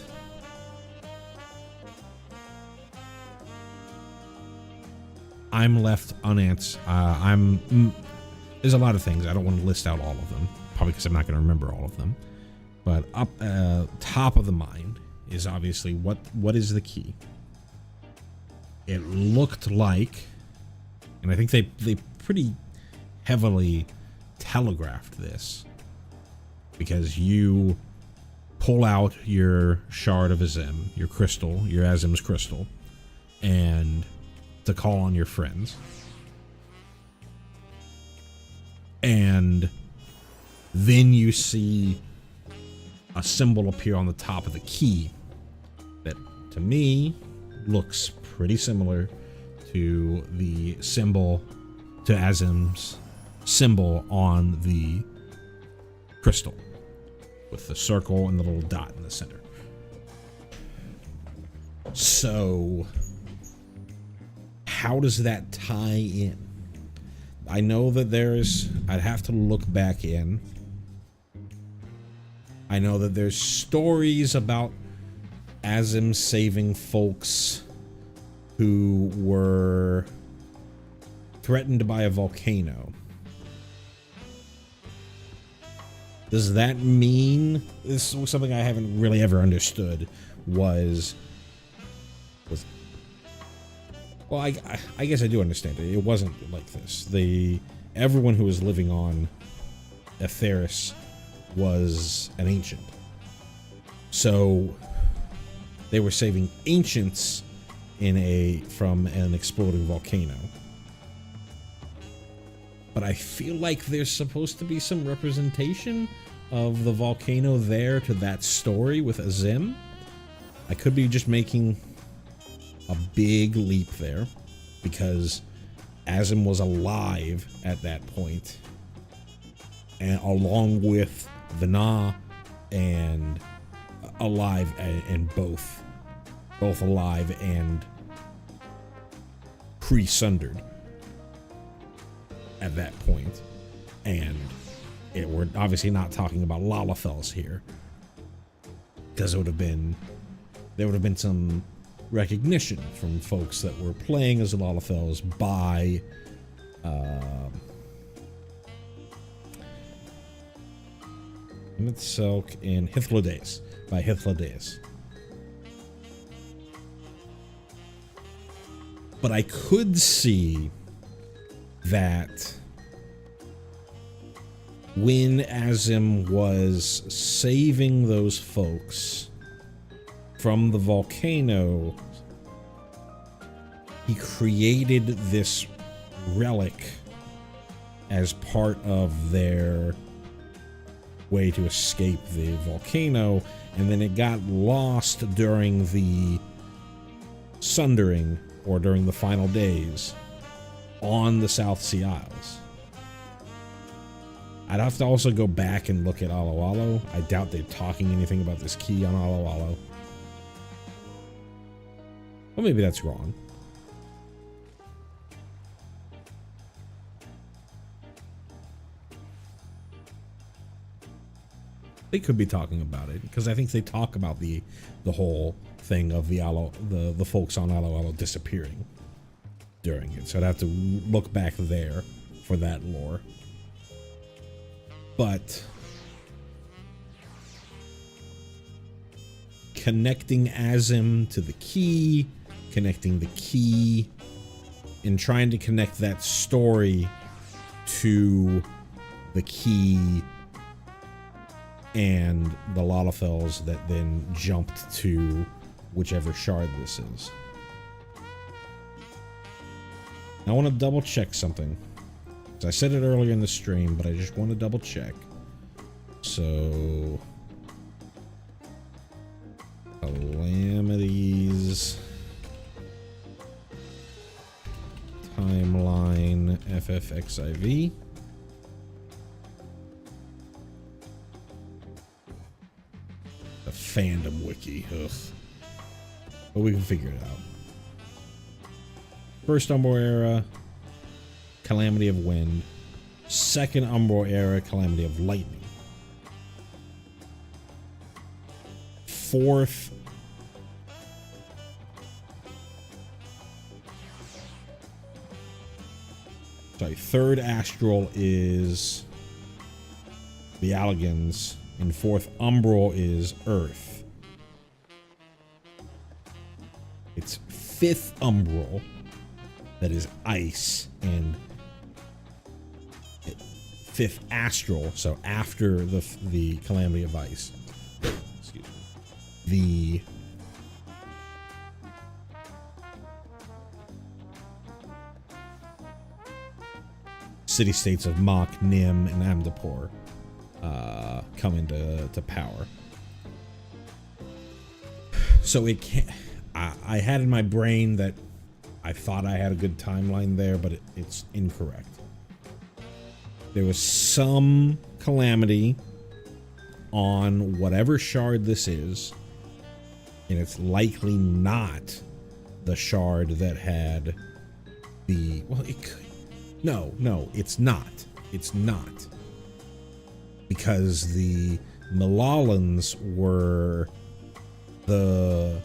I'm left unanswered. There's a lot of things. I don't want to list out all of them, probably because I'm not going to remember all of them. But up top of the mind is obviously what is the key. It looked like, and I think they pretty heavily telegraphed this, because you pull out your shard of Azim, your crystal, your Azim's crystal, and to call on your friends. And then you see a symbol appear on the top of the key that, to me, looks pretty similar to the symbol, to Azim's symbol on the crystal, with the circle and the little dot in the center. So, how does that tie in? I know that I'd have to look back in. I know that there's stories about Azim saving folks who were threatened by a volcano. Does that mean, this was something I haven't really ever understood, was well, I guess I do understand it. It wasn't like this. Everyone who was living on Etheris was an ancient. So they were saving ancients from an exploding volcano. But I feel like there's supposed to be some representation of the volcano there to that story with Azim. I could be just making a big leap there, because Azim was alive at that point, and along with Vana, and alive, and both alive and pre-sundered at that point. And we're obviously not talking about Lalafels here, because there would have been some recognition from folks that were playing as the Lalafels by Mitselk and Hythlodaeus, by Hythlodaeus. But I could see that when Azim was saving those folks from the volcano, he created this relic as part of their way to escape the volcano, and then it got lost during the sundering, or during the final days, on the South Sea Isles. I'd have to also go back and look at Alo Alo. I doubt they're talking anything about this key on Alo Alo. Well, maybe that's wrong. They could be talking about it, because I think they talk about the whole thing of the folks on Alo Alo disappearing during it. So I'd have to look back there for that lore. But connecting Azim to the key, connecting the key, and trying to connect that story to the key and the Lalafels that then jumped to whichever shard this is. I want to double check something. I said it earlier in the stream, but I just want to double check. So, calamities, timeline, FFXIV. The fandom wiki. Ugh. but we can figure it out. First Umbral Era, Calamity of Wind. Second Umbral Era, Calamity of Lightning. Fourth, third Astral is the Allagans, and fourth Umbral is Earth. It's fifth Umbral that is Ice, and fifth Astral, so after the Calamity of Ice. Excuse me. The city-states of Mach, Nim, and Amdapor come into power. So it can't. I had in my brain that I thought I had a good timeline there, but it's incorrect. There was some calamity on whatever shard this is, and it's likely not the shard that had the... Well, it could... No, it's not. It's not. Because the Malalans were the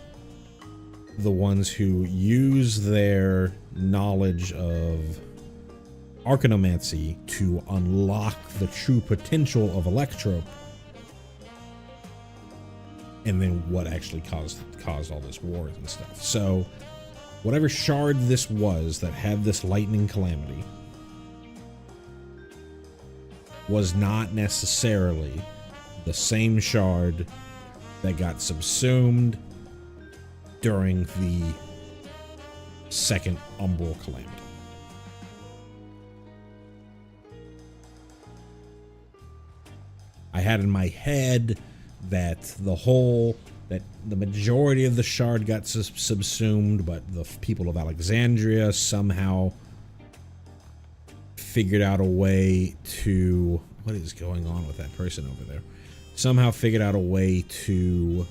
ones who use their knowledge of Arcanomancy to unlock the true potential of Electrope, and then what actually caused all this wars and stuff. So whatever shard this was that had this lightning calamity was not necessarily the same shard that got subsumed during the second Umbral calamity. I had in my head that the majority of the shard got subsumed, but the people of Alexandria somehow figured out a way to... What is going on with that person over there? Somehow figured out a way to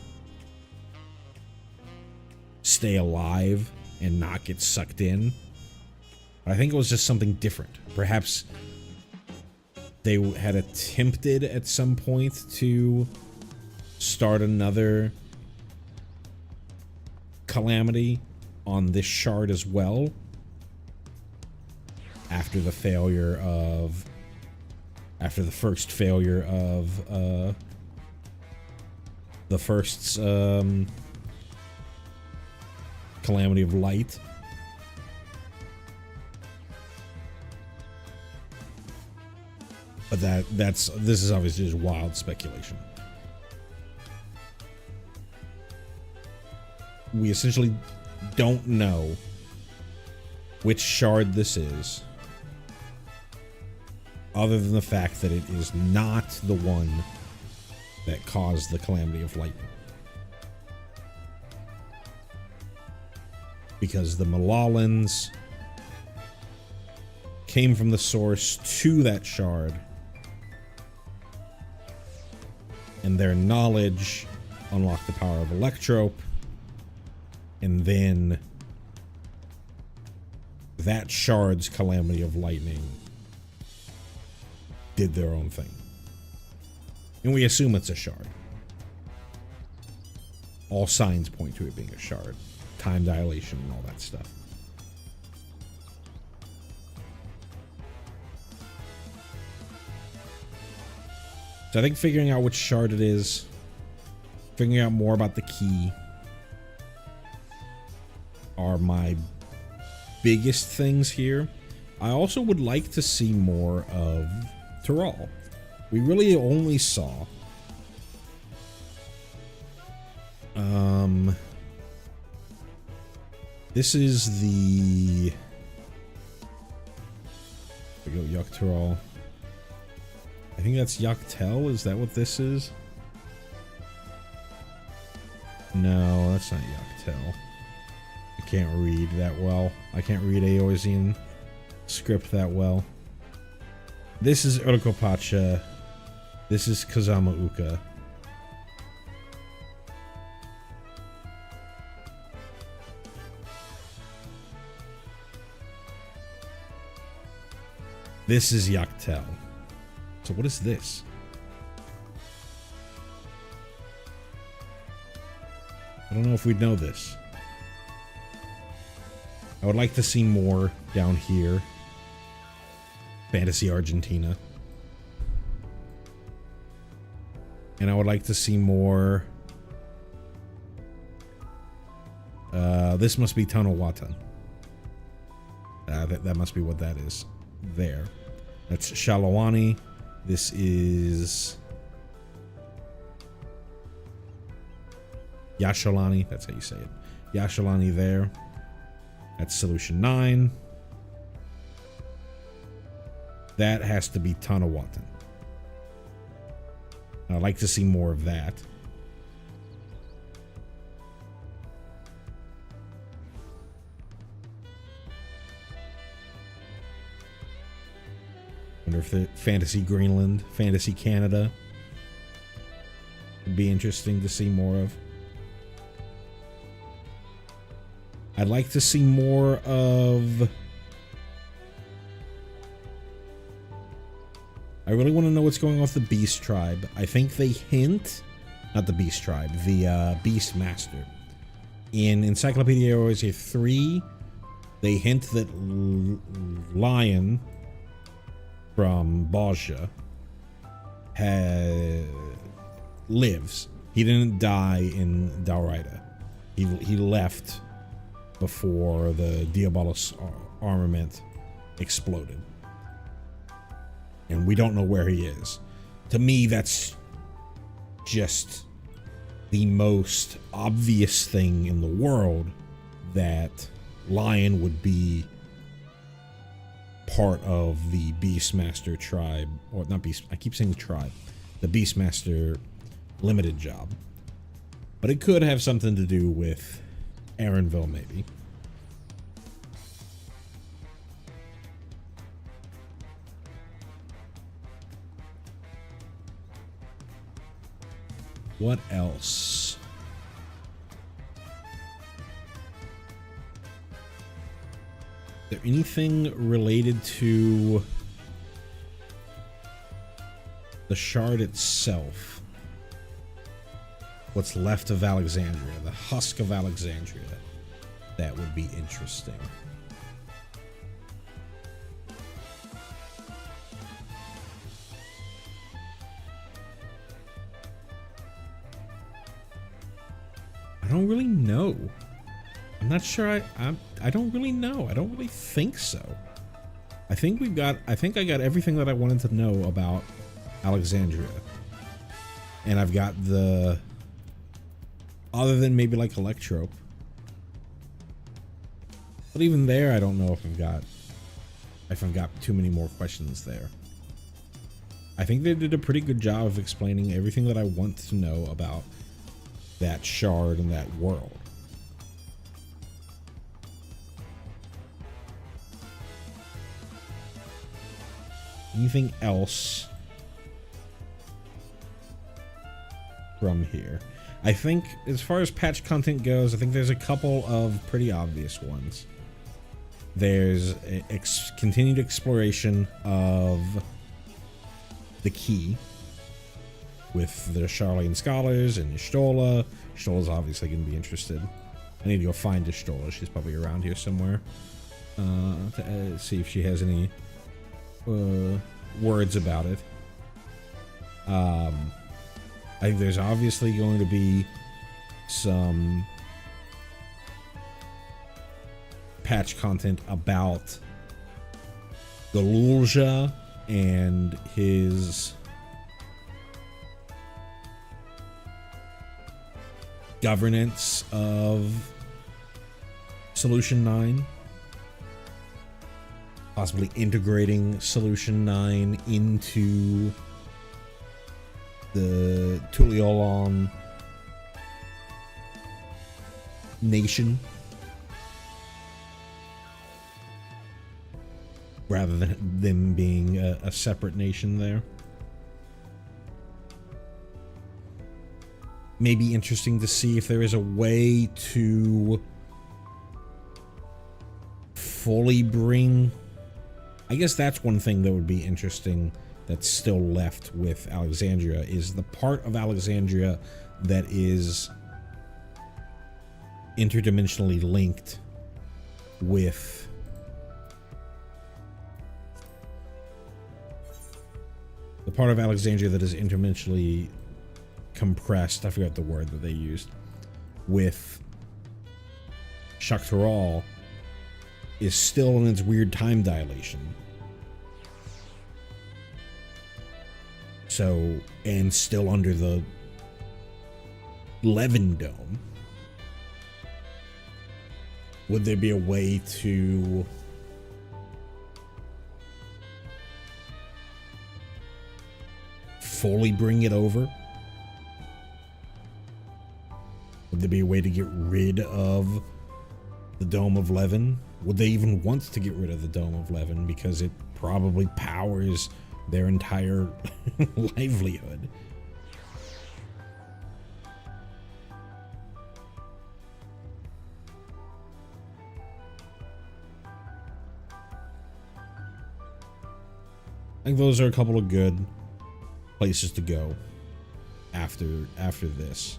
stay alive and not get sucked in. But I think it was just something different. Perhaps they had attempted at some point to start another calamity on this shard as well, after the first failure of the first Calamity of Light. But this is obviously just wild speculation. We essentially don't know which shard this is, other than the fact that it is not the one that caused the Calamity of Lightning. Because the Malalans came from the source to that shard, and their knowledge unlocked the power of Electrope, and then that shard's Calamity of Lightning did their own thing. And we assume it's a shard. All signs point to it being a shard. Time dilation and all that stuff. So I think figuring out which shard it is, figuring out more about the key, are my biggest things here. I also would like to see more of Tyrell. We really only saw this is the we go Yukteral. I think that's Yuktel. Is that what this is? No, that's not Yuktel. I can't read that well. I can't read Eorzean script that well. This is Urkopacha. This is Kazama Uka. This is Yaktel. So what is this? I don't know if we'd know this. I would like to see more down here. Fantasy Argentina. And I would like to see more. This must be Tunnel Watan. That must be what that is. There. That's Shalawani. This is Yashalani. That's how you say it. Yashalani there. That's Solution 9. That has to be Tanawatan. I'd like to see more of that. Wonder if the Fantasy Greenland, Fantasy Canada would be interesting to see more of. I'd like to see more of... I really want to know what's going on with the Beast Tribe. I think they hint... Not the Beast Tribe, the Beast Master. In Encyclopedia Eorzea 3, they hint that Lion from Bozja lives. He didn't die in Dalrida. He left before the Diabolos armament exploded. And we don't know where he is. To me, that's just the most obvious thing in the world, that Lion would be part of the Beastmaster tribe, or not Beast, I keep saying tribe, the Beastmaster limited job. But it could have something to do with Aaronville, maybe. What else? Is there anything related to the shard itself? What's left of Alexandria, the husk of Alexandria? That would be interesting. I don't really know. I'm not sure. I don't really know. I don't really think so. I think I got everything that I wanted to know about Alexandria. And I've got the, other than maybe like Electrope. But even there, I don't know if I've got too many more questions there. I think they did a pretty good job of explaining everything that I want to know about that shard and that world. Anything else from here? I think as far as patch content goes, I think there's a couple of pretty obvious ones. There's continued exploration of the key with the Charlian Scholars and Y'shtola. Y'shtola's obviously going to be interested. I need to go find Y'shtola. She's probably around here somewhere. To see if she has any words about it. I think there's obviously going to be some patch content about Galulja and his governance of Solution 9. Possibly integrating Solution 9 into the Tuliolon nation, rather than them being a separate nation there. Maybe interesting to see if there is a way to fully bring... I guess that's one thing that would be interesting that's still left with Alexandria, is the part of Alexandria that is interdimensionally linked with the part of Alexandria that is interdimensionally compressed, I forgot the word that they used, with Shaktaral, is still in its weird time dilation. So, and still under the Levin Dome. Would there be a way to fully bring it over? Would there be a way to get rid of the Dome of Levin? Would they even want to get rid of the Dome of Levin because it probably powers their entire livelihood? I think those are a couple of good places to go after this.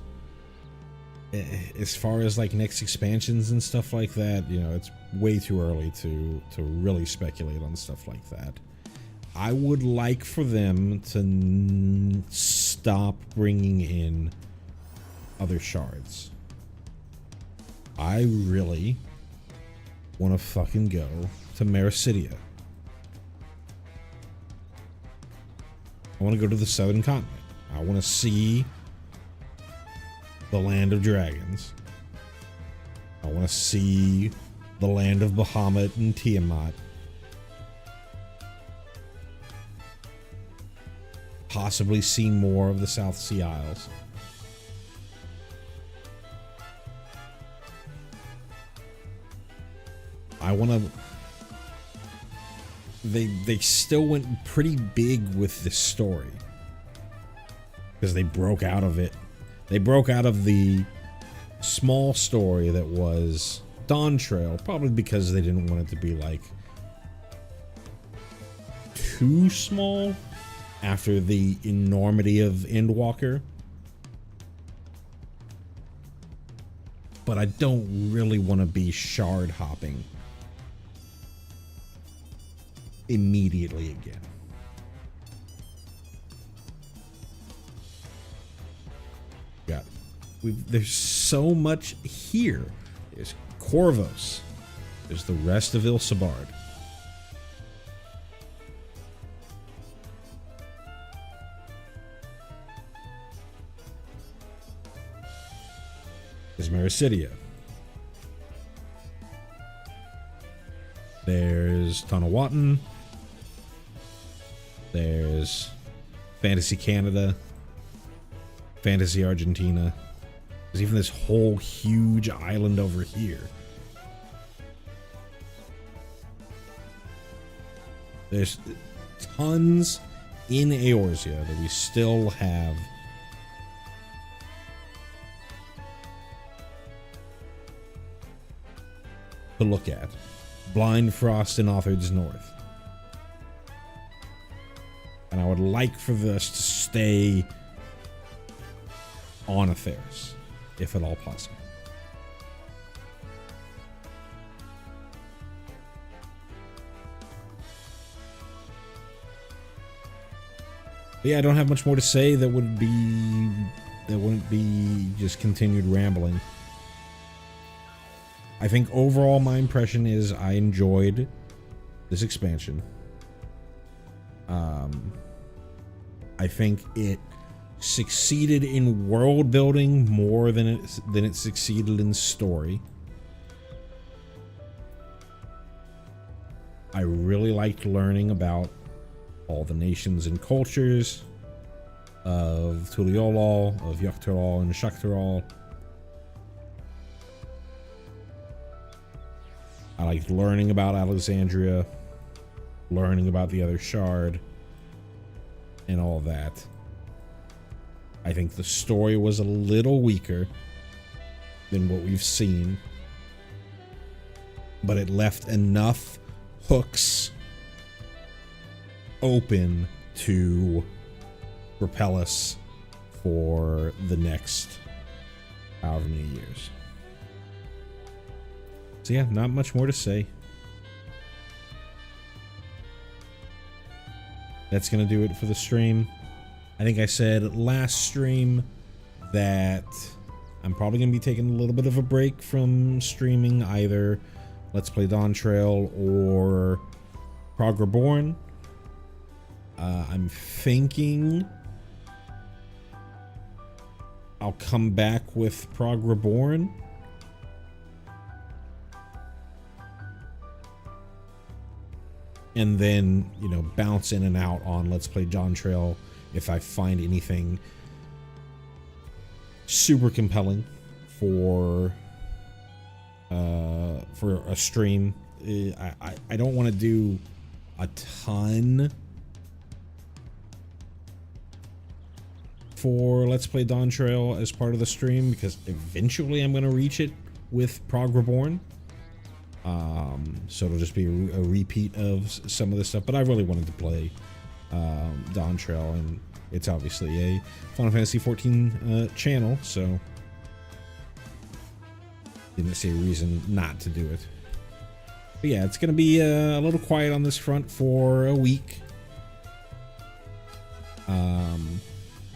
As far as like next expansions and stuff like that, you know, it's way too early to really speculate on stuff like that. I would like for them to stop bringing in other shards. I really want to fucking go to Mericidia. I want to go to the southern continent. I want to see the land of dragons. I want to see the land of Bahamut and Tiamat. Possibly see more of the South Sea Isles. I want to... They still went pretty big with this story. Because they broke out of it. They broke out of the small story that was Dawntrail, probably because they didn't want it to be like too small after the enormity of Endwalker. But I don't really want to be shard hopping immediately again. There's so much here. There's Corvos. There's the rest of Ilsabard. There's Mericidia. There's Tonawatan. There's Fantasy Canada. Fantasy Argentina. There's even this whole huge island over here. There's tons in Eorzea that we still have to look at. Blind Frost and Author's North. And I would like for this to stay on Atheris, if at all possible. But yeah, I don't have much more to say that wouldn't be just continued rambling. I think overall my impression is I enjoyed this expansion. I think it succeeded in world building more than it succeeded in story. I really liked learning about all the nations and cultures of Tuliolol, of Yuktaral and Shaktaral. I liked learning about Alexandria, learning about the other shard, and all that. I think the story was a little weaker than what we've seen, but it left enough hooks open to propel us for the next however many years. So yeah, not much more to say. That's gonna do it for the stream. I think I said last stream that I'm probably gonna be taking a little bit of a break from streaming either Let's Play Dawntrail or Prog Reborn. I'm thinking I'll come back with Prog Reborn. And then, you know, bounce in and out on Let's Play Dawntrail if I find anything super compelling for a stream. I don't want to do a ton for Let's Play Dawntrail as part of the stream because eventually I'm going to reach it with Prog Reborn. So it'll just be a repeat of some of this stuff, but I really wanted to play Dawntrail, and it's obviously a Final Fantasy XIV channel, so didn't see a reason not to do it. But yeah, it's gonna be a little quiet on this front for a week,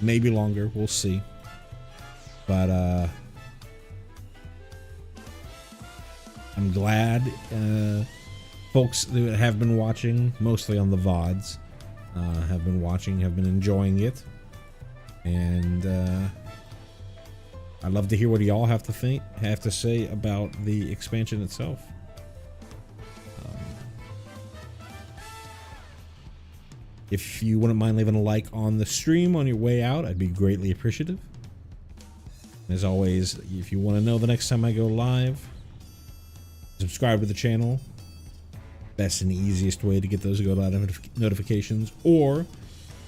maybe longer, we'll see. But I'm glad folks that have been watching, mostly on the VODs, have been watching, have been enjoying it. And I'd love to hear what y'all have to say about the expansion itself. If you wouldn't mind leaving a like on the stream on your way out, I'd be greatly appreciative. As always, if you want to know the next time I go live, subscribe to the channel. Best and easiest way to get those go live notifications, or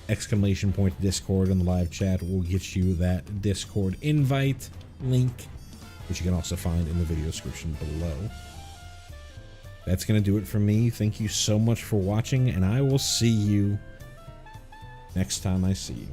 exclamation point Discord in the live chat will get you that Discord invite link, which you can also find in the video description below. That's going to do it for me. Thank you so much for watching, and I will see you next time I see you.